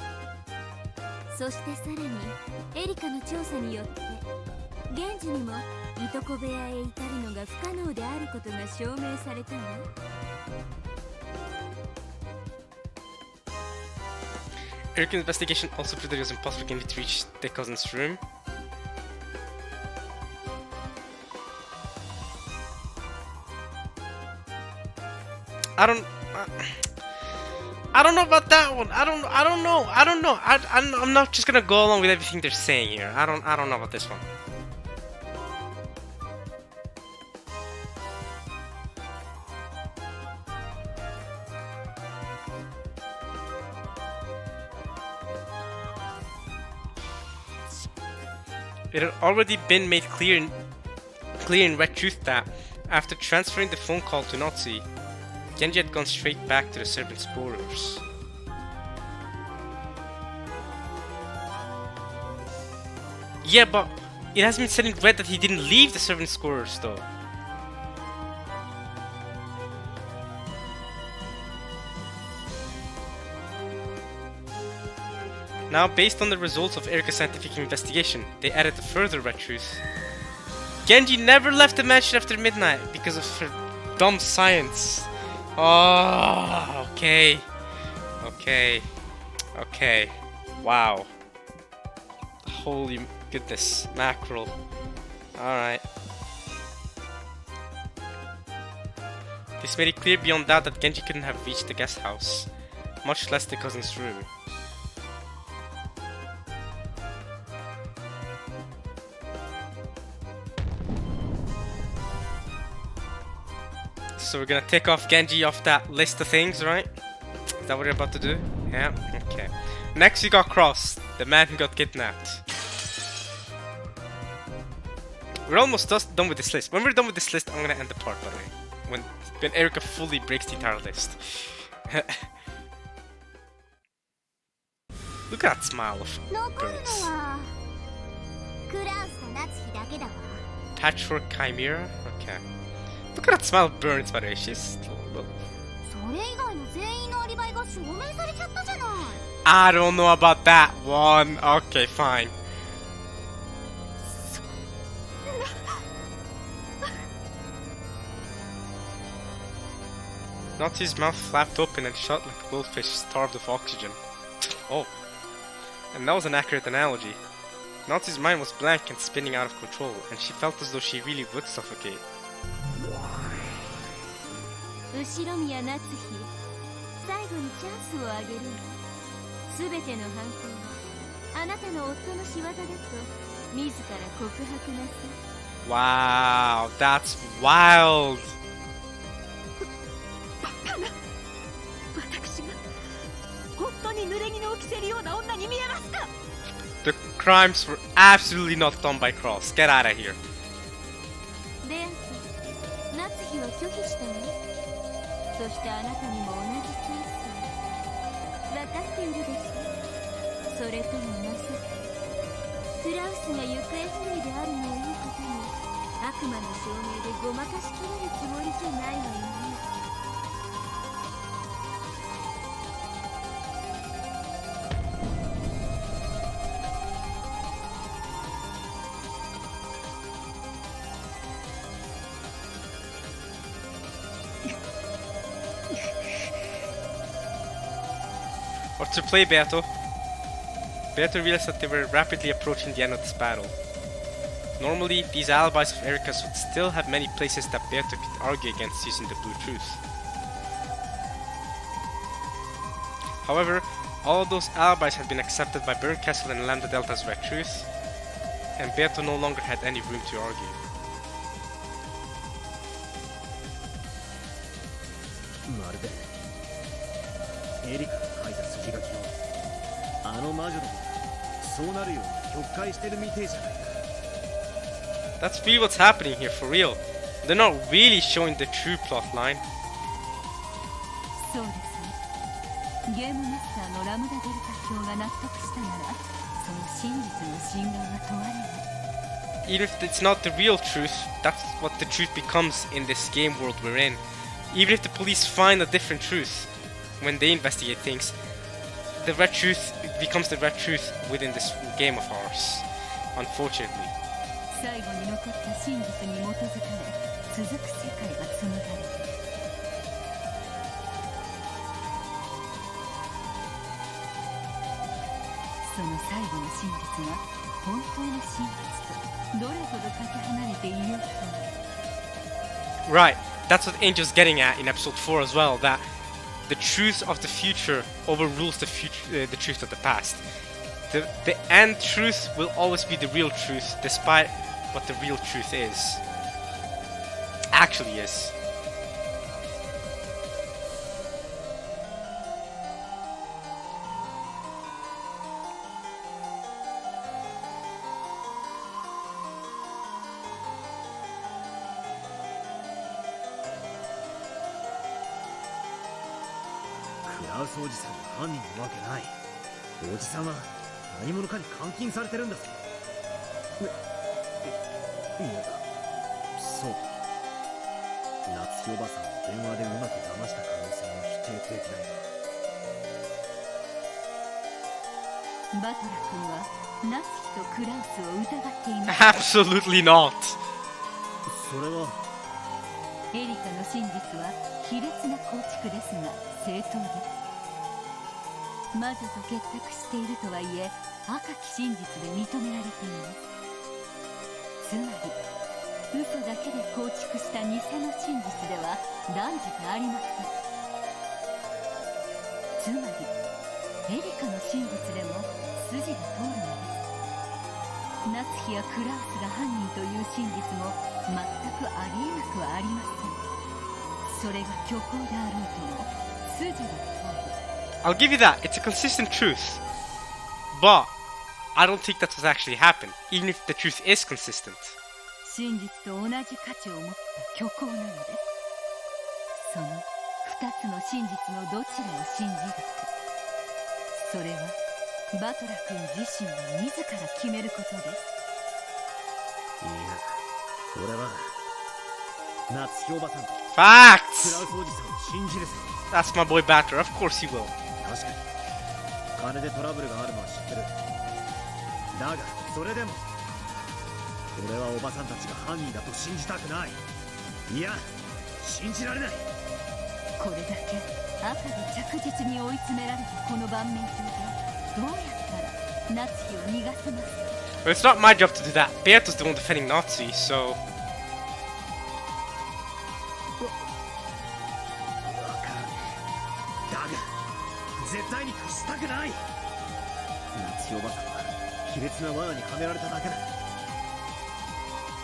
A: わ。そしてさらに、エリカの調査によって、現時にもいとこ部屋へ至るのが不可能であることが証明されたわ。
B: Erika's investigation also proved that it was impossible for Genji to reach their cousin's room. I don't know about that one. I don't know. I'm not just gonna go along with everything they're saying here. I don't know about this one. It had already been made clear clear in Red Truth that, after transferring the phone call to Nazi, Genji had gone straight back to the Servant's quarters. Yeah, but it has been said in red that he didn't leave the Servant's quarters though. Now, based on the results of Erika's scientific investigation, they added a further red truth. Genji never left the mansion after midnight because of her dumb science. Oh, okay. Okay. Wow. Holy goodness, mackerel. Alright. This made it clear beyond doubt that Genji couldn't have reached the guest house, much less the cousin's room. So we're gonna take off Genji off that list of things, right? Is that what you're about to do? Yeah, okay. Next we got Cross, the man who got kidnapped. We're almost done with this list. When we're done with this list, I'm gonna end the part, by the way. When Erika fully breaks the entire list. Look at that smile of girls. Patchwork Chimera? Okay. Look at that smile of Burns, by the way. She's... I don't know about that one. Okay, fine. Nazi's mouth flapped open and shut like a goldfish starved of oxygen. Oh. And that was an accurate analogy. Nazi's mind was blank and spinning out of control, and she felt as though she really would suffocate.
A: 後ろ宮夏日、最後にチャンスをあげるわ。すべての犯行はあなたの夫の仕業だと自ら告白なさい。
B: Wow, that's wild.
C: 私が本当に濡れ衣を着せるような女に見えますか?
B: The crimes were absolutely not done by Cross. Get out of here.
A: ベアト、夏日は拒否したの？そしてあなたにも同じチャンスを分かっているでしょ。それともまさかクラウスが行方不明であるのをいいことに悪魔の証明でごまかしきれるつもりじゃないわよね。
B: Or to play Beato. Beato realized that they were rapidly approaching the end of this battle. Normally, these alibis of Erika's would still have many places that Beato could argue against using the blue truth. However, all of those alibis had been accepted by Burn Castle and Lambda Delta's red truth, and Beato no longer had any room to argue.
F: まるでエリカが書いた筋書きをあの魔女でもそうなるように曲解してるみてえじゃないか。
B: That's really what's happening here, for real. They're not really showing the true plot line.
C: そうですね。ゲームマスターのラムダデルタ卿が納得したなら、その真実の真贋は問われない。
B: Even if it's not the real truth, that's what the truth becomes in this game world we're in. Even if the police find a different truth when they investigate things, the red truth becomes the red truth within this game of ours, unfortunately.
C: 最後に残った真実に基づかれ、続く世界が紡がれる。その最後の真実が本当の真実とどれほどかけ離れていようと。
B: Right, that's what Angel's getting at in episode 4 as well, that the truth of the future overrules the truth of the past. The end truth will always be the real truth, despite what the real truth is. Actually is.
F: ラウスおじさんが犯人なわけない。おじさんは何者かに監禁されてるんだぞ。いや、そう。夏日おばさんを電話でうまく騙した可能性も否定できない。
C: バトラ君は夏日とクラウスを疑っています。
B: Absolutely not.
F: それは
C: エリカの真実は卑劣な構築ですが正当です。魔女と結託しているとはいえ赤き真実で認められています。つまり嘘だけで構築した偽の真実では断じてありません。つまりエリカの真実でも筋が通るのです。夏日やクラウスが犯人という真実も全くありえなくはありません。それが虚構であろうとも筋が通る。
B: I'll give you that. It's a consistent truth. But I don't think that's what actually happened, even if the truth is consistent.
C: 真実と同じ価値を持った虚構なのです。その二つの真実のどちらを信じるか、それはバトラ君自身が自ら決めることです。
F: いや、俺は夏日おばさんとク
B: Facts!
F: ラウスおじさんを信じるぜ。
B: That's my boy Batter. Of course he will.
F: 確かに金でトラブルがあるのは知ってる。だがそれでも俺はおばさんたちが犯人だと信じたくない。いや、信じられない。
C: これだけ赤で着実に追い詰められたこの盤面上でどうやったら夏日を逃がせますか。
B: But it's not my job to do that. Beato's the one defending Nazi, so...
F: わからねえ。だが絶対に屈したくない。夏日おばさんは卑劣な罠にはめられただけだ。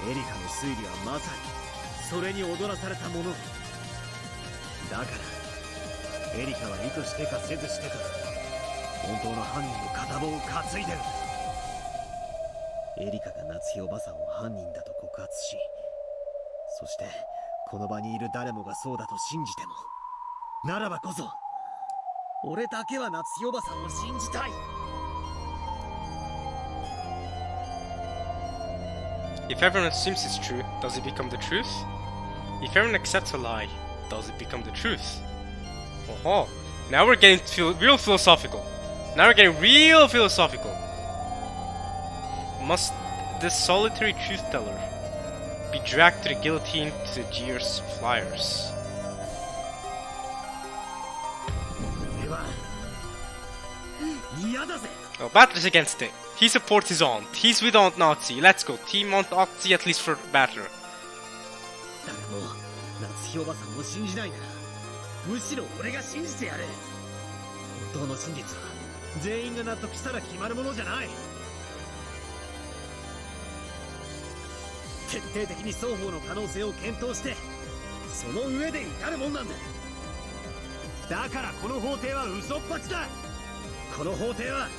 F: エリカの推理はまさにそれに踊らされたものだから、エリカは意図してかせずしてか本当の犯人の片棒を担いでる。エリカが夏日おばさんを犯人だと告発し、そしてこの場にいる誰もがそうだと信じても、ならばこそ俺だけは夏日おばさんを信じたい。
B: If everyone assumes it's true, does it become the truth? If everyone accepts a lie, does it become the truth? Oh, now we're getting real philosophical. Now we're getting real philosophical. Must this solitary truth teller be dragged to the guillotine to the jeers flyers?
F: 俺は嫌だぜ。
B: Oh, Batter's against it. He supports his aunt. He's with Aunt Nazi. Let's go. Team Aunt Nazi at least for Batter.
F: 誰も夏日おばさんを信じないなら、むしろ俺が信じてやる。本当の真実は全員が納得したら決まるものじゃない。徹底的に双方の可能性を検討して、その上で至るもんなんだ。だからこの法廷は嘘っぱちだ。この法廷は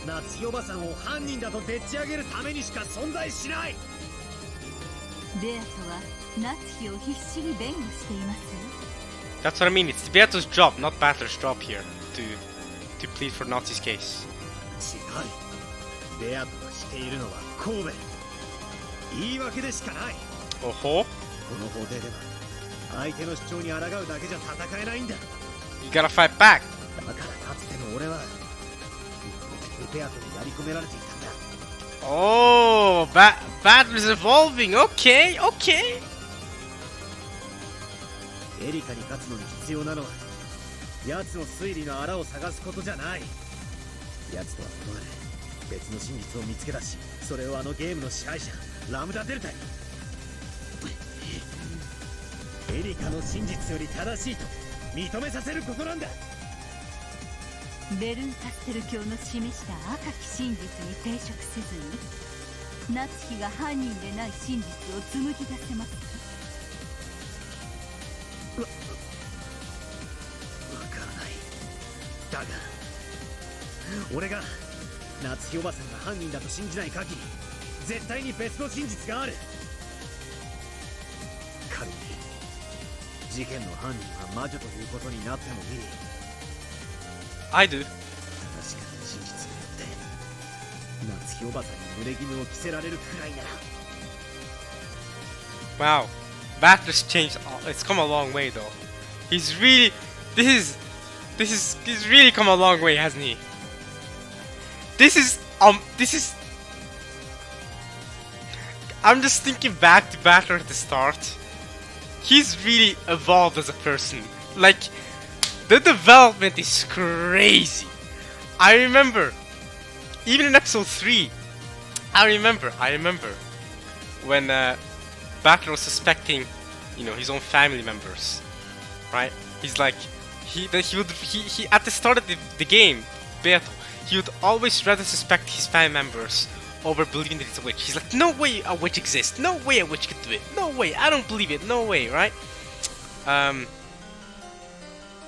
F: 夏日おばさんを犯人だとでっち上げるためにしか存在しない。
C: ベアトは夏日を必死に弁護しています。
B: That's what I mean. It's Beato's job, not Batter's job here, to plead for Nazi's case.
F: 違う。ベアトがしているのは神戸。言い訳でしかない。
B: Oh,
F: この法廷では相手の主張に抗うだけじゃ戦えないんだ。
B: you gotta fight back.
F: だからかつての俺はベアトにやり込められていたんだ。
B: Oh, Batter's evolving. Okay, okay.
F: エリカに勝つのに必要なのは奴の推理の穴を探すことじゃない。奴とは異なる別の真実を見つけ出し、それをあのゲームの支配者ラムダデルタにエリカの真実より正しいと認めさせることなんだ。
C: ベルンカステル教の示した赤き真実に抵触せずに夏日が犯人でない真実を紡ぎ出せますか。
F: わからない。だが俺が夏日おばさんが犯人だと信じない限り、絶対に別の真実がある。仮に事件の犯人は魔女ということになってもいい。
B: I do.
F: 確かに真実によって夏日おばさんに濡れ衣を着せられるくらいなら
B: Wow, Battler's changed. It's come a long way though. He's really, he's really come a long way, hasn't he? This is. I'm just thinking back to Battler at the start. He's really evolved as a person. Like, the development is crazy. I remember, even in episode 3, I remember when Battler was suspecting, you know, his own family members, right? He's like, he at the start of the game, Beto, he would always rather suspect his family members over believing that it's a witch. He's like, no way a witch exists. No way a witch could do it. No way. I don't believe it. No way, right?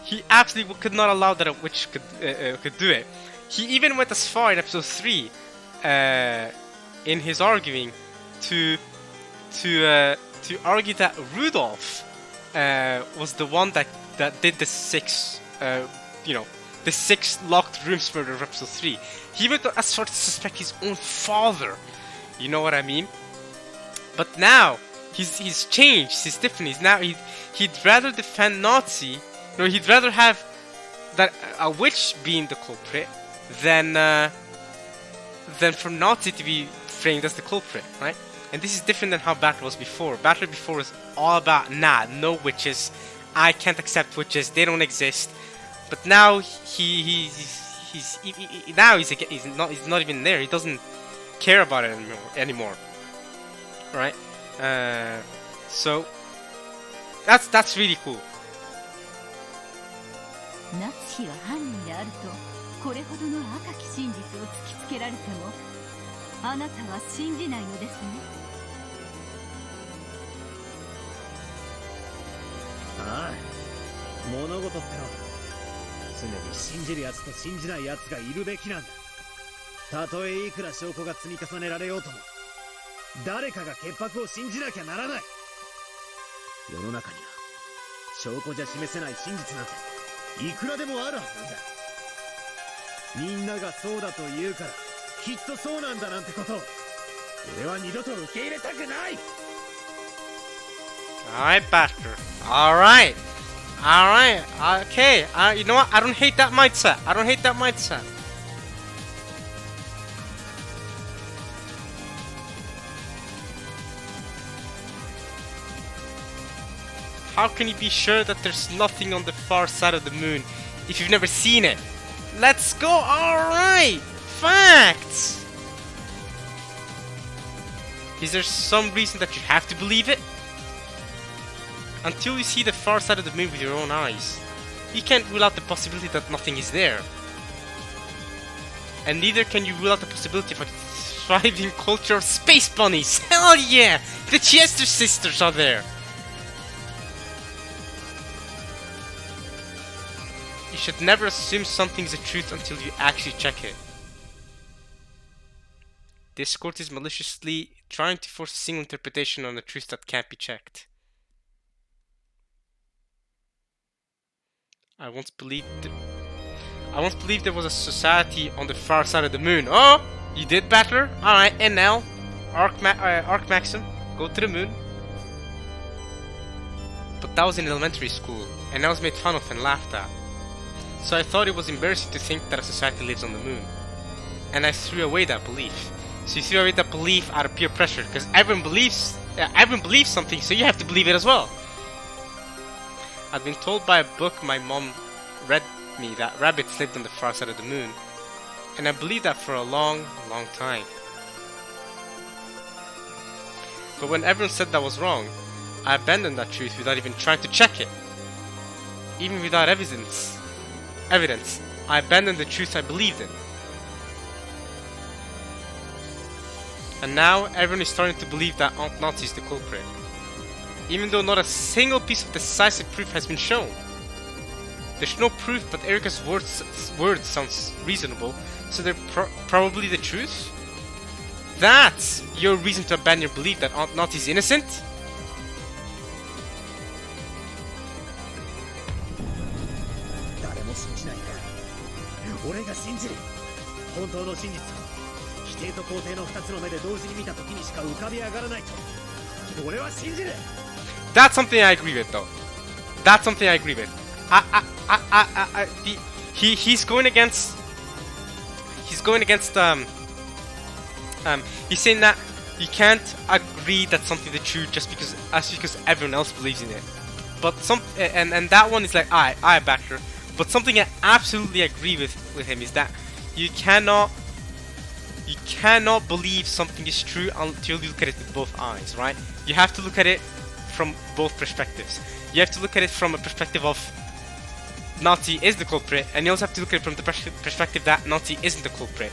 B: He absolutely could not allow that a witch could do it. He even went as far in episode 3, in his arguing, to argue that Rudolph was the one that did the 6, the 6 locked rooms murder of episode 3. He went as far to suspect his own father. You know what I mean? But now he's changed. He's different. Now he'd rather defend Nazi. No, he'd rather have that a witch being the culprit than for Nazi to be framed as the culprit, right? And this is different than how Battler was before. Battler before was all about no witches. I can't accept witches. They don't exist. But now he's not even there. He doesn't care about it anymore. Right? So that's really cool.
C: 夏日は犯人であるとこれほどの赤き真実を突きつけられてもあなたは信じないのですね。
F: ああ、物事ってのは常に信じる奴と信じない奴がいるべきなんだ。たとえいくら証拠が積み重ねられようとも誰かが潔白を信じなきゃならない。世の中には証拠じゃ示せない真実なんていくらでもあるはずなんだ。みんながそうだと言うからきっとそうなんだなんてことを俺は二度と受け入れたくない。
B: Alright, Battler. Alright. Okay. You know what? I don't hate that mindset. How can you be sure that there's nothing on the far side of the moon if you've never seen it? Let's go! Alright! Facts! Is there some reason that you have to believe it? Until you see the far side of the moon with your own eyes, you can't rule out the possibility that nothing is there. And neither can you rule out the possibility of a thriving culture of space bunnies! Hell yeah! The Chester sisters are there! You should never assume something is the truth until you actually check it. This court is maliciously trying to force a single interpretation on a truth that can't be checked. I once believed there was a society on the far side of the moon. Oh! You did, Battler? Alright, and now? Arc Maxim, go to the moon. But that was in elementary school, and I was made fun of and laughed at. So I thought it was embarrassing to think that a society lives on the moon. And I threw away that belief. So you threw away that belief out of peer pressure, because everyone believes something, so you have to believe it as well. I've been told by a book my mom read me that rabbits lived on the far side of the moon. And I believed that for a long, long time. But when everyone said that was wrong, I abandoned that truth without even trying to check it. Even without evidence, I abandoned the truth I believed in. And now everyone is starting to believe that Aunt Nazi is the culprit, even though not a single piece of decisive proof has been shown. There's no proof, but Erika's words sounds reasonable, so they're probably the truth? That's your reason to abandon your belief that Aunt Nazi is innocent?
F: 俺が信じる。本当の真実は否定と肯定の2つの目で同時に見た時にしか浮かび上がらないと俺は信じる。
B: That's something I agree with, though. That's something I agree with. He's going against. He's going against. He's saying that you can't agree that something is true just because everyone else believes in it. But and that one is like I back her. But something I absolutely agree with him is that you cannot believe something is true until you look at it with both eyes, right? You have to look at it from both perspectives. You have to look at it from a perspective of Nazi is the culprit, and you also have to look at it from the perspective that Nazi isn't the culprit,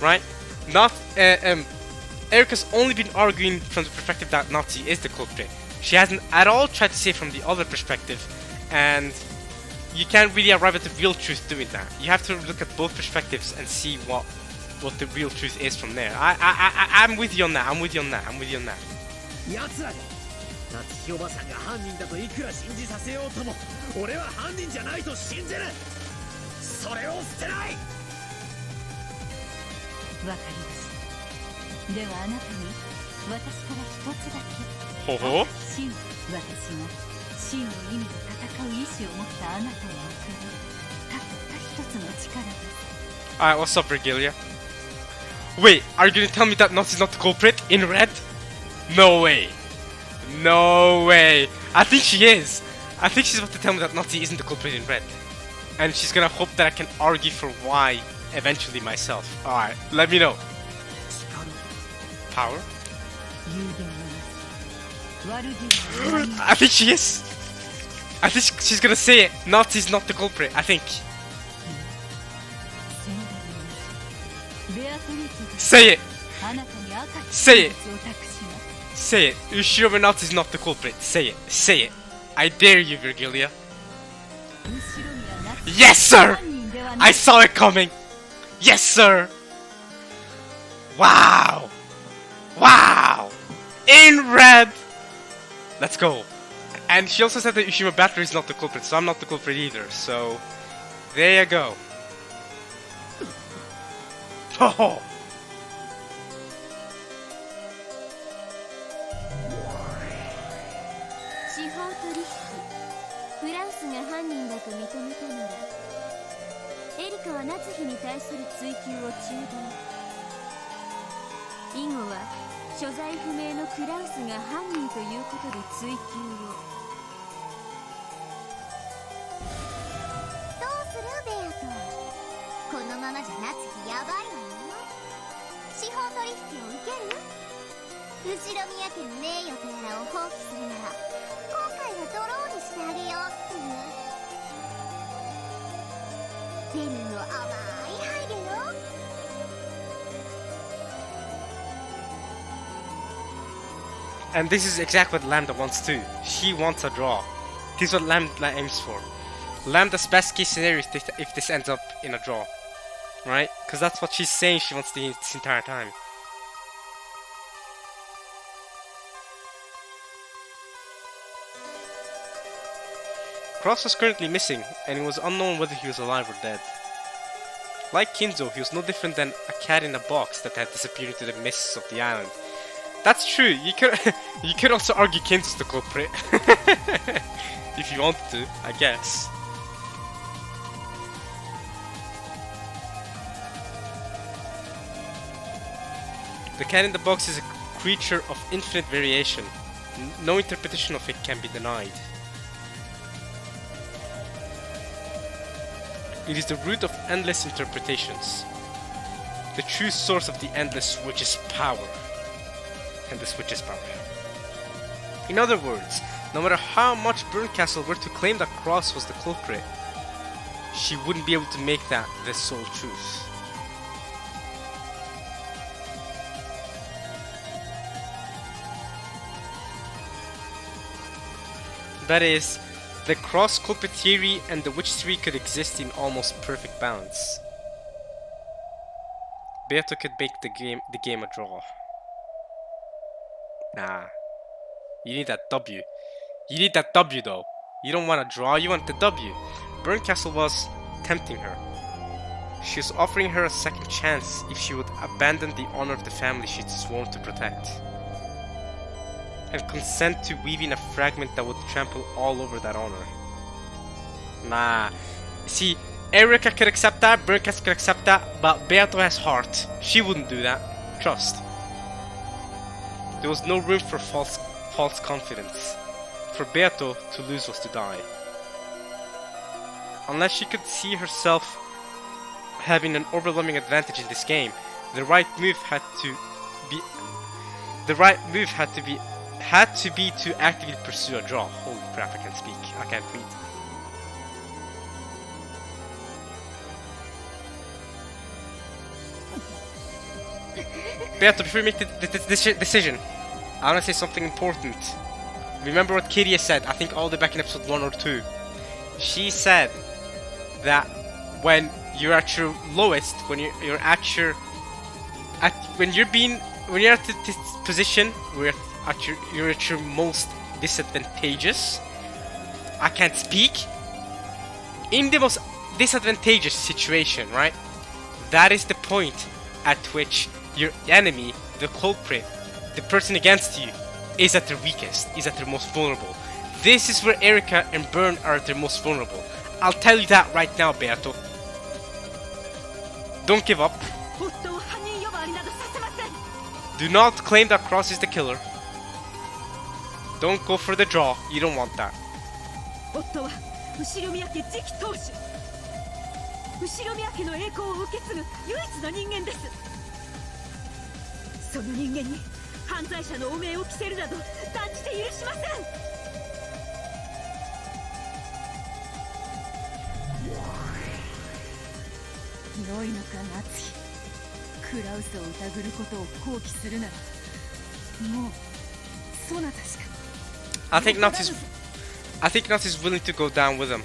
B: right? Erica's only been arguing from the perspective that Nazi is the culprit. She hasn't at all tried to say from the other perspective, and you can't really arrive at the real truth doing that. You have to look at both perspectives and see what the real truth is from there. I'm with you on that. I'm with you on that.
F: 奴らが夏日おばさんが犯人だといくら信じさせようとも俺は犯人じゃないと信じる。それを捨てない。
C: わかりました。ではあなたに私から一つだけ。
B: ほほ。
C: 真、私が真の意味で戦う意志を持ったあなたに送るたった一つの力です。
B: Alright, what's up, Regalia? Wait, are you gonna tell me that Nazi's not the culprit in red? No way. No way. I think she is. I think she's about to tell me that Nazi isn't the culprit in red. And she's gonna hope that I can argue for why eventually myself. Alright, let me know. Power? I think she is. I think she's gonna say it. Nazi's not the culprit, I think. Say it. Say it. Say it. Ushiro Nazi is not the culprit. Say it. Say it. I dare you, Virgilia. Yes, sir! I saw it coming. Yes, sir! Wow! Wow! In red! Let's go. And she also said that Ushima Battery is not the culprit, so I'm not the culprit either. So, there you go. Oh! And this is exactly what Lambda wants too. She wants a draw. This is what Lambda aims for. Lambda's best case scenario is if this ends up in a draw. Right? Because that's what she's saying she wants this entire time. Cross was currently missing, and it was unknown whether he was alive or dead. Like Kinzo, he was no different than a cat in a box that had disappeared into the mists of the island. That's true. You could also argue Kinzo's the culprit. If you wanted to, I guess. The cat in the box is a creature of infinite variation. No interpretation of it can be denied. It is the root of endless interpretations. The true source of the endless switch's power. And the switch's power. In other words, no matter how much Burncastle were to claim that Cross was the culprit, she wouldn't be able to make that the sole truth. That is, the Cross culprit theory and the witch theory could exist in almost perfect balance. Beato could make the game a draw. Nah. You need that W. You need that W though. You don't want a draw, you want the W. Burncastle was tempting her. She was offering her a second chance if she would abandon the honor of the family she'd sworn to protect, and consent to weaving a fragment that would trample all over that honor. Nah. See, Erika could accept that, Berncast could accept that, but Beato has heart. She wouldn't do that. Trust. There was no room for false confidence. For Beato, to lose was to die. Unless she could see herself having an overwhelming advantage in this game, the right move had to be to actively pursue a draw. Holy crap, I can't speak. I can't read. Beato, before you make the decision, I want to say something important. Remember what Kiria said, I think all the way back in episode 1 or 2. She said that when you're at your lowest, when you're at your when you're at this position where you're at your most disadvantageous. I can't speak. In the most disadvantageous situation, right? That is the point at which your enemy, the culprit, the person against you, is at their weakest, is at their most vulnerable. This is where Erika and Byrne are at their most vulnerable. I'll tell you that right now, Beato. Don't give up. Do not claim that Cross is the killer. Don't go for the draw. You don't want that.
C: 後宮家次期当主後宮家の栄光を受け継ぐ唯一の人間です。その人間に犯罪者の汚名を着せるなど断じて許しません。良いのか夏日、クラウスを疑ることを放棄するならもうそなたしか。
B: I think Nazi's willing to go down with him.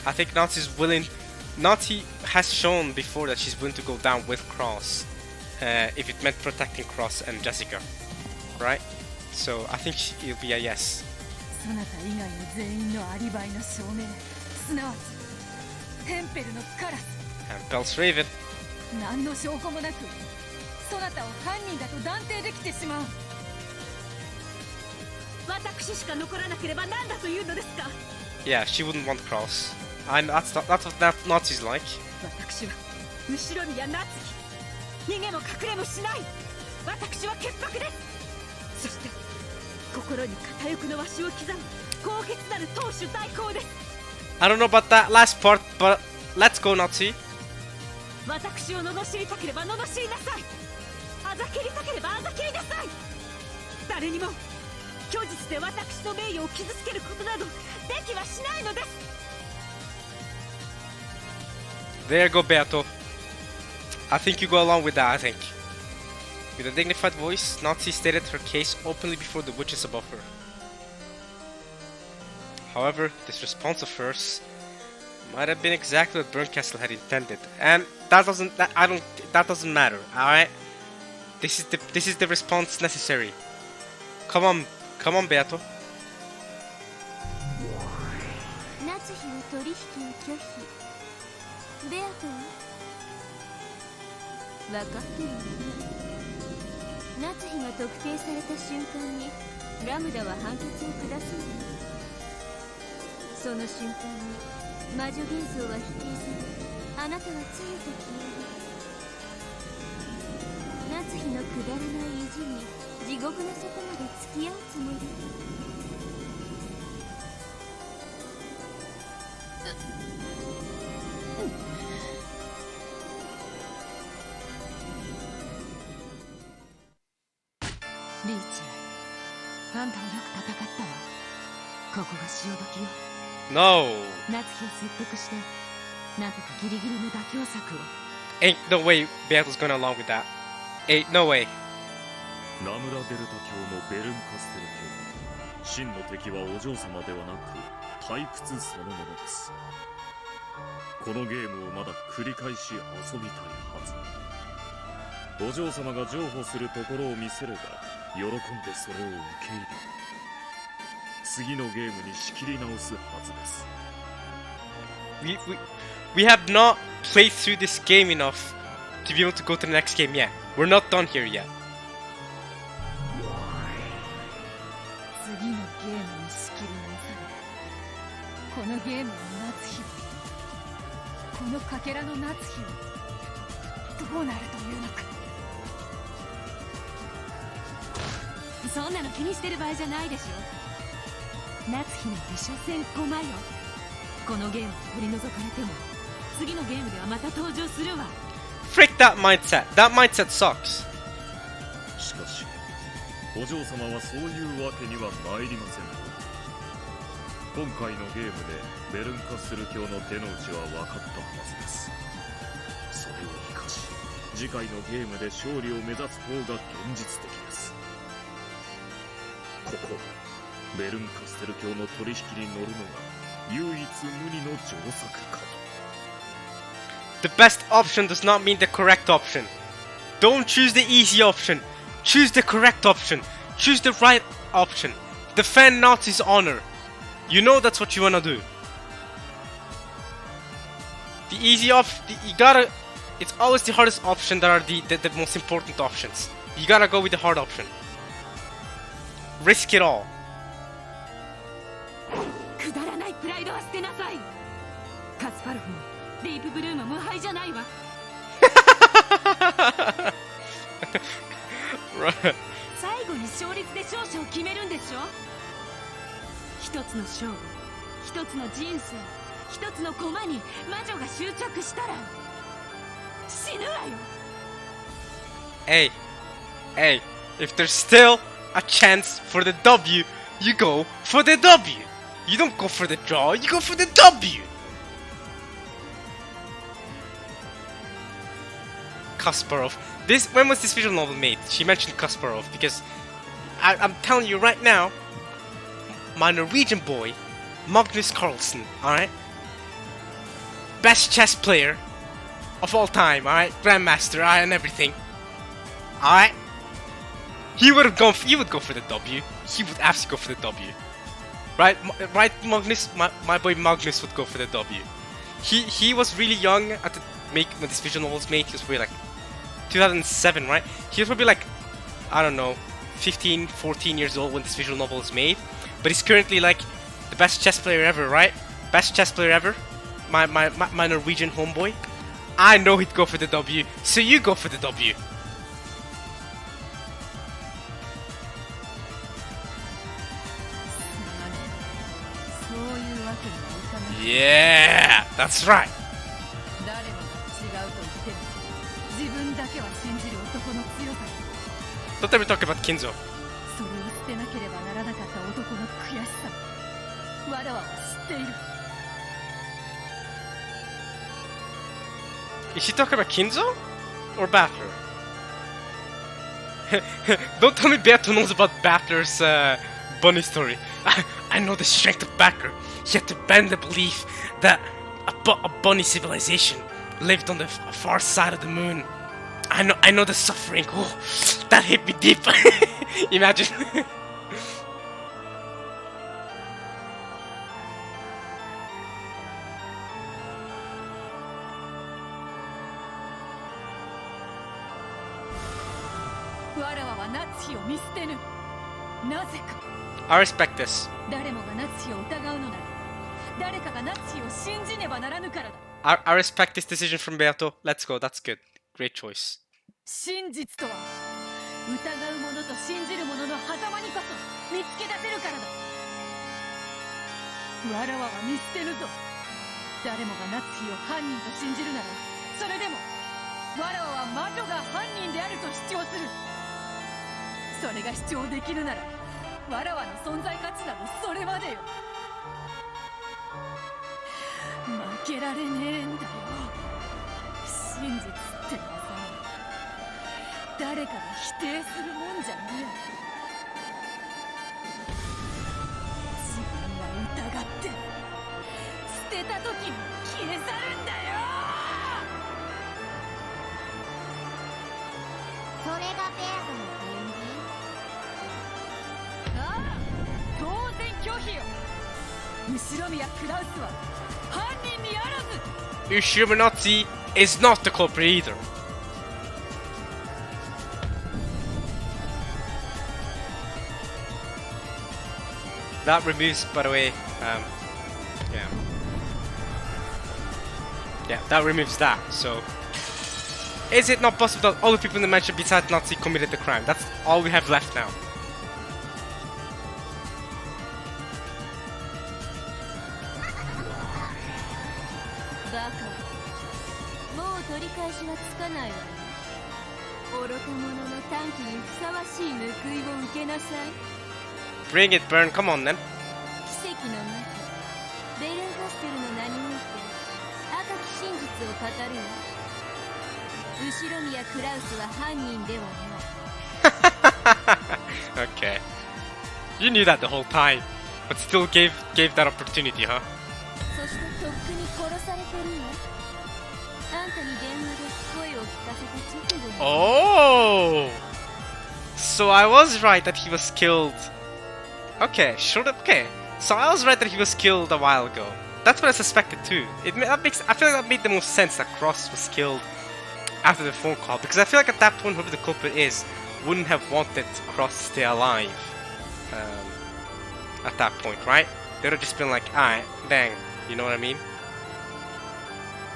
B: I think Nazi has shown before that she's willing to go down with Cross, if it meant protecting Cross and Jessica, right? So I think it'll be a yes.
C: そなた以外の全員のアリバイの証明、すなわちテンペルのカラス。
B: Tempel's Raven.
C: 何の証拠もなく、そなたを犯人だと断定できてしまう。私しか残らなければ何だというのですか。
B: Yeah, she wouldn't want Cross. That's what Nazis like.
C: 私は後ろ宮夏樹、逃げも隠れもしない。私は潔白です。そして心に片翼のわしを刻む高潔なる当主代行です。
B: I don't know about that last part, but let's go, Nazi.
C: 私を罵りたければ罵りなさい。あざけりたければあざけりなさい。誰にも虚実で私の名誉を傷つけることなどできはしないのです。
B: There you go, Beato. I think you go along with that, I think. With a dignified voice, Nazi stated her case openly before the witches above her. However, this response of hers might have been exactly what Berncastle had intended, and that doesn't matter. All right, this is the response necessary. Come on, Beato.
E: 夏日は取引を拒否。ベアトは分かっている。夏日が特定された瞬間にラムダは判決を下すの。その瞬間に魔女幻想は否定され、あなたはついて消える。夏日のくだらない意地に地獄の底まで付き合うつもり。
C: リーチ、あんたはよく戦ったわ。ここが潮時よ。
B: No.
C: 夏日を説得して、なんとかギリギリの妥協策を。
B: Ain't no way Beato's going along with that. Ain't no way.
D: ラムラデルタ教のベルンカステル教、真の敵はお嬢様ではなく退屈そのものです。このゲームをまだ繰り返し遊びたいはず。お嬢様が譲歩するところを見せれば喜んでそれを受け入れ、次のゲームに仕切り直すはずです。
B: We have not played through this game enough to be able to go to the next game yet. We're not done here yet.
C: 次のゲームに仕切り直され、このゲームの夏日は、このかけらの夏日はどうなるというのか。そんなの気にしてる場合じゃないでしょ。夏日なんて所詮駒よ。このゲームで取り除かれても次のゲームではまた登場するわ。
B: Frick that mindset. That mindset sucks.
D: しかしお嬢様はそういうわけには参りません。今回のゲームでベルンカッスル教の手の内は分かったはずです。それを生かし次回のゲームで勝利を目指す方が現実的です。ここベルンカッスル教の取引に乗るのが唯一無二の上策かと。
B: The best option does not mean the correct option. Don't choose the easy option. Choose the correct option. Choose the right option. Defend Nazi's honor. You know that's what you wanna do. The easy option, you gotta... It's always the hardest option that are the most important options. You gotta go with the hard option. Risk it all.
C: くだらないプライドは捨てなさい。カスパルフもディープブルーも無敗じゃないわ。最後に勝率で勝者を決めるんでしょ。一つの勝負、一つの人生、一つの駒に魔女が執着したら死ぬわよ。
B: Hey, if there's still a chance for the W, you go for the W. You don't go for the draw, you go for the W. Kasparov. When was this visual novel made? She mentioned Kasparov because I'm telling you right now, my Norwegian boy, Magnus Carlsen, alright? Best chess player of all time, alright? Grandmaster, alright, and everything. Alright? He would go for the W. He would absolutely go for the W. Right, Magnus? My boy Magnus would go for the W. He was really young at the when this visual novel was made. He was probably like 2007, right? He was probably like, I don't know, 15, 14 years old when this visual novel was made. But he's currently like the best chess player ever, right? Best chess player ever. My Norwegian homeboy. I know he'd go for the W, so you go for the W. Yeah, that's right.
C: 誰もが違うと言っても自分だけは信じる男の強さ。
B: Don't ever talk about Kinzo.
C: それを捨てなければならなかった男の悔しさ。わらわは知っている。
B: Is she talking about Kinzo or Battler? Don't tell me Beato knows about Battler's bunny story. I know the strength of Battler. He had to bend the belief that a bunny civilization lived on the far side of the moon. I know the suffering. Oh, that hit me deep. Imagine. I respect this. I respect this decision from Beato. Let's go. That's good. Great choice.
C: 真実とは疑う者と信じる者の狭間にこそ見つけ出せるからだ。わらわは見捨てぬぞ。誰もがナツヒを犯人と信じるなら、それでもわらわは魔女が犯人であると主張する。それが主張できるなら、わらわの存在価値などそれまでよ。負けられねえんだよ。真実ってのはさ、誰かが否定するもんじゃねえ。自分が疑って捨てた時に消え去るんだよ。
E: それがベアトの
C: ああ、当然拒否よ。後宮クラウスは犯人にあらず。
B: Ushiro Nazi is not the culprit either. That removes, by the way, yeah, that removes that. So, is it not possible that all the people in the mansion besides Nazi committed the crime? That's all we have left now.
C: バカ、もう取り返しはつかないわよ。愚か者の短期にふさわしい報いを受けなさい。
B: Bring it, Burn. Come on, then.
C: 奇跡の中、ベルンカステルの名において赤き真実を語るわ。後宮クラウスは犯人ではない。
B: Okay. You knew that the whole time, but still gave that opportunity, huh?
C: そしてとっくに殺されてるわ。あんたに電話で声を聞かせた直後に。
B: Oh! So I was right that he was killed. Okay, sure. Okay. So I was right that he was killed a while ago. That's what I suspected too. I feel like that made the most sense that Cross was killed after the phone call, because I feel like at that point whoever the culprit is wouldn't have wanted Cross to stay alive. At that point, right? They would have just been like, alright, bang. You know what I mean?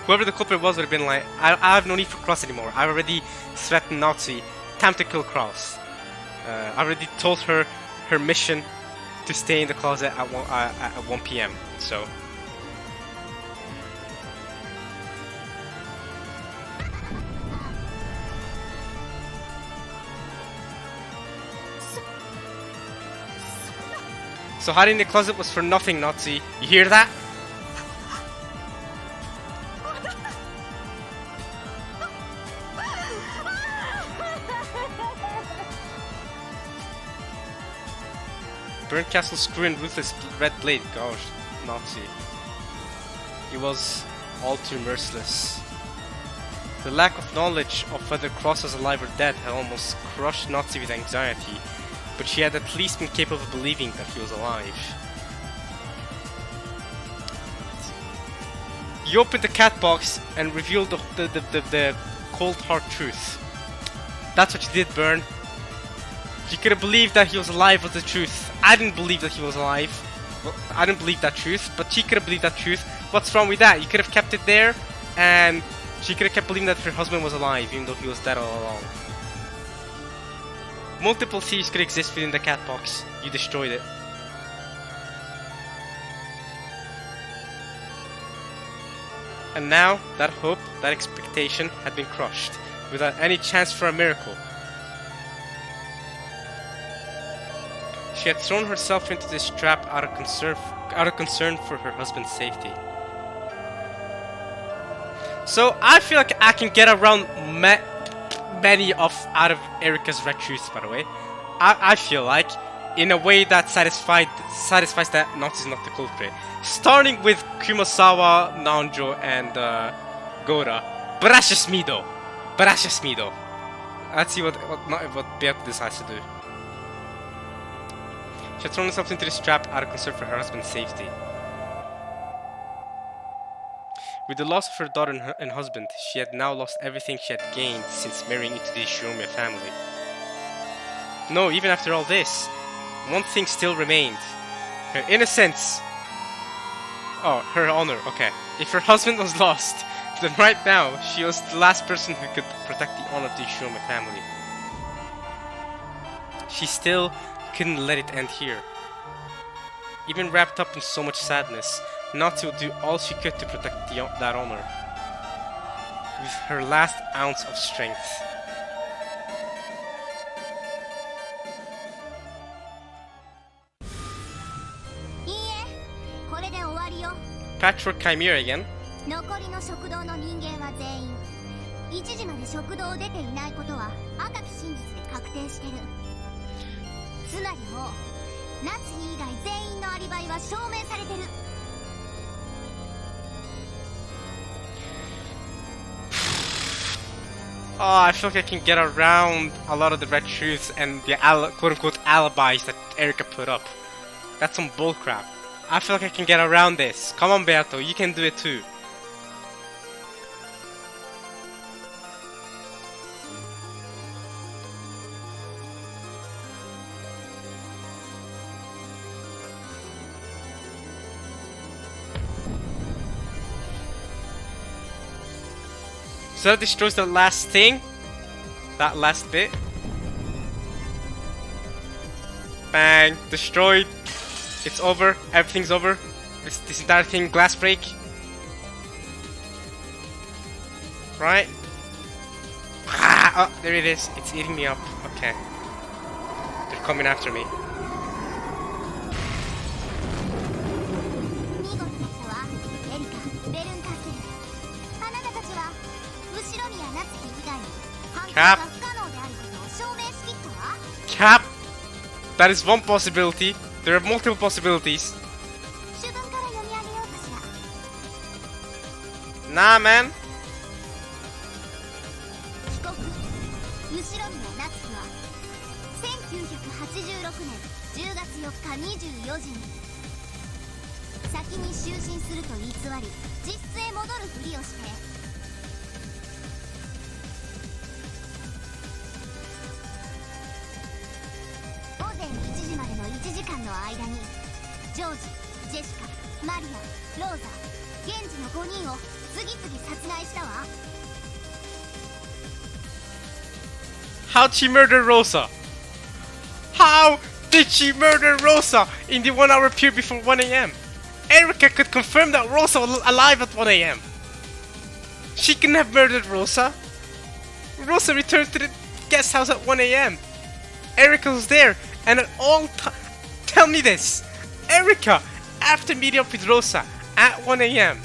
B: Whoever the culprit was would have been like, I have no need for Cross anymore. I've already threatened Nazi. Time to kill Cross. I already told her her mission to stay in the closet at 1 p.m. So. So hiding in the closet was for nothing, Nazi. You hear that? Burnt Castle screw and ruthless red blade. Gosh, Nazi. He was all too merciless. The lack of knowledge of whether Cross was alive or dead had almost crushed Nazi with anxiety, but she had at least been capable of believing that he was alive. You opened the cat box and revealed the cold hard truth. That's what you did, Burn. You could have believed that he was alive was the truth. I didn't believe that he was alive. Well, I didn't believe that truth, but she could have believed that truth. What's wrong with that? You could have kept it there, and she could have kept believing that her husband was alive, even though he was dead all along. Multiple thieves could exist within the cat box. You destroyed it. And now, that hope, that expectation had been crushed, without any chance for a miracle. She had thrown herself into this trap out of concern for her husband's safety. So I feel like I can get around many out of Erika's red truths, by the way. I feel like in a way that satisfies that Nazi is not the culprit. Starting with Kumasawa, Nanjo, and Gora. But that's just me though. Let's see what Beato decides to do. She had thrown herself into this trap out of concern for her husband's safety. With the loss of her daughter and husband, she had now lost everything she had gained since marrying into the Shiromiya family. No, even after all this, one thing still remained. Her innocence. Oh, her honor, okay. If her husband was lost, then right now, she was the last person who could protect the honor of the Shiromiya family. She still couldn't let it end here. Even wrapped up in so much sadness, Natsu would do all she could to protect that honor. With her last ounce of strength. Patchwork Chimera again.
E: 残りの食堂の人間は全員1時まで食堂を出ていないことは赤き真実で確定してる。つまりもうナツヒ以外全員のアリバイは証明されてる。
B: Oh, I feel like I can get around a lot of the red truths and the quote-unquote alibis that Erika put up. That's some bullcrap. I feel like I can get around this. Come on, Beato, you can do it too. So that destroys the last thing. That last bit. Bang. Destroyed. It's over. Everything's over. This entire thing. Glass break. Right? Ah, oh, there it is. It's eating me up. Okay. They're coming after me.
E: ミゴットはエリカ、ベルンカッセル。あなたたちは後ろ宮夏希以外に犯行が不可能であることを証明しきったわ。
B: Cap! That is one possibility. There are multiple possibilities.
E: 主文から読み上げようかしら。
B: Nah, man.
E: 被告、後ろ宮夏希は1986年10月4日24時に先に就寝すると偽り実質へ戻るふりをして午前1時までの1時間の間にジョージ、ジェシカ、マリア、ローザ、現地の5人を次々殺害したわ。
B: How'd she murder Rosa? How did she murder Rosa in the 1 hour period before 1 a.m.? Erica could confirm that Rosa was alive at 1 a.m. She couldn't have murdered Rosa. Rosa returned to the guest house at 1 a.m. Erica was there, and at all times. Tell me this. Erica, after meeting up with Rosa at 1 a.m.,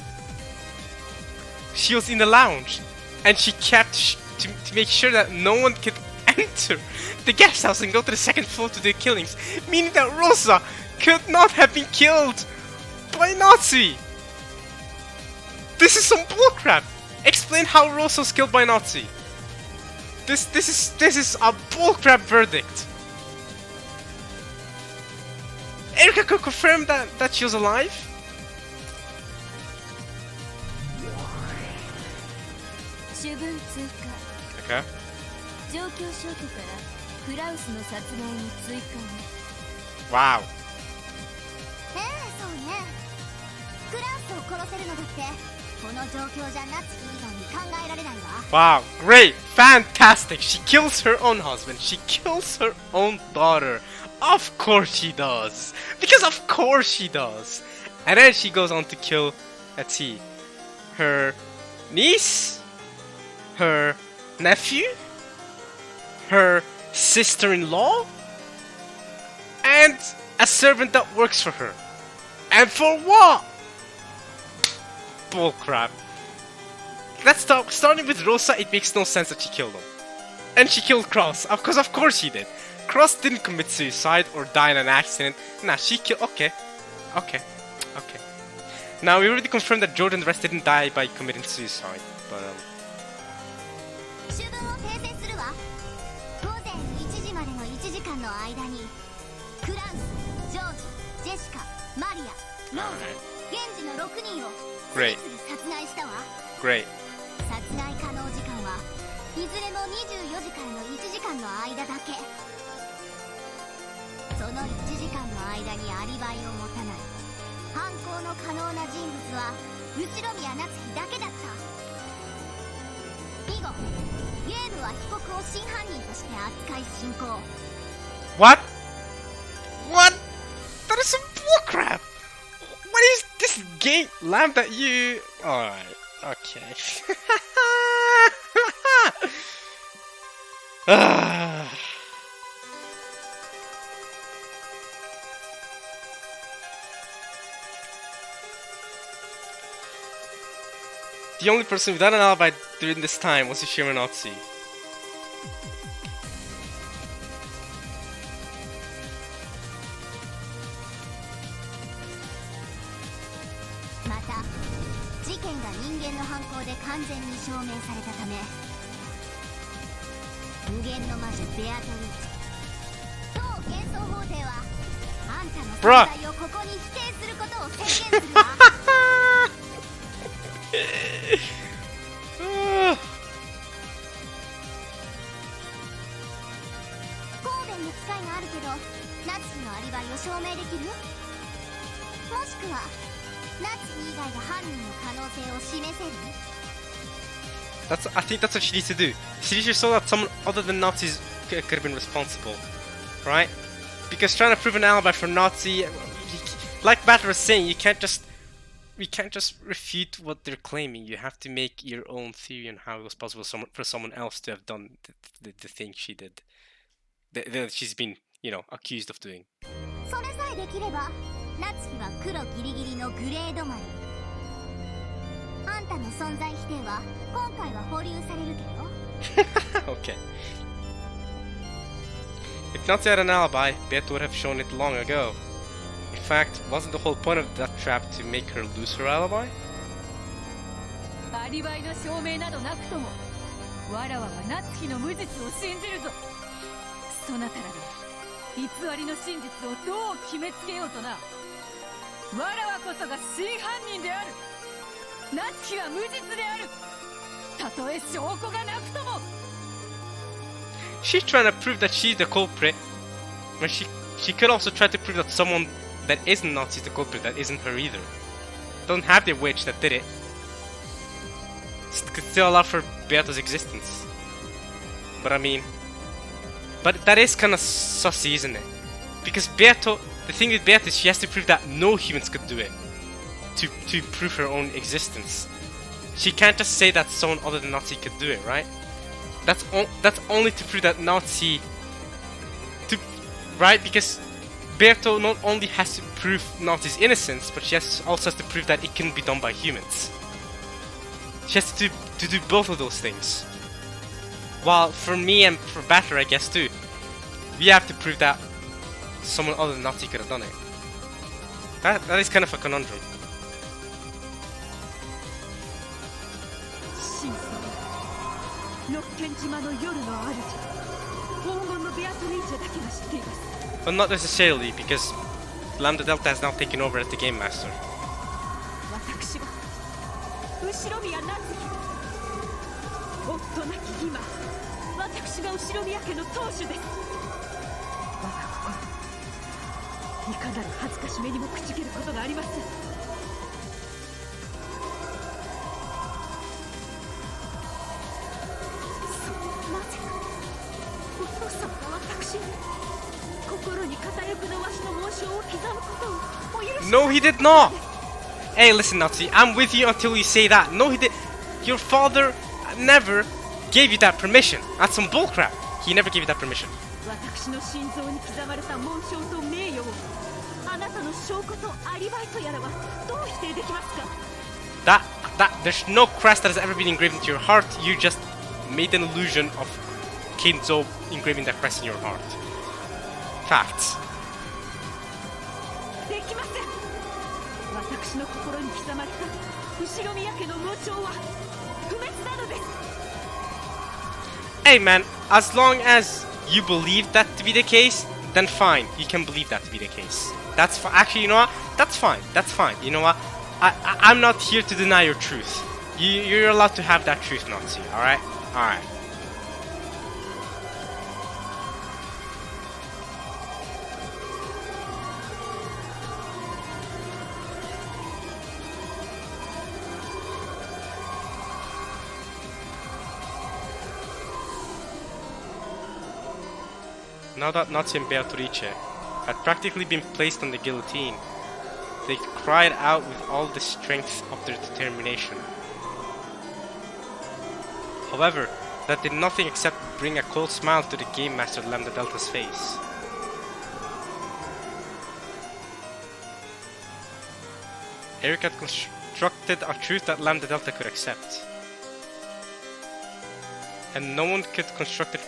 B: she was in the lounge, and she kept to make sure that no one could enter the guest house and go to the second floor to do killings, meaning that Rosa could not have been killed by Nazi. This is some bullcrap. Explain how Rosa was killed by Nazi. This is a bullcrap verdict. Erica could confirm that she was alive. Okay.
A: 状況証拠からクラウスの殺害に追加ね。
B: Wow.
E: そうね。クラウスを殺せるのだってこの状況じゃナツキ以外に考えられないわ。
B: Wow. Great. Fantastic. She kills her own husband. She kills her own daughter. Of course she does. Because of course she does. And then she goes on to kill, let's see, her niece, her nephew, her sister-in-law, and a servant that works for her. And for what? Bullcrap. Let's start. Starting with Rosa, it makes no sense that she killed him. And she killed Cross, because of course she did. Cross didn't commit suicide or die in an accident. Nah, she killed. Okay. Now we already confirmed that Jordan the rest didn't die by committing suicide, but
E: 主文を訂正するわ。午前1時までの1時間の間にクラウス、ジョージ、ジェシカ、マリア、ローザ、現地の6人を次々殺害したわ。
B: great.
E: 殺害可能時間はいずれも24時からの1時間の間だけ。その1時間の間にアリバイを持たない犯行の可能な人物は後宮夏希だけだった。以後ゲームは被告を真犯人として扱い進行。
B: What? What? That is some bullcrap. What is this game? Lambda, you. Alright. Okay. The only person without an alibi during this time was Yoshiro Natsu.
E: また事件が人間の犯行で完全に証明されたため無限の魔女ベアトリーチ当幻想法廷はあ
B: Bruh.
E: 存在をここに否定することを宣言するわ。神戸に機会があるけど、ナツヒのアリバイを証明できる？もしくはナツヒ以外が犯人の可能性を示せる？
B: I think that's what she needs to do. She needs to show that someone other than Nazis could have been responsible, right? Because trying to prove an alibi for Nazi, like Batter was saying, we can't just refute what they're claiming. You have to make your own theory on how it was possible for someone else to have done the thing she did, that she's been, accused of doing.
E: それさえできれば、ナツヒは黒ギリギリのグレー止まり。あんたの存在否定は今回は保留されるけど。
B: Okay. If Nazi had an alibi, Beto would have shown it long ago. In fact, wasn't the whole point of that trap to make her lose her alibi?
C: アリバイの証明などなくとも、わらわはナツヒの無実を信じるぞ。そなたらが偽りの真実をどう決めつけようとな。わらわこそが真犯人である。ナツヒは無実である。たとえ証拠がなくとも。
B: She's trying to prove that she's the culprit, but she could also try to prove that someone that isn't Nazi is the culprit, that isn't her either. Doesn't have the witch that did it. Could still allow for Beato's existence. But I mean, but that is kind of sussy, isn't it? Because Beato, the thing with Beato is she has to prove that no humans could do it to prove her own existence. She can't just say that someone other than Nazi could do it, right? That's only to prove that Nazi, right? Because Beato not only has to prove Nazi's innocence, but she also has to prove that it can be done by humans. She has to do both of those things. While for me and for Batter, I guess too, we have to prove that someone other than Nazi could have done it. That is kind of a conundrum.
C: ノッケン島の夜の主、黄金のベアトリーチェだけが知っています。
B: But not necessarily, because Lambda Delta has now taken over as the game master.
C: 私は後ろ宮ナツヒ、夫なき今、私が後ろ宮家の当主です。我が心、いかなる恥ずかしめにもくじけることがありません。なぜお父様が私に心に片翼のわしの紋章を刻むことをお許し
B: No, he did not! Hey, listen, Nazi, I'm with you until you say that. No, he did. Your father never gave you that permission. That's some bullcrap. He never gave you that permission.
C: 私の心臓に刻まれた紋章と名誉をあなたの証拠とアリバイとやらはどう否定できますか
B: There's no crest that has ever been engraved into your heart. You just made an illusion of Kinzo engraving that crest in your heart. Facts.
C: できません。私の心に刻まれた後ろ宮家の紋章は不滅なのです。
B: Hey man, as long as you believe that to be the case, then fine. You can believe that to be the case. That's fine. Actually, you know what? That's fine. That's fine. You know what? I'm not here to deny your truth. You're allowed to have that truth, Nazi. Alright? Alright. Now that Nazi and Beatrice had practically been placed on the guillotine, they cried out with all the strength of their determination. However, that did nothing except bring a cold smile to the Game Master Lambda Delta's face. Eric had constructed a truth that Lambda Delta could accept. And no one could construct a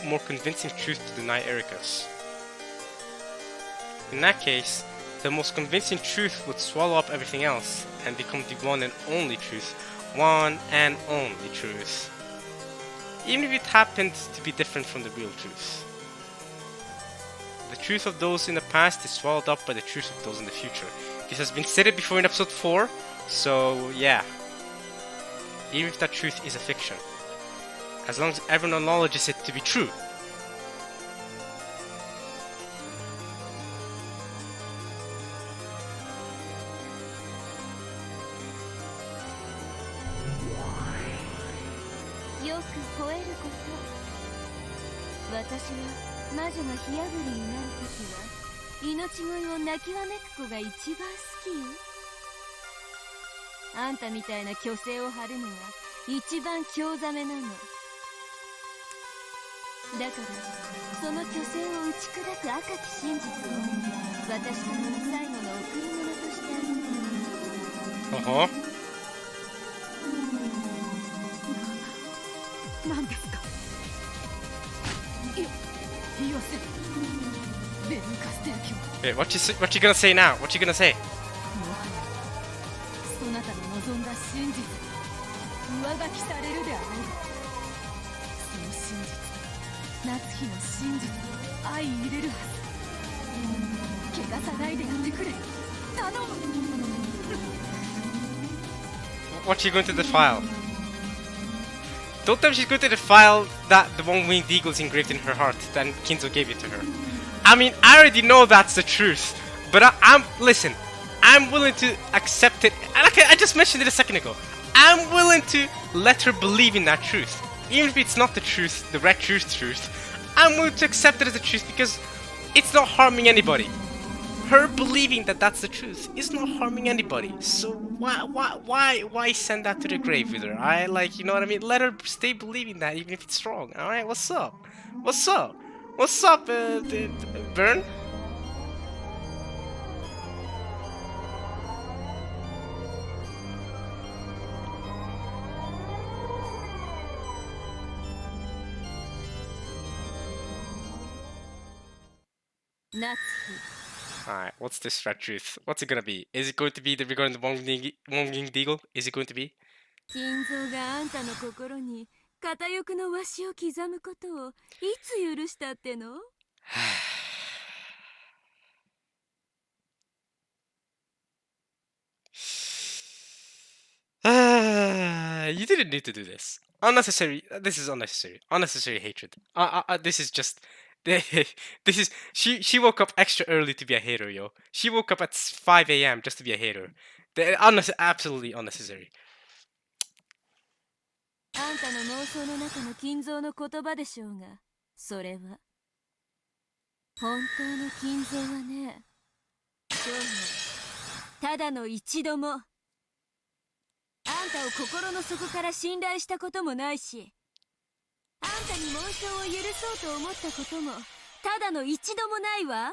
B: more convincing truth to deny Erika's. In that case, the most convincing truth would swallow up everything else and become the one and only truth. One and only truth. Even if it happened to be different from the real truth. The truth of those in the past is swallowed up by the truth of those in the future. This has been stated before in episode 4, so yeah. Even if that truth is a fiction. As long as everyone acknowledges it to be true. Uh-huh.
C: 何ですか。言わせベルカステル卿。
B: Wait, what you gonna say now? What you gonna say?
C: もはやそなたの望んだ真実上書きされるであろう。その真実夏日の真実相入れるはず。怪我さないでやってくれ。頼む。
B: What you going to defile? Don't tell me she's going to defile that the one-winged eagle is engraved in her heart. Then Kinzo gave it to her. I mean, I already know that's the truth. But listen, I'm willing to accept it. Like I just mentioned it a second ago. I'm willing to let her believe in that truth. Even if it's not the truth, the red truth, I'm willing to accept it as the truth because it's not harming anybody. Her believing that that's the truth is not harming anybody. So why send that to the grave with her? I like, you know what I mean? Let her stay believing that even if it's wrong. All right, what's up? What's up? What's up, Vern? Alright, what's this red truth? What's it gonna be? Is it going to be regarding the one-winged eagle? Is it going to be?
C: 金蔵があんたの心に片翼のわしを刻むことをいつ許したっての？
B: You didn't need to do this. Unnecessary. This is unnecessary. Unnecessary hatred. This is just. This is. She woke up extra early to be a hater, yo. She woke up at 5 a.m. just to be a hater. Absolutely unnecessary.
C: あんたの妄想の中の金蔵の言葉でしょうが、それは本当の金蔵はね、今日もただの一度もあんたを心の底から信頼したこともないし、あんたに妄想を許そうと思ったこともただの一度もないわ。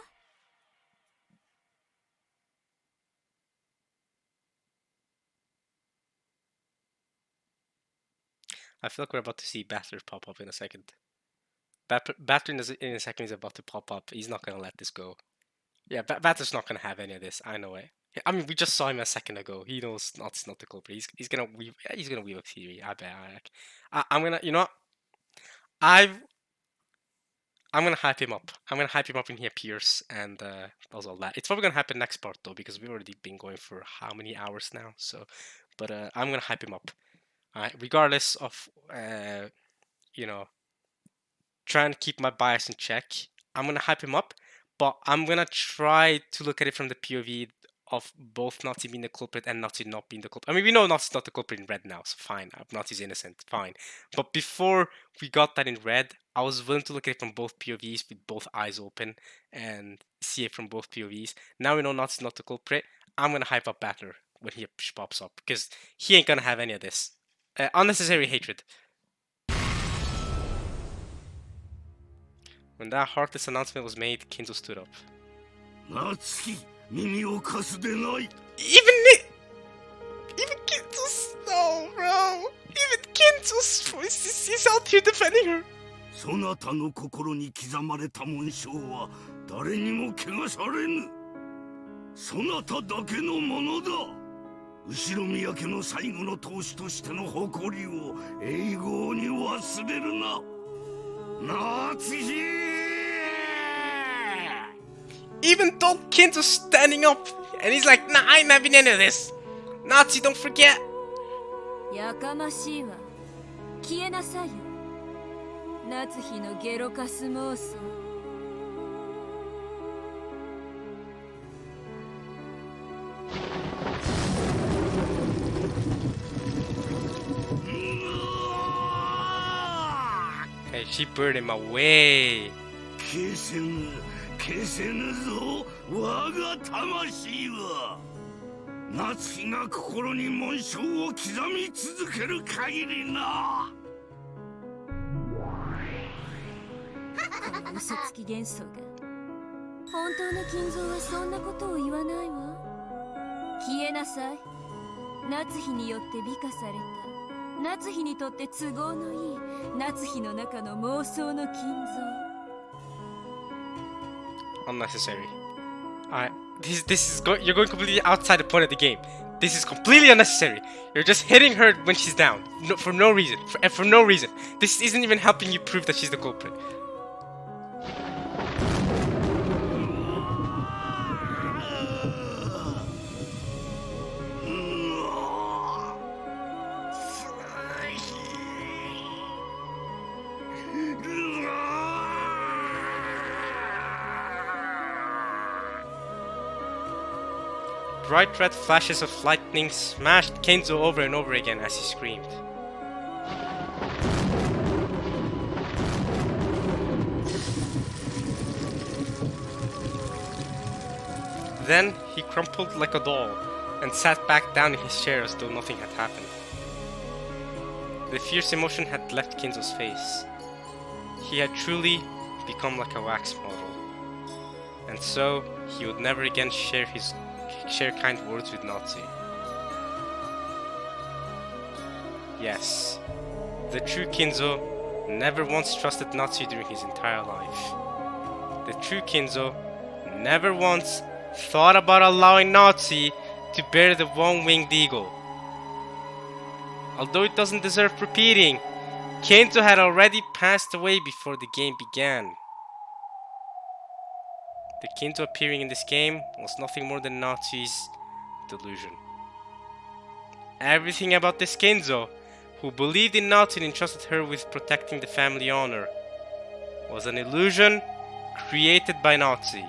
B: I feel like we're about to see Battler pop up in a second. Battler in a second is about to pop up. He's not gonna let this go. Yeah, Battler's not gonna have any of this. I know it. I mean, we just saw him a second ago. He knows it's not the culprit. He's gonna weave. He's gonna weave a theory. I bet. I'm gonna. You know what? I'm gonna hype him up. I'm gonna hype him up when he appears, and also that. It's probably gonna happen next part though, because we've already been going for how many hours now. So, but I'm gonna hype him up. Alright, regardless of you know, trying to keep my bias in check, I'm gonna hype him up, but I'm gonna try to look at it from the POV of both Nazi being the culprit and Nazi not being the culprit. I mean, we know Nazi's not the culprit in red now, so fine. Nazi's innocent, fine. But before we got that in red, I was willing to look at it from both POVs with both eyes open and see it from both POVs. Now we know Nazi's not the culprit. I'm gonna hype up Battler when he pops up because he ain't gonna have any of this. Unnecessary hatred. When that heartless announcement was made, Kinzo stood up. Even Kinzo's... No, bro. Even Kinzo's voice is out here defending her.
K: そなたの心に刻まれた紋章は誰にも汚されぬ。そなただけのものだ。後ろ宮家の最後の当主としての誇りを永劫に忘れるな。夏日。
B: Even though Kinzo's standing up and he's like, nah, I ain't having any of this. Nazi, don't forget.
C: やかましいわ。消えなさいよ。夏日のゲロカス妄想。
B: Hey, she burned him away.
K: 消せぬぞ我が魂は。夏日が心に紋章を刻み続ける限りな。
C: 嘘つき幻想が。本当の金蔵はそんなことを言わないわ。消えなさい。夏日によって美化された。夏日にとって都合のいい夏日の中の妄想の金蔵。
B: Unnecessary. Alright, you're going completely outside the point of the game. This is completely unnecessary. You're just hitting her when she's down, for no reason. For no reason. This isn't even helping you prove that she's the culprit. Bright red flashes of lightning smashed Kenzo over and over again as he screamed. Then he crumpled like a doll and sat back down in his chair as though nothing had happened. The fierce emotion had left Kenzo's face. He had truly become like a wax model. And so he would never again share kind words with Nazi. Yes, the true Kinzo never once trusted Nazi during his entire life. The true Kinzo never once thought about allowing Nazi to bear the one-winged eagle. Although it doesn't deserve repeating, Kenzo had already passed away before the game began. The Kinzo appearing in this game was nothing more than Nazi's delusion. Everything about this Kinzo, who believed in Nazi and entrusted her with protecting the family honor, was an illusion created by Nazi.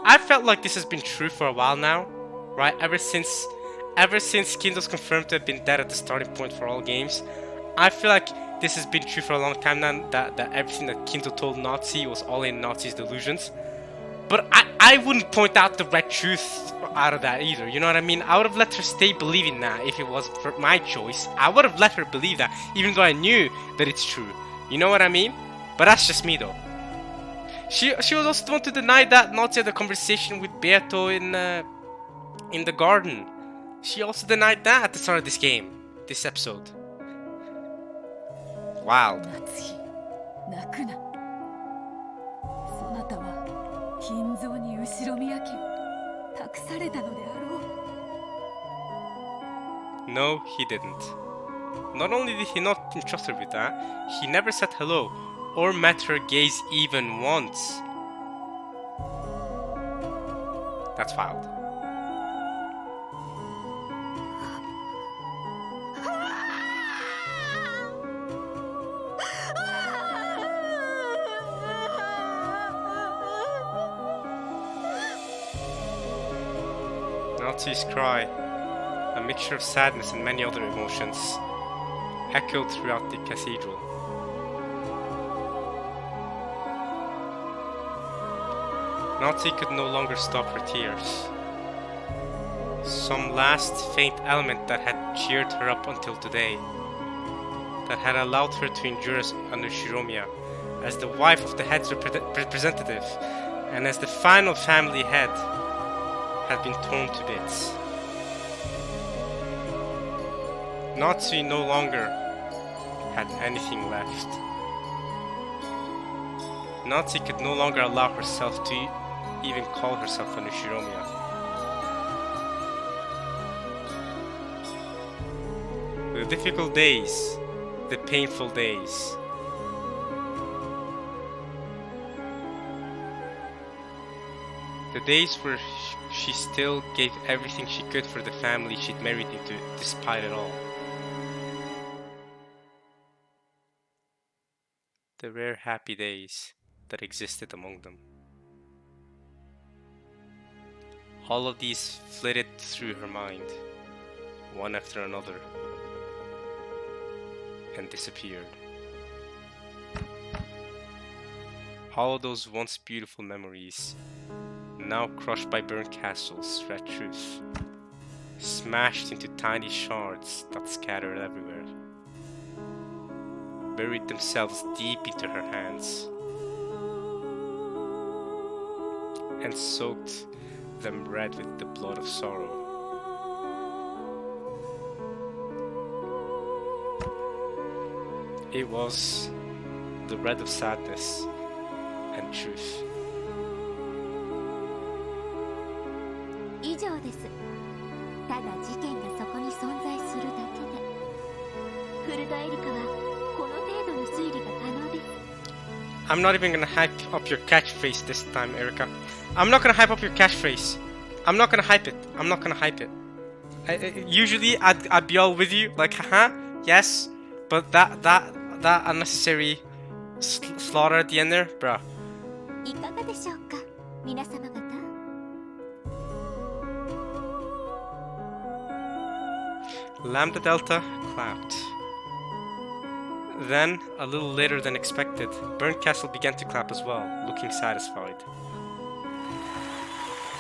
B: I felt like this has been true for a while now, right? Ever since Kinzo's confirmed to have been dead at the starting point for all games, I feel like this has been true for a long time now, that everything that Kinzo told Nazi was all in Nazi's delusions. But I wouldn't point out the red truth out of that either, you know what I mean? I would have let her stay believing that if it was for my choice. I would have let her believe that, even though I knew that it's true. You know what I mean? But that's just me though. She was also the one to deny that Nazi had a conversation with Beato in the garden. She also denied that at the start of this game, this episode. Wow. No, he didn't. Not only did he not entrust her with that, he never said hello or met her gaze even once. That's wild. Nazi's cry, a mixture of sadness and many other emotions, echoed throughout the cathedral. Nazi could no longer stop her tears. Some last faint element that had cheered her up until today, that had allowed her to endure under Shiromiya, as the wife of the head's representative, and as the final family head, had been torn to bits. Nazi no longer had anything left. Natsu could no longer allow herself to even call herself a Nushiromiya. The difficult days, the painful days. The days where she still gave everything she could for the family she'd married into, despite it all. The rare happy days that existed among them. All of these flitted through her mind, one after another, and disappeared. All of those once beautiful memories, now crushed by burnt castles, red truth, smashed into tiny shards that scattered everywhere, buried themselves deep into her hands, and soaked them red with the blood of sorrow. It was the red of sadness and truth.
A: 以上です。ただ事件がそこに存在するだけで、フルドエリカはこの程度の推理が可能です。
B: I'm not even gonna hype up your catchphrase this time, Erica. I'm not gonna hype up your catchphrase. I'm not gonna hype it. I'm not gonna hype it. Usually I'd be all with you, like haha, yes, but that unnecessary slaughter at the end there, bruh.
A: いかがでしょうか、皆様方。
B: Lambda Delta clapped. Then, a little later than expected, Burnt Castle began to clap as well, looking satisfied.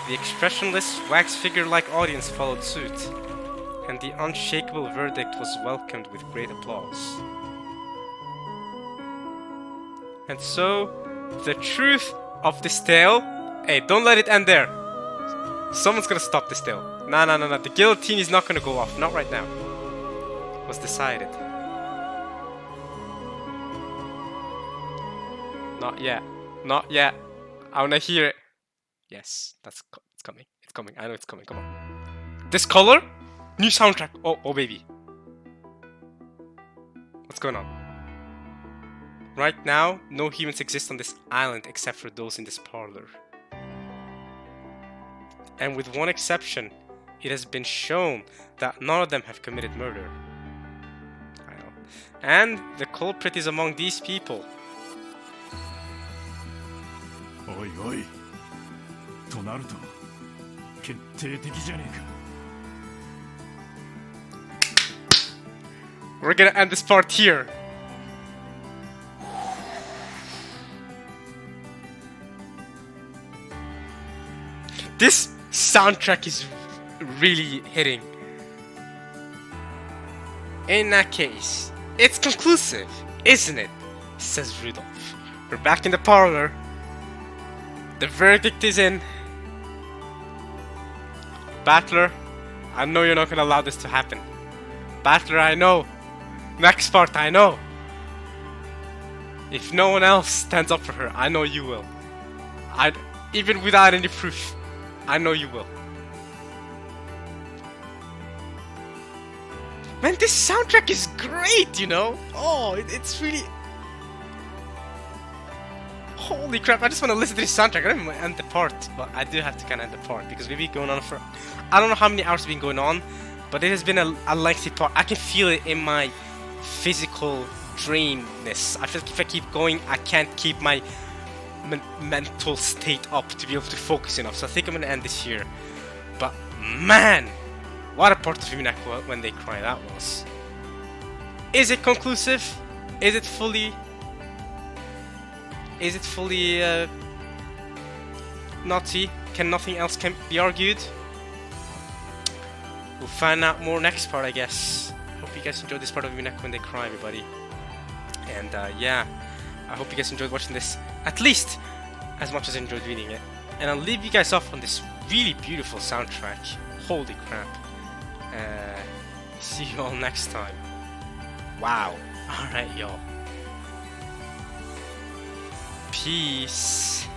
B: The expressionless, wax figure-like audience followed suit, and the unshakable verdict was welcomed with great applause. And so, the truth of this tale... Hey, don't let it end there! Someone's gonna stop this tale. No, the guillotine is not gonna go off, not right now. Was decided. Not yet. Not yet. I wanna hear it. Yes, it's coming. It's coming. I know it's coming. Come on. This color? New soundtrack. Oh baby. What's going on? Right now, no humans exist on this island except for those in this parlor. And with one exception, it has been shown that none of them have committed murder. I know. And the culprit is among these people.
I: Oi, oi. となると決定的じゃねえか。
B: We're gonna end this part here. This soundtrack is really hitting. In that case, it's conclusive, isn't it? Says Rudolph. We're back in the parlor. The verdict is in. Battler, I know you're not gonna allow this to happen. Battler, I know. Next part, I know. If no one else stands up for her, I know you will. Even without any proof, I know you will. Man, this soundtrack is great, you know? Oh, it's really... Holy crap, I just want to listen to this soundtrack. I don't even want to end the part, but I do have to kind of end the part because we've been going on for... I don't know how many hours it's been going on, but it has been a lengthy part. I can feel it in my physical drainedness. I feel like if I keep going, I can't keep my mental state up to be able to focus enough. So I think I'm going to end this here. But man, what a part of Umineko when they cry that was. Is it conclusive? Is it fully... Nazi? Can nothing else be argued? We'll find out more next part, I guess. Hope you guys enjoyed this part of Umineko when they cry, everybody. And yeah, I hope you guys enjoyed watching this at least as much as I enjoyed reading it. And I'll leave you guys off on this really beautiful soundtrack. Holy crap. See you all next time. Wow. Alright, yo. Peace.